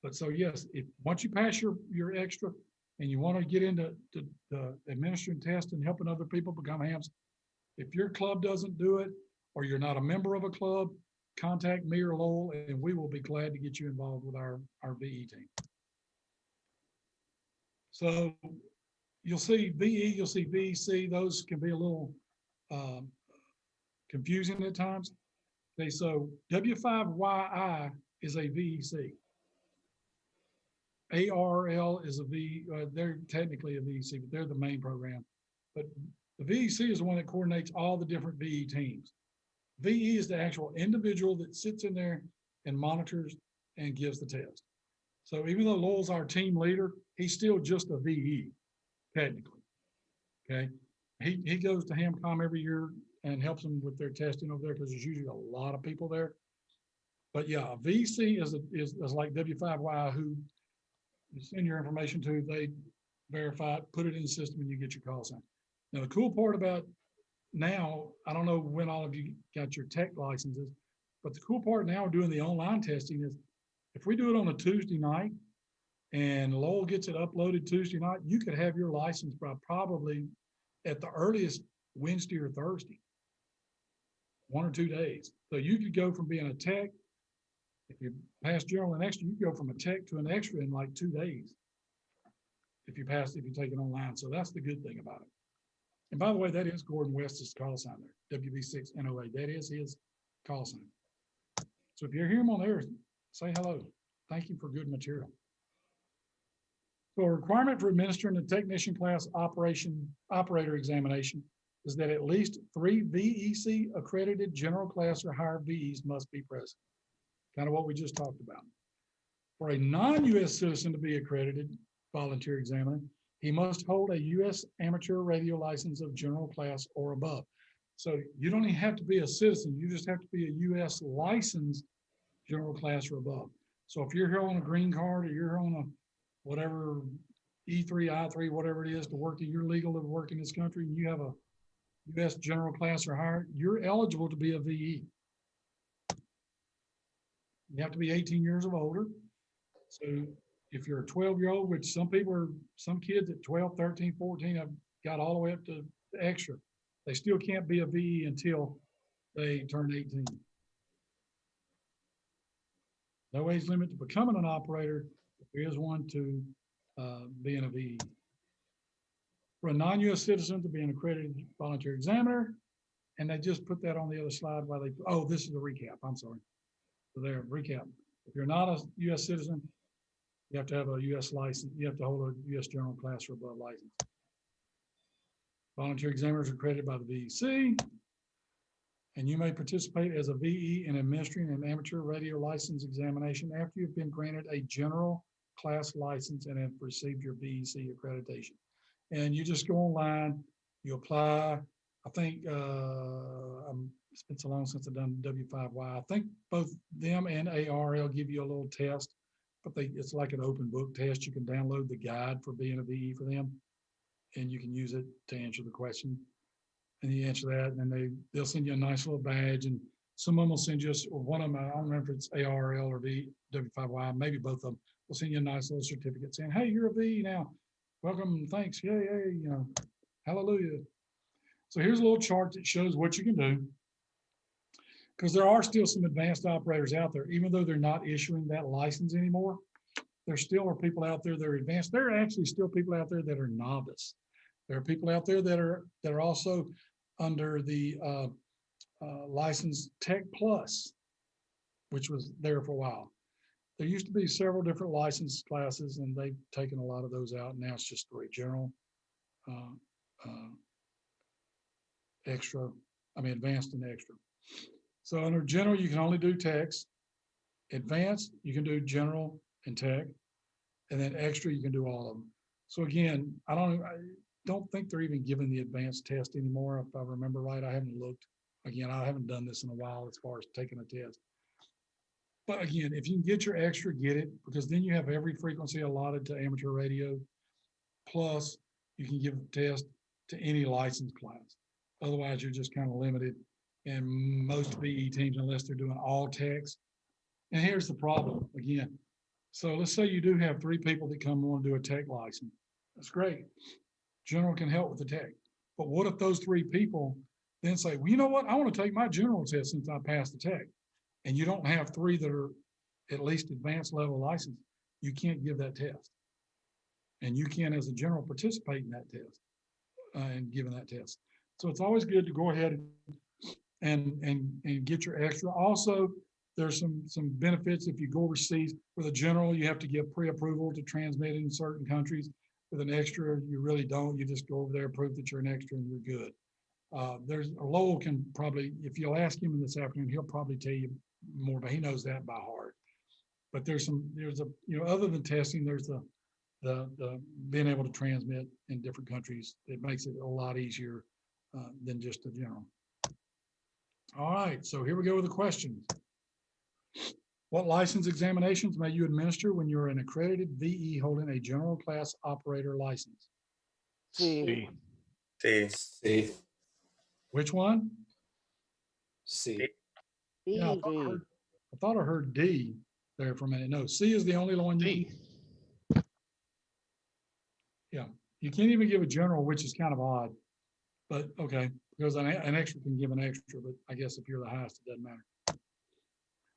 But so yes, if once you pass your extra and you want to get into the administering test and helping other people become hams, if your club doesn't do it or you're not a member of a club, contact me or Lowell, and we will be glad to get you involved with our VE team. So you'll see VE, you'll see VEC. Those can be a little confusing at times. Okay, so W5YI is a VEC. ARL is a they're technically a VEC, but they're the main program. But the VEC is the one that coordinates all the different VE teams. VE is the actual individual that sits in there and monitors and gives the test. So even though Lowell's our team leader, he's still just a VE, technically. Okay. He goes to HamCom every year and helps them with their testing over there because there's usually a lot of people there. But yeah, VC is like W5Y, who you send your information to, they verify it, put it in the system, and you get your call sign. Now, the cool part about now, I don't know when all of you got your tech licenses, but the cool part now doing the online testing is if we do it on a Tuesday night and Lowell gets it uploaded Tuesday night, you could have your license by probably at the earliest Wednesday or Thursday, 1 or 2 days. So you could go from being a tech, if you pass general and extra, you could go from a tech to an extra in like 2 days. If you take it online. So that's the good thing about it. And by the way, that is Gordon West's call sign there, WV6NOA. That is his call sign. So if you hear him on there, say hello. Thank you for good material. So a requirement for administering the technician class operator examination is that at least 3 VEC accredited general class or higher VEs must be present. Kind of what we just talked about. For a non-US citizen to be accredited volunteer examiner, he must hold a US amateur radio license of general class or above. So you don't even have to be a citizen, you just have to be a US licensed general class or above. So if you're here on a green card or you're on a whatever E3, I3, whatever it is to work, you're legal to work in this country and you have a US general class or higher, you're eligible to be a VE. You have to be 18 years or older. So if you're a 12-year-old, which some kids at 12, 13, 14 have got all the way up to the extra, they still can't be a VE until they turn 18. No age limit to becoming an operator. There is one to being a VE. For a non-US citizen to be an accredited volunteer examiner, and they just put that on the other slide while they, oh, this is a recap, I'm sorry. So there, recap. If you're not a US citizen, you have to have a US license. You have to hold a US general class or above license. Volunteer examiners are accredited by the VEC, and you may participate as a VE in administering an amateur radio license examination after you've been granted a general class license and have received your VEC accreditation. And you just go online, you apply. I think it's been so long since I've done W5Y. I think both them and ARL give you a little test, but it's like an open book test. You can download the guide for being a VE for them, and you can use it to answer the question. And you answer that, and then they'll send you a nice little badge. And some of them will send you, or one of them, I don't remember if it's ARL or W5Y, maybe both of them, will send you a nice little certificate saying, hey, you're a VE now. Welcome, thanks, yay, yay, you know, hallelujah. So here's a little chart that shows what you can do, because there are still some advanced operators out there, even though they're not issuing that license anymore. There still are people out there that are advanced. There are actually still people out there that are novice. There are people out there that are also under the license Tech Plus, which was there for a while. There used to be several different license classes, and they've taken a lot of those out. Now it's just 3: general, extra, advanced and extra. So under general, you can only do techs. Advanced, you can do general and tech. And then extra, you can do all of them. So again, I don't think they're even giving the advanced test anymore. If I remember right, I haven't looked. Again, I haven't done this in a while as far as taking a test. But again, if you can get your extra, get it, because then you have every frequency allotted to amateur radio. Plus, you can give a test to any license class. Otherwise, you're just kind of limited. And most VE teams, unless they're doing all techs. And here's the problem again. So let's say you do have 3 people that come on to do a tech license. That's great. General can help with the tech. But what if those 3 people then say, well, you know what? I want to take my general test since I passed the tech. And you don't have 3 that are at least advanced level license. You can't give that test. And you can, as a general, participate in that test and giving that test. So it's always good to go ahead and get your extra. Also, there's some benefits if you go overseas. With a general, you have to give pre-approval to transmit in certain countries. With an extra, you really don't. You just go over there, prove that you're an extra, and you're good. There's Lowell can probably, if you'll ask him this afternoon, he'll probably tell you more, but he knows that by heart. But there's other than testing, there's the being able to transmit in different countries. It makes it a lot easier than just a general. All right, so here we go with the questions. What license examinations may you administer when you're an accredited VE holding a general class operator license? C. C. C. Which one? C. B. Yeah, I thought I heard D there for a minute. No, C is the only one. D. Yeah, you can't even give a general, which is kind of odd. But okay, because an extra can give an extra, but I guess if you're the highest, it doesn't matter.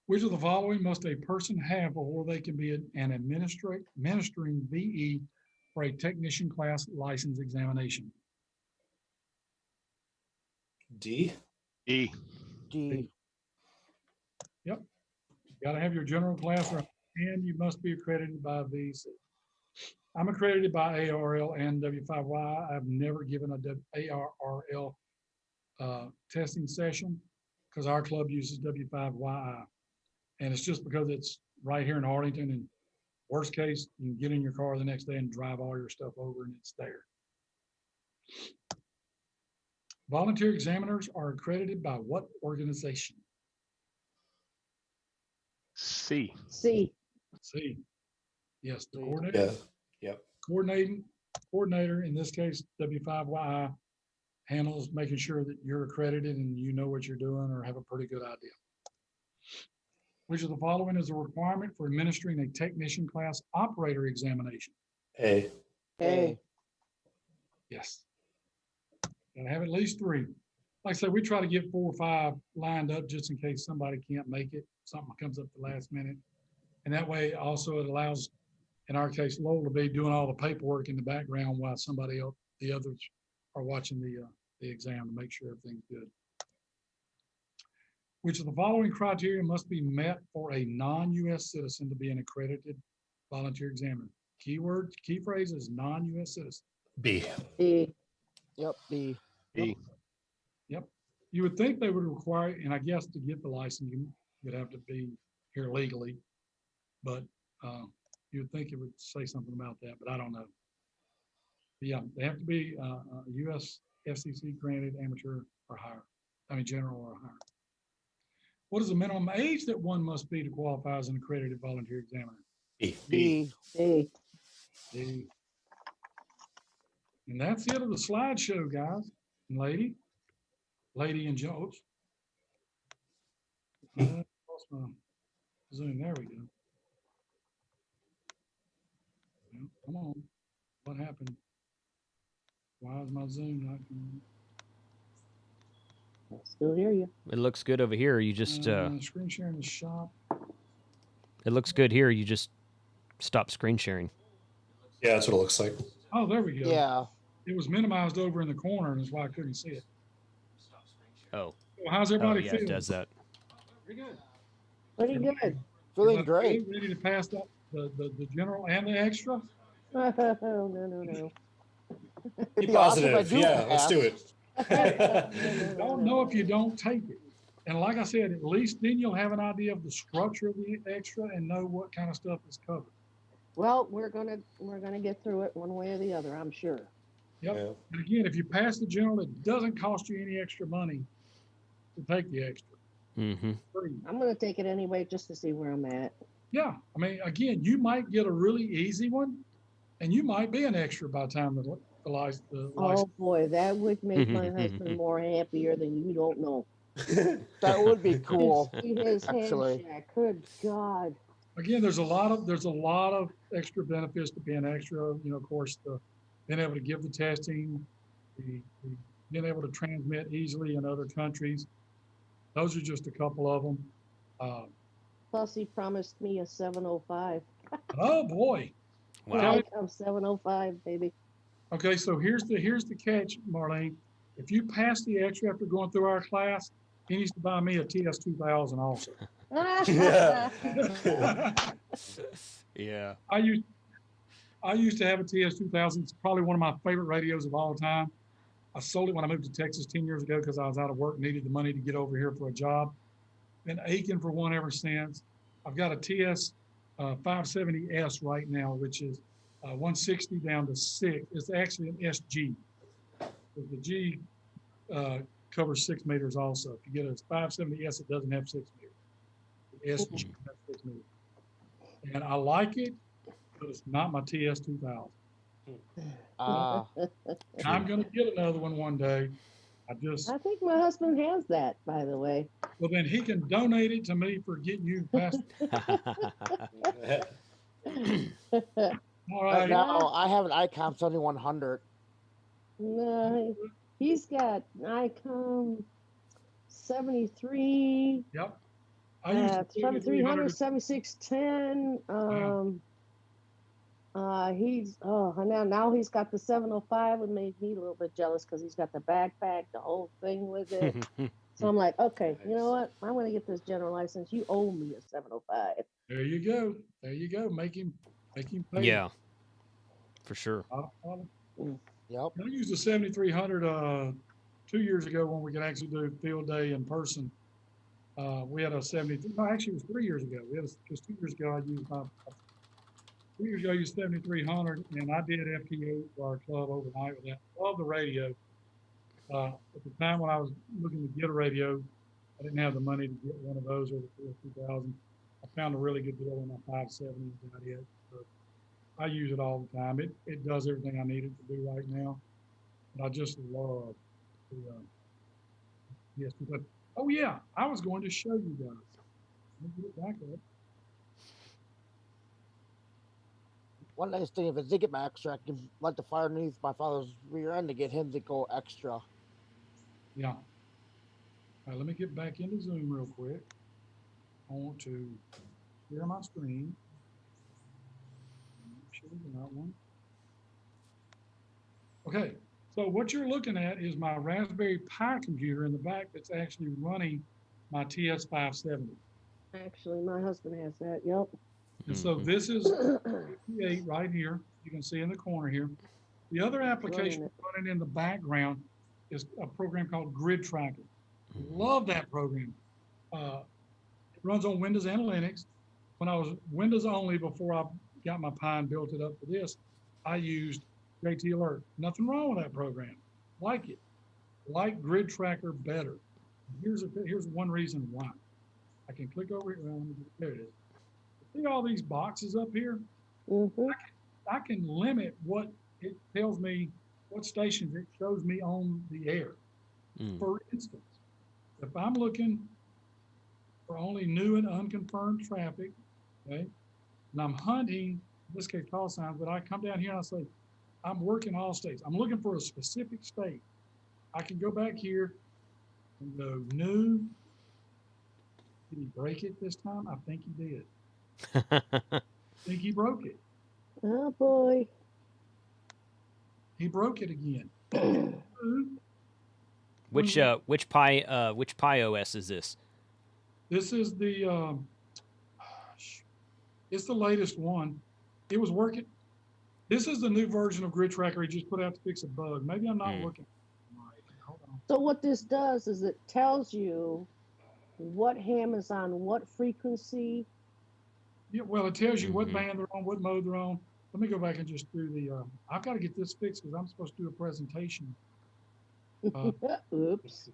Which of the following must a person have before they can be an administering VE for a technician class license examination? D. E. D. Yep. You got to have your general class, and you must be accredited by VC. I'm accredited by ARL and W5Y. I've never given a ARL testing session because our club uses W5YI. And it's just because it's right here in Arlington, and worst case, you can get in your car the next day and drive all your stuff over and it's there. Volunteer examiners are accredited by what organization? C. C. C. Yes, the C. coordinator. Yeah. Yep. Coordinator, in this case, W5YI, handles making sure that you're accredited and you know what you're doing or have a pretty good idea. Which of the following is a requirement for administering a technician class operator examination? A. A. Yes. And have at least 3. Like I said, we try to get 4 or 5 lined up just in case somebody can't make it. Something comes up the last minute. And that way also it allows, in our case, Lowell to be doing all the paperwork in the background while somebody else, the others are watching the exam to make sure everything's good. Which of the following criteria must be met for a non-U.S. citizen to be an accredited volunteer examiner? Keyword, key phrase is non-U.S. citizen. B. B. Yep. B. E. Yep. You would think they would require, and I guess to get the license, you would have to be here legally, but you would think it would say something about that, but I don't know. But yeah, they have to be U.S. FCC granted amateur or higher. I mean, general or higher. What is the minimum age that one must be to qualify as an accredited volunteer examiner? B. B. B. D. And that's it of the slideshow, guys and lady and Joe. Lost my Zoom. There we go. Well, come on. What happened? Why is my Zoom not coming? I still hear you. It looks good over here. You just screen sharing the shop. it looks good here. You just stop screen sharing. Yeah, that's what it looks like. Oh, there we go. Yeah. It was minimized over in the corner, and that's why I couldn't see it. Oh, Well, how's oh everybody yeah, feeling? it does that. Pretty good. Pretty good. Feeling Everybody great. Ready to pass that the general and the extra? Oh, no. Be It'd be awesome if I positive. do Yeah, let's pass. do it. Don't know if you don't take it. And like I said, at least then you'll have an idea of the structure of the extra and know what kind of stuff is covered. Well, we're gonna get through it one way or the other, I'm sure. Yep. Yeah. And again, if you pass the general, it doesn't cost you any extra money to take the extra. Mm-hmm. Free. I'm gonna take it anyway just to see where I'm at. Yeah. I mean, again, you might get a really easy one and you might be an extra by the time the license. Oh boy, that would make my husband more happier than you don't know. That would be To cool. see his actually. handshake, good God. Again, there's a lot of extra benefits to being extra. You know, of course, the being able to give the testing, the being able to transmit easily in other countries. Those are just a couple of them. Plus, he promised me a 705. Oh boy. Here Wow. I come, 705, baby. Okay, so here's the catch, Marlene. If you pass the extra after going through our class, he needs to buy me a TS2000 also. Yeah. I used to have a TS2000. It's probably one of my favorite radios of all time. I sold it when I moved to Texas 10 years ago because I was out of work, needed the money to get over here for a job. Been aching for one ever since. I've got a TS 570S right now, which is 160 down to 6. It's actually an SG. The G covers 6 meters also. If you get a 570S, it doesn't have 6 meters. The SG has 6 meters. And I like it, but it's not my TS2000. I'm going to get another one day. I think my husband has that, by the way. Well, then he can donate it to me for getting you past. All right. No, I have an ICOM 7100. No, he's got Nikon 73. Yep. I used a 7300, 7610. Now he's got the 705. It made me a little bit jealous because he's got the backpack, the whole thing with it. So I'm like, okay, you know what? I'm going to get this general license. You owe me a 705. There you go. There you go. Make him pay. Yeah, for sure. I Yep. used a 7300 2 years ago when we could actually do field day in person. We had a 73. No, actually, it was 3 years ago. Because 2 years ago I used 2 years ago I used 7300, and I did FT8 for our club overnight with that. Love the radio. At the time when I was looking to get a radio, I didn't have the money to get one of those or the 2000. I found a really good deal on my 570 and got it. So I use it all the time. It does everything I need it to do right now. But I just love the yes. But oh yeah, I was going to show you guys. Let me get it back up. One nice thing, if it did get my extra, I can let the fire underneath my father's rear end to get him to go extra. Yeah. All right, let me get back into Zoom real quick. I want to share my screen. Share that one. Okay, so what you're looking at is my Raspberry Pi computer in the back that's actually running my TS570. Actually, my husband has that. Yep. And so this is 58 right here. You can see in the corner here. The other application running in the background is a program called Grid Tracker. Love that program. It runs on Windows and Linux. When I was Windows only before I got my Pi and built it up for this, I used JT Alert. Nothing wrong with that program. Like it. Like Grid Tracker better. Here's one reason why. I can click over here. Well, there it is. See all these boxes up here? I can limit what it tells me, what stations it shows me on the air. For instance, if I'm looking for only new and unconfirmed traffic, okay, and I'm hunting, in this case, call signs, but I come down here and I say, I'm working all states. I'm looking for a specific state. I can go back here and go new. Did he break it this time? I think he did. I think he broke it. Oh boy. He broke it again. Which Pi OS is this? This is the it's the latest one. It was working. This is the new version of Grid Tracker he just put out to fix a bug. Maybe I'm not looking right. Hold on. So what this does is it tells you what ham is on what frequency. Yeah, well, it tells you what band they're on, what mode they're on. Let me go back and just do the, I've got to get this fixed because I'm supposed to do a presentation Oops.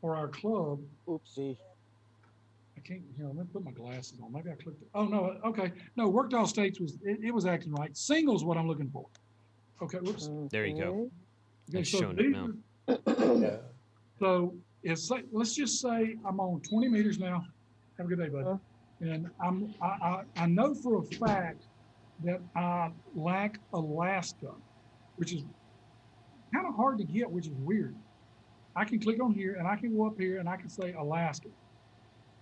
for our club. Oopsie. I can't, here, let me put my glasses on. Maybe I clicked it. Oh, no, okay. No, worked all states was, it was acting right. Singles what I'm looking for. Okay, whoops. There you go. Okay. Okay, It's so showing it these now. are- Yeah. So it's like, let's just say I'm on 20 meters now. Have a good day, bud. Uh. And I know for a fact that I lack Alaska, which is kind of hard to get, which is weird. I can click on here and I can go up here and I can say Alaska.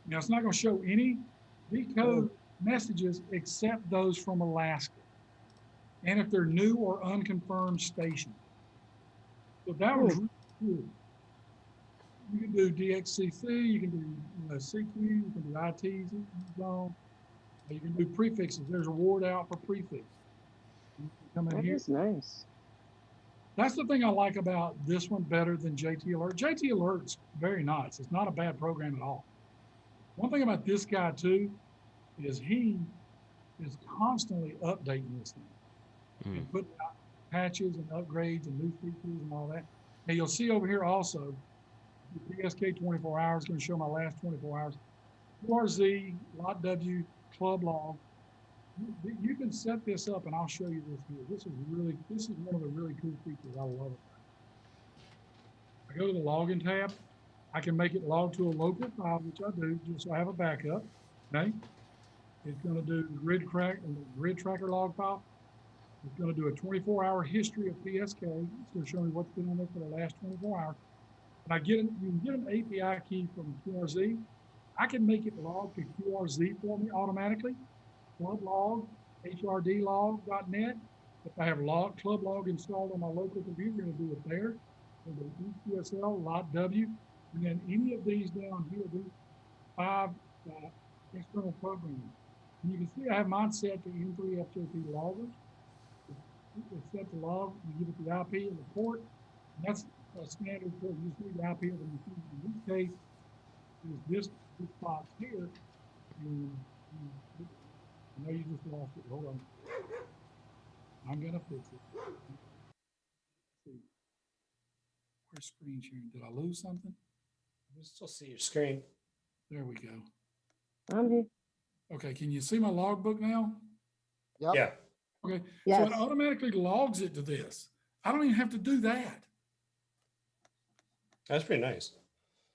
Now it's not going to show any decode messages except those from Alaska. And if they're new or unconfirmed stations. So that was really cool. You can do DXCC, you can do CQ, you can do ITs, zone. You can do prefixes. There's a ward out for prefix. You can come in That here. is nice. That's the thing I like about this one better than JT Alert. JT Alert's very nice. It's not a bad program at all. One thing about this guy too is he is constantly updating this thing and putting out patches and upgrades and new features and all that. And you'll see over here also, the PSK 24 hours, going to show my last 24 hours. QRZ, Lot W, Club Log. You can set this up and I'll show you this here. This is one of the really cool features. I love it. I go to the login tab. I can make it log to a local file, which I do, just so I have a backup. Okay. It's going to do grid tracker log file. It's going to do a 24-hour history of PSK. It's going to show me what's been on there for the last 24 hours. And you can get an API key from QRZ. I can make it log to QRZ for me automatically. Club log, hrdlog.net. If I have club log installed on my local computer, we're going to do it there. The EQSL, lot W, and then any of these down here, these 5 external programs. And you can see I have mine set to M3 FJP loggers. It's set to log, you give it the IP and the port. And that's a standard port. You just need the IP of the machine. In this case, is this box here. And I know you just lost it. Hold on. I'm gonna fix it. Let's see. Where's screen sharing? Did I lose something? We still see your screen. There we go. I'm here. Okay, can you see my logbook now? Yep. Yeah. Okay, Yes. so it automatically logs it to this. I don't even have to do that. That's pretty nice.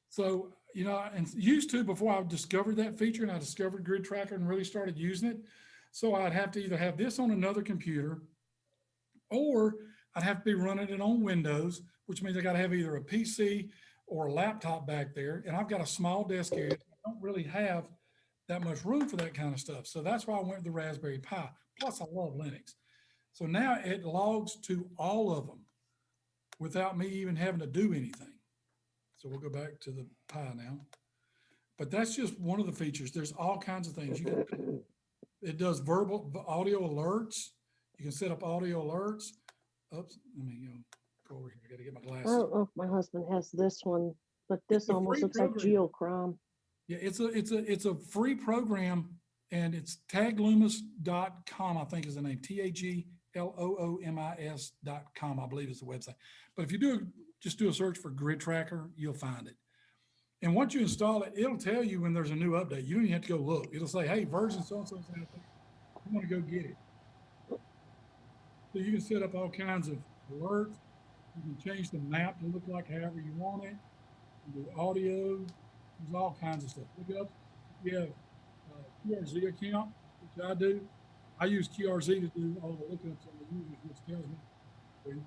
So, you know, and used to before I discovered that feature and I discovered Grid Tracker and really started using it. So I'd have to either have this on another computer or I'd have to be running it on Windows, which means I got to have either a PC or a laptop back there. And I've got a small desk area. I don't really have that much room for that kind of stuff. So that's why I went with the Raspberry Pi. Plus I love Linux. So now it logs to all of them without me even having to do anything. So we'll go back to the Pi now. But that's just one of the features. There's all kinds of things. It does audio alerts. You can set up audio alerts. Oops, let me go over here. I got to get my I glasses. don't know if my husband has this one, but this It's a almost free looks like program. geochrom. Yeah, it's a free program, and it's tagloomis.com, I think is the name. tagloomis.com, I believe is the website. But if you just do a search for Grid Tracker, you'll find it. And once you install it, it'll tell you when there's a new update. You don't even have to go look. It'll say, hey, version so-and-so is out there. You want to go get it. So you can set up all kinds of alerts. You can change the map to look like however you want it. You do audio. There's all kinds of stuff. Look up. You have a QRZ account, which I do. I use QRZ to do all the lookups on the users, which tells me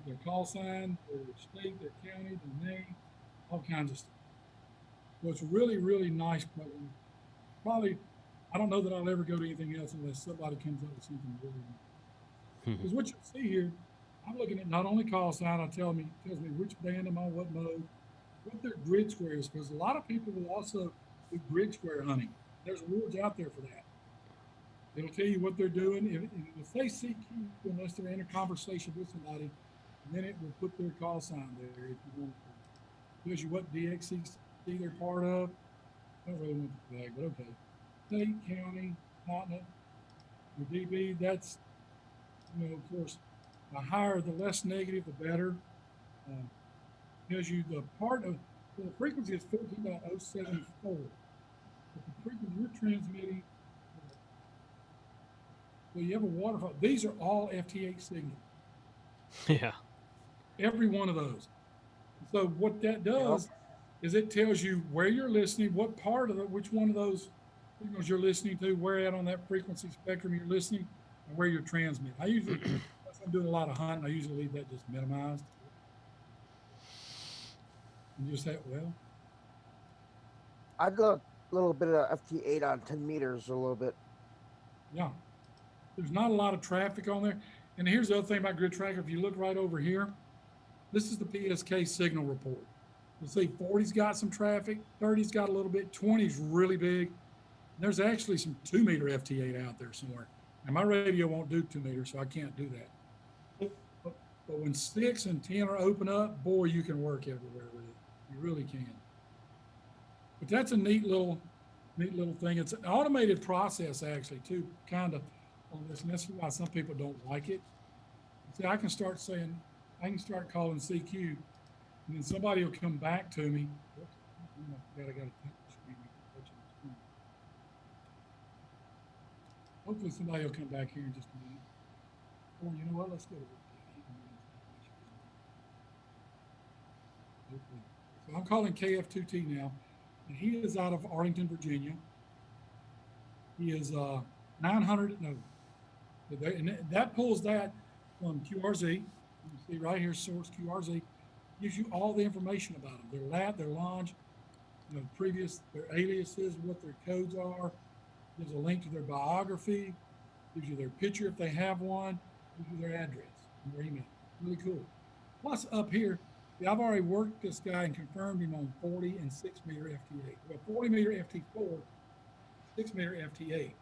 their call sign, their state, their county, their name, all kinds of stuff. So it's a really, really nice program. Probably, I don't know that I'll ever go to anything else unless somebody comes up with something really nice. Because what you see here, I'm looking at not only call sign, it tells me which band I'm on, what mode, what their grid square is, because a lot of people will also do grid square hunting. There's rewards out there for that. It'll tell you what they're doing. If they CQ, unless they're in a conversation with somebody, then it will put their call sign there if you want to. It tells you what DXC they're part of. I don't really want the flag, but okay. State, county, continent, your DB, that's, of course, the higher, the less negative, the better. Tells you the part of, so the frequency is 14.074. But the frequency you're transmitting, so you have a waterfall. These are all FT8 signals. Yeah. Every one of those. So what that does is it tells you where you're listening, what part of it, which one of those signals you're listening to, where at on that frequency spectrum you're listening, and where you're transmitting. I usually, if I'm doing a lot of hunting, I usually leave that just minimized. And just say, well, I got a little bit of FT8 on 10 meters, a little bit. yeah, there's not a lot of traffic on there. And here's the other thing about grid tracker. If you look right over here, this is the PSK signal report. You'll see 40's got some traffic, 30's got a little bit, 20's really big. There's actually some 2 meter FT8 out there somewhere. And my radio won't do 2 meters, so I can't do that. But when 6 and 10 are open up, boy, you can work everywhere with it. You really can. But that's a neat little thing. It's an automated process actually too, kind of on this. And that's why some people don't like it. See, I can start calling CQ, and then somebody will come back to me. I got a touch screen. Hopefully somebody will come back here in just a minute. Or you know what? Let's go to hopefully. So I'm calling KF2T now, and he is out of Arlington, Virginia. He is 900. No, and that pulls that from QRZ. You see right here, source QRZ gives you all the information about them: their lab, their launch, their aliases, what their codes are. Gives a link to their biography. Gives you their picture if they have one. Gives you their address and their email. Really cool. Plus up here, I've already worked this guy and confirmed him on 40 and 6 meter FT8. Well, 40 meter FT4, 6 meter FT8.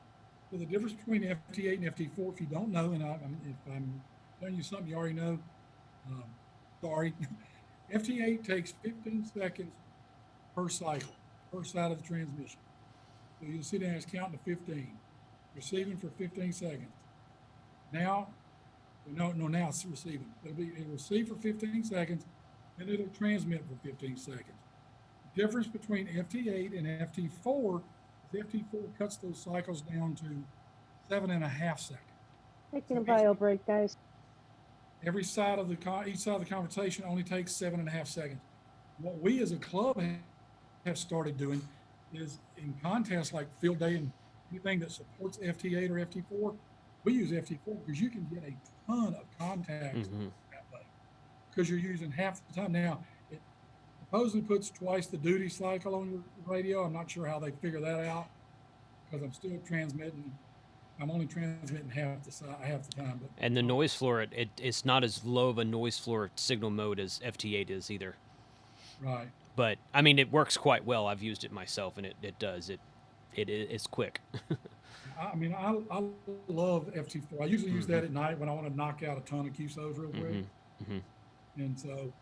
So the difference between FT8 and FT4, if you don't know, and if I'm telling you something you already know, sorry. FT8 takes 15 seconds per cycle, per side of the transmission. So you'll see that it's counting to 15, receiving for 15 seconds. Now, now it's receiving. It'll receive for 15 seconds, and it'll transmit for 15 seconds. The difference between FT8 and FT4 is FT4 cuts those cycles down to 7.5 seconds. Taking a bio break, guys. Each side of the conversation only takes 7.5 seconds. What we as a club have started doing is in contests like field day and anything that supports FT8 or FT4, we use FT4 because you can get a ton of contacts that way because you're using half the time. Now, it supposedly puts twice the duty cycle on your radio. I'm not sure how they figure that out because I'm still transmitting. I'm only transmitting half the time. But, and the noise floor, it's not as low of a noise floor signal mode as FT8 is either. Right. But I mean, it works quite well. I've used it myself, and it does. It's quick. I mean, I love FT4. I usually use that at night when I want to knock out a ton of QSOs real quick. And so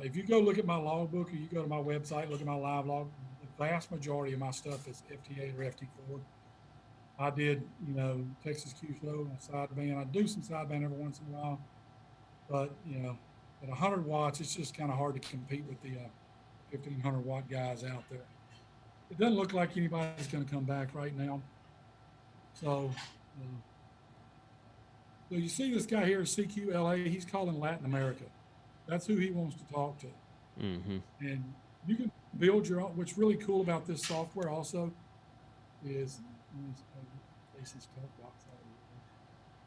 if you go look at my logbook or you go to my website, look at my live log, the vast majority of my stuff is FT8 or FT4. I did, Texas QSO on sideband. I do some sideband every once in a while. But, at 100 watts, it's just kind of hard to compete with the 1,500 watt guys out there. It doesn't look like anybody's going to come back right now. So, so you see this guy here, CQLA, he's calling Latin America. That's who he wants to talk to. And you can build your own. What's really cool about this software also is,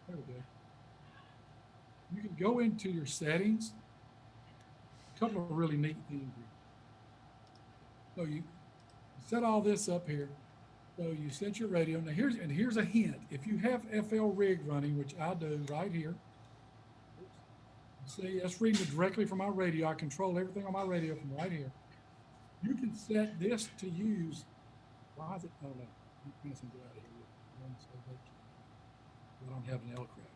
there we go. You can go into your settings. A couple of really neat things here. So you set all this up here. So you set your radio. Now here's a hint. If you have FL rig running, which I do right here. See, that's reading it directly from my radio. I control everything on my radio from right here. You can set this to use. Why is it? Oh no, I'm messing out of here. I don't have an L crap.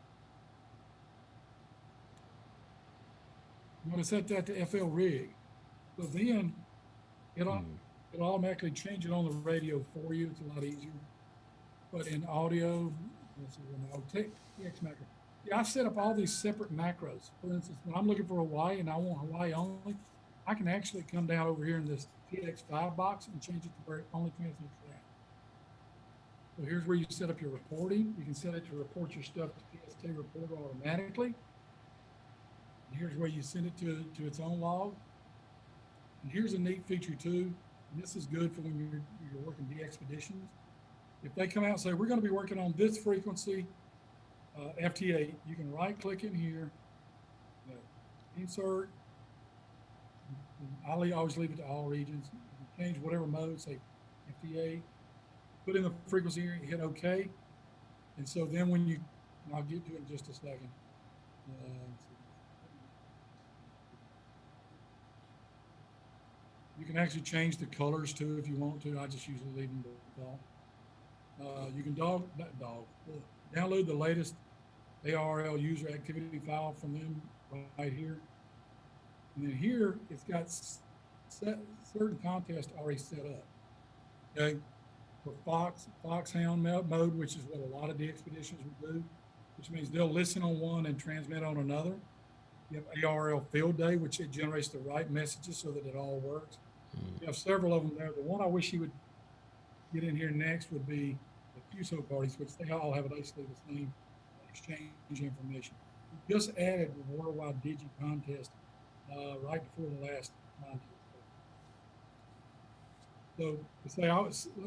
I'm going to set that to FL rig. So then it'll automatically change it on the radio for you. It's a lot easier. But in audio, let's see, TX macro. Yeah, I've set up all these separate macros. For instance, when I'm looking for Hawaii and I want Hawaii only, I can actually come down over here in this TX5 box and change it to where it only transmits that. So here's where you set up your reporting. You can set it to report your stuff to PSK Reporter automatically. And here's where you send it to its own log. And here's a neat feature too. And this is good for when you're working de-expeditions. If they come out and say, we're going to be working on this frequency, FT8, you can right click in here, insert. I always leave it to all regions. You can change whatever mode, say FT8, put in the frequency here, hit OK. And so then when you, and I'll get to it in just a second. You can actually change the colors too if you want to. I just usually leave them default. You can download the latest ARL user activity file from them right here. And then here, it's got certain contests already set up. Okay, for Foxhound mode, which is what a lot of the expeditions will do, which means they'll listen on one and transmit on another. You have ARL field day, which it generates the right messages so that it all works. You have several of them there. The one I wish he would get in here next would be the QSO parties, which they all have basically the same exchange information. We just added the worldwide Digi contest right before the last contest. So let's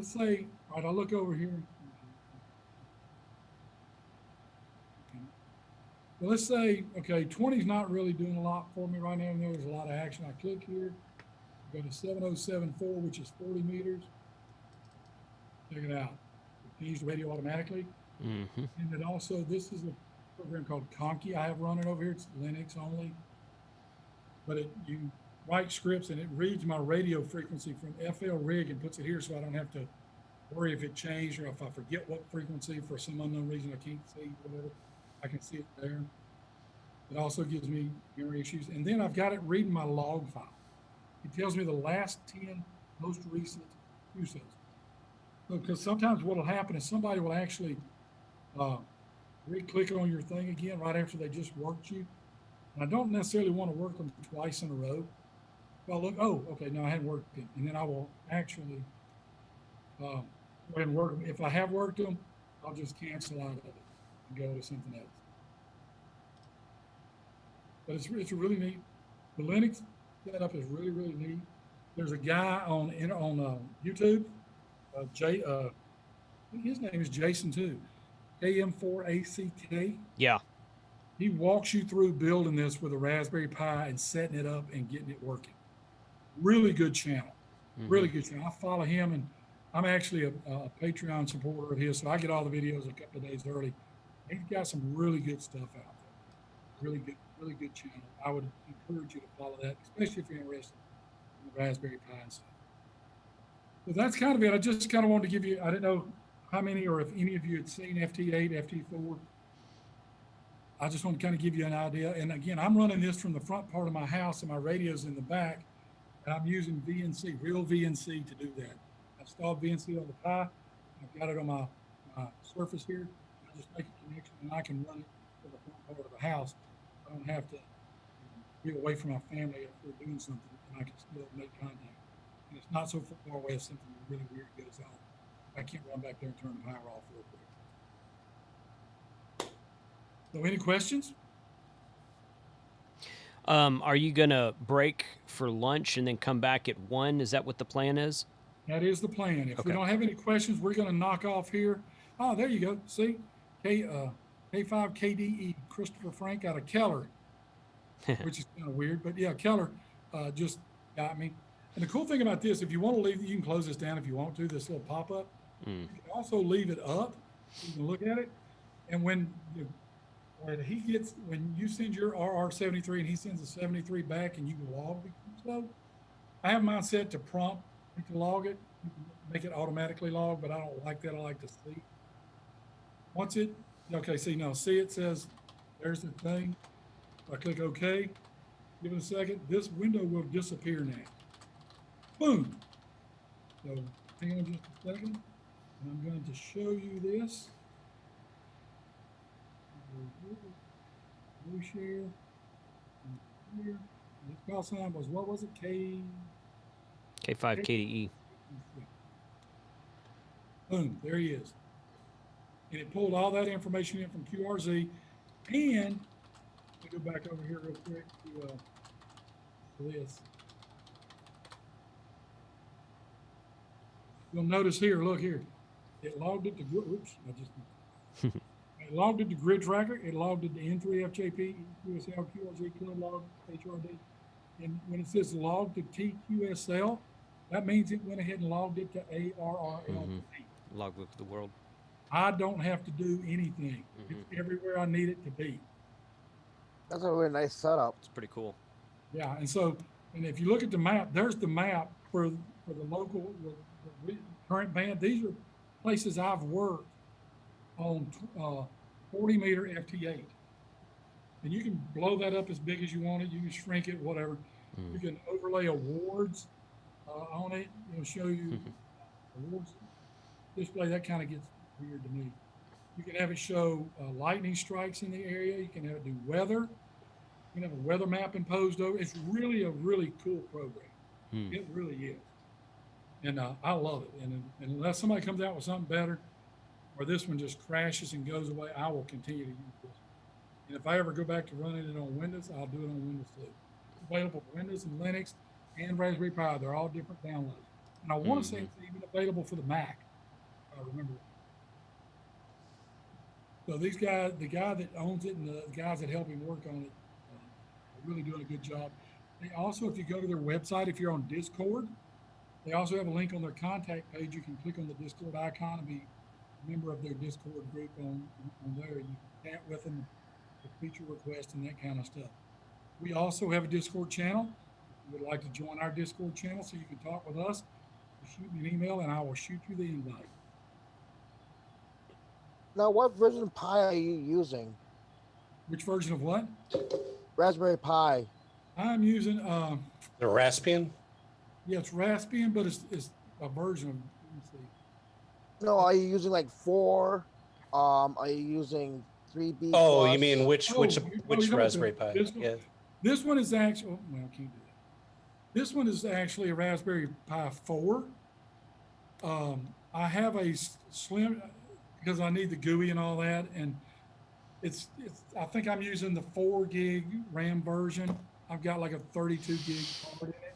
say, all right, I'll look over here. Well, let's say, okay, 20 is not really doing a lot for me right now. I know there's a lot of action. I click here, go to 7074, which is 40 meters. Check it out. It changed the radio automatically. Mm-hmm. And then also, this is a program called Conky I have running over here. It's Linux only. But you write scripts and it reads my radio frequency from FL rig and puts it here so I don't have to worry if it changed or if I forget what frequency for some unknown reason I can't see, whatever. I can see it there. It also gives me memory issues. And then I've got it reading my log file. It tells me the last 10 most recent QSOs. So, because sometimes what will happen is somebody will actually re-click on your thing again right after they just worked you. And I don't necessarily want to work them twice in a row. Well, look, oh, okay, no, I hadn't worked them. And then I will actually go ahead and work them. If I have worked them, I'll just cancel out of it and go to something else. But it's really neat. The Linux setup is really, really neat. There's a guy on YouTube, his name is Jason too, KM4ACK. Yeah. He walks you through building this with a Raspberry Pi and setting it up and getting it working. Really good channel. Mm-hmm. Really good channel. I follow him, and I'm actually a Patreon supporter of his, so I get all the videos a couple of days early. He's got some really good stuff out there. Really good channel. I would encourage you to follow that, especially if you're interested in the Raspberry Pi and stuff. So that's kind of it. I just kind of wanted to give you, I didn't know how many or if any of you had seen FT8, FT4. I just want to kind of give you an idea. And again, I'm running this from the front part of my house and my radio's in the back. And I'm using VNC, real VNC to do that. I installed VNC on the Pi. I've got it on my Surface here. I just make a connection and I can run it to the front part of the house. I don't have to be away from my family if we're doing something, and I can still make contact. And it's not so far away if something really weird goes on. I can't run back there and turn the power off real quick. So any questions? Are you going to break for lunch and then come back at 1? Is that what the plan is? That is the plan. If we don't have any questions, we're going to knock off here. Oh, there you go. See? K5KDE, Christopher Frank out of Keller, which is kind of weird. But yeah, Keller just got me. And the cool thing about this, if you want to leave, you can close this down if you want to, this little pop-up. You can also leave it up. You can look at it. And when you send your RR73 and he sends a 73 back and you can log the QSO, I have mine set to prompt to log it. You can make it automatically log, but I don't like that. I like to see. Once it, okay, see it says, there's the thing. I click OK, give it a second. This window will disappear now. Boom. So hang on just a second. And I'm going to show you this. Blue share. Here. This call sign was, what was it? K5 KDE. Boom, there he is. And it pulled all that information in from QRZ. And me go back over here real quick to this. You'll notice here, look here, it logged it to, oops, it logged it to grid tracker, it logged it to N3FJP, QSL, QRZ, clean log, HRD. And when it says log to TQSL, that means it went ahead and logged it to ARRL. Logbook of the world. I don't have to do anything. It's everywhere I need it to be. That's a really nice setup. It's pretty cool. Yeah, and so, and if you look at the map, there's the map for the local, the current band. These are places I've worked on 40 meter FT8. And you can blow that up as big as you want it. You can shrink it, whatever. You can overlay awards on it. It'll show you awards display. That kind of gets weird to me. You can have it show lightning strikes in the area. You can have it do weather. You can have a weather map imposed over. It's really a really cool program. It really is. And I love it. And unless somebody comes out with something better, or this one just crashes and goes away, I will continue to use this. And if I ever go back to running it on Windows, I'll do it on Windows too. It's available for Windows and Linux and Raspberry Pi. They're all different downloads. And I want to say it's even available for the Mac. I remember. So these guys, the guy that owns it and the guys that help him work on it, are really doing a good job. They also, if you go to their website, if you're on Discord, they also have a link on their contact page. You can click on the Discord icon and be a member of their Discord group on there. You can chat with them, feature requests and that kind of stuff. We also have a Discord channel. If you would like to join our Discord channel so you can talk with us, shoot me an email and I will shoot you the invite. Now, what version of Pi are you using? Which version of what? Raspberry Pi. I'm using The Raspbian? yeah, it's Raspbian, but it's a version of, let me see. No, are you using like 4? Are you using 3B? Oh, you plus? mean which you know Raspberry what, Pi? this one- Yeah. This one is actually, oh, well, I can't do that. This one is actually a Raspberry Pi 4. I have a slim, because I need the GUI and all that, and it's I think I'm using the 4 gig RAM version. I've got like a 32 gig card in it.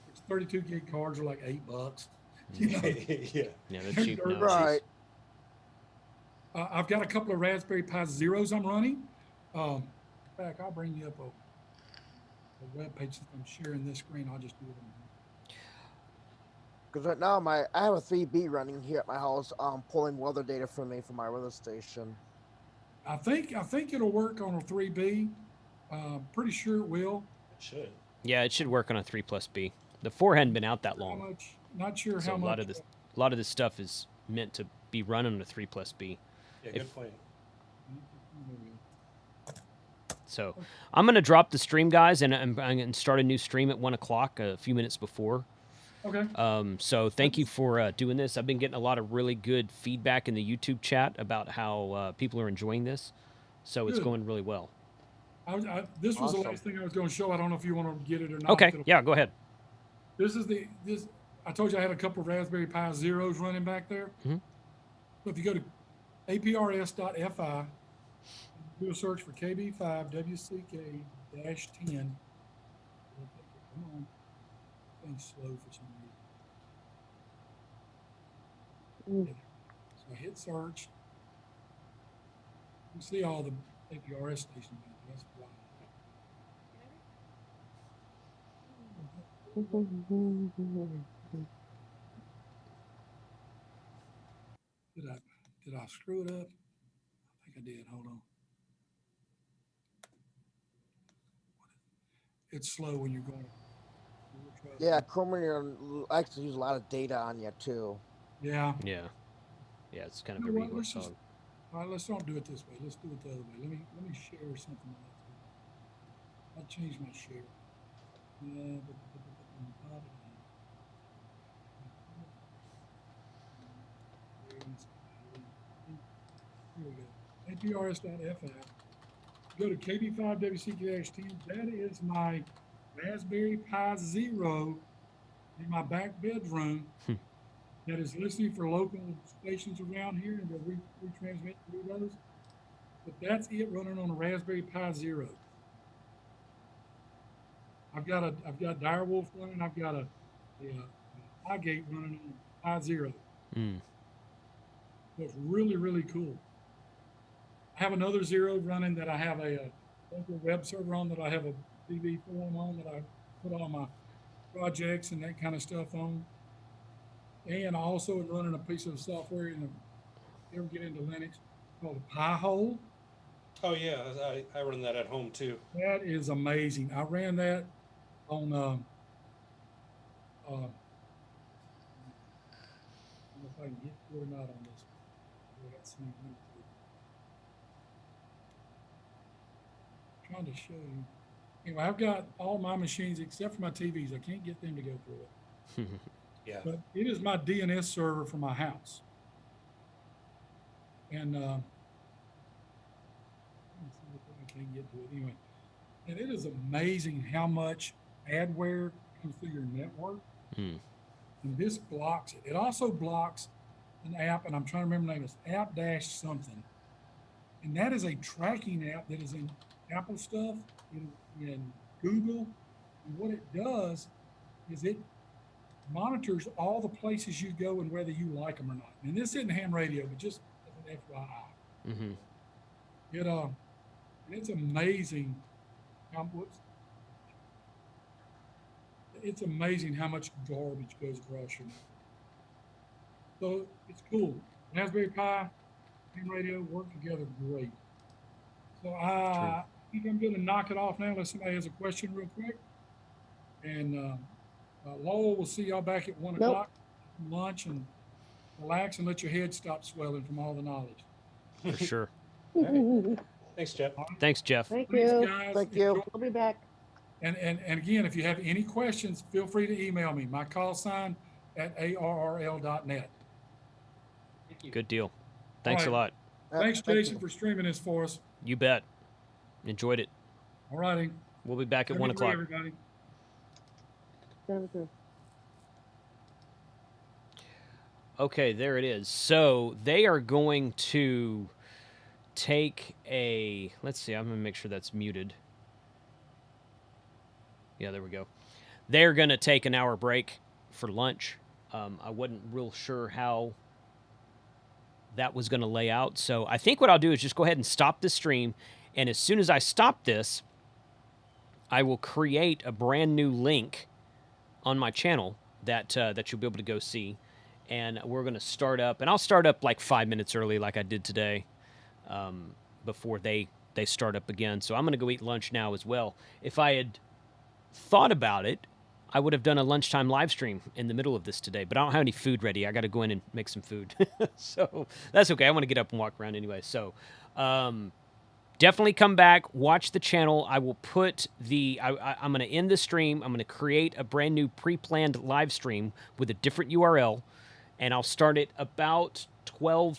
It's 32 gig cards are like $8. You know? Yeah. Yeah, that's cheap nowadays. Right. I've got a couple of Raspberry Pi Zeros I'm running. In fact, I'll bring you up a web page. Since I'm sharing this screen, I'll just do it on here. Because right now I have a 3B running here at my house, pulling weather data for me from my weather station. I think it'll work on a 3B. Pretty sure it will. It should. Yeah, it should work on a 3+B. The 4 hadn't been out that How long, much? Not sure so how a much. lot of this stuff is meant to be run on a 3+B. Yeah, If- good point. So I'm gonna drop the stream, guys, and I'm gonna start a new stream at 1 o'clock, a few minutes before. Okay. So thank you for doing this. I've been getting a lot of really good feedback in the YouTube chat about how people are enjoying this. So it's Good. going really well. This was the Awesome. last thing I was going to show. I don't know if you want to get it or not. Okay, yeah, go ahead. This is this. I told you I had a couple of Raspberry Pi Zeros running back there. Mhm. So if you go to aprs.fi, do a search for KB5WCK-10. Come on, thing's slow for some reason. So I hit search. You see all the APRS stations. That's why. Did I screw it up? I think I did. Hold on. It's slow when you're going. Yeah, Chromium actually use a lot of data on you too. Yeah. Yeah, yeah, it's kind of You a know what, rework let's just- dog. All right, let's don't do it this way. Let's do it the other way. Let me share something else. I'll change my share. Here we go. APRS.fi. Go to KB5WCK-10. That is my Raspberry Pi Zero in my back bedroom. That is listening for local stations around here and we retransmit through those. But that's it running on a Raspberry Pi Zero. I've got Direwolf running. I've got a iGate running on I0. Mm. So it's really, really cool. I have another Zero running that I have a local web server on that I have a TV forum on that I put all my projects and that kind of stuff on. And I also am running a piece of software in you ever get into Linux called a Pi-hole. Oh yeah, I run that at home too. That is amazing. I ran that on I don't know if I can get to it or not on this. Let's see. I'm trying to show you. Anyway, I've got all my machines except for my TVs. I can't get them to go through it. Yeah. But it is my DNS server for my house. And let me see if I can get to it anyway. And it is amazing how much adware comes through your network. Mm. And this blocks it. It also blocks an app, and I'm trying to remember the name. It's app-something. And that is a tracking app that is in Apple stuff, in Google. And what it does is it monitors all the places you go and whether you like them or not. And this isn't ham radio, but just as an FYI. Mm-hmm. It's amazing it's amazing how much garbage goes across your network. So it's cool. Raspberry Pi, ham radio work together great. So I think I'm going to knock it off now unless somebody has a question real quick. And Lowell, we'll see y'all back at 1 o'clock. Lunch and relax and let your head stop swelling from all the knowledge. For sure. Right. Thanks, Jeff. Thanks, Jeff. Thank Thanks, you. guys. Thank you. I'll be back. And again, if you have any questions, feel free to email me. My call sign at arrl.net. Good deal. Thanks a right. lot. Thanks, Thank Jason, you. for streaming this for us. You bet. Enjoyed it. All righty. We'll be back at Have a 1 good day, o'clock. everybody. Sounds good. Okay, there it is. So they are going to take a, let's see, I'm going to make sure that's muted. Yeah, there we go. They're going to take an hour break for lunch. I wasn't real sure how that was going to lay out. So I think what I'll do is just go ahead and stop the stream. And as soon as I stop this, I will create a brand new link on my channel that you'll be able to go see. And we're going to start up. And I'll start up like 5 minutes early like I did today before they start up again. So I'm going to go eat lunch now as well. If I had thought about it, I would have done a lunchtime live stream in the middle of this today, but I don't have any food ready. I got to go in and make some food. So that's okay. I want to get up and walk around anyway. So definitely come back, watch the channel. I will put I'm going to end the stream. I'm going to create a brand new pre-planned live stream with a different URL, and I'll start it about about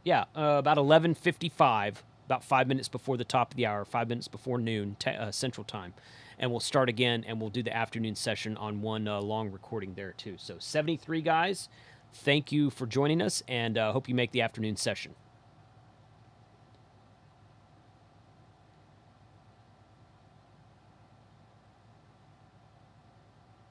11:55, about 5 minutes before the top of the hour, 5 minutes before noon Central Time. And we'll start again, and we'll do the afternoon session on one long recording there, too. So 73 guys, thank you for joining us, and hope you make the afternoon session.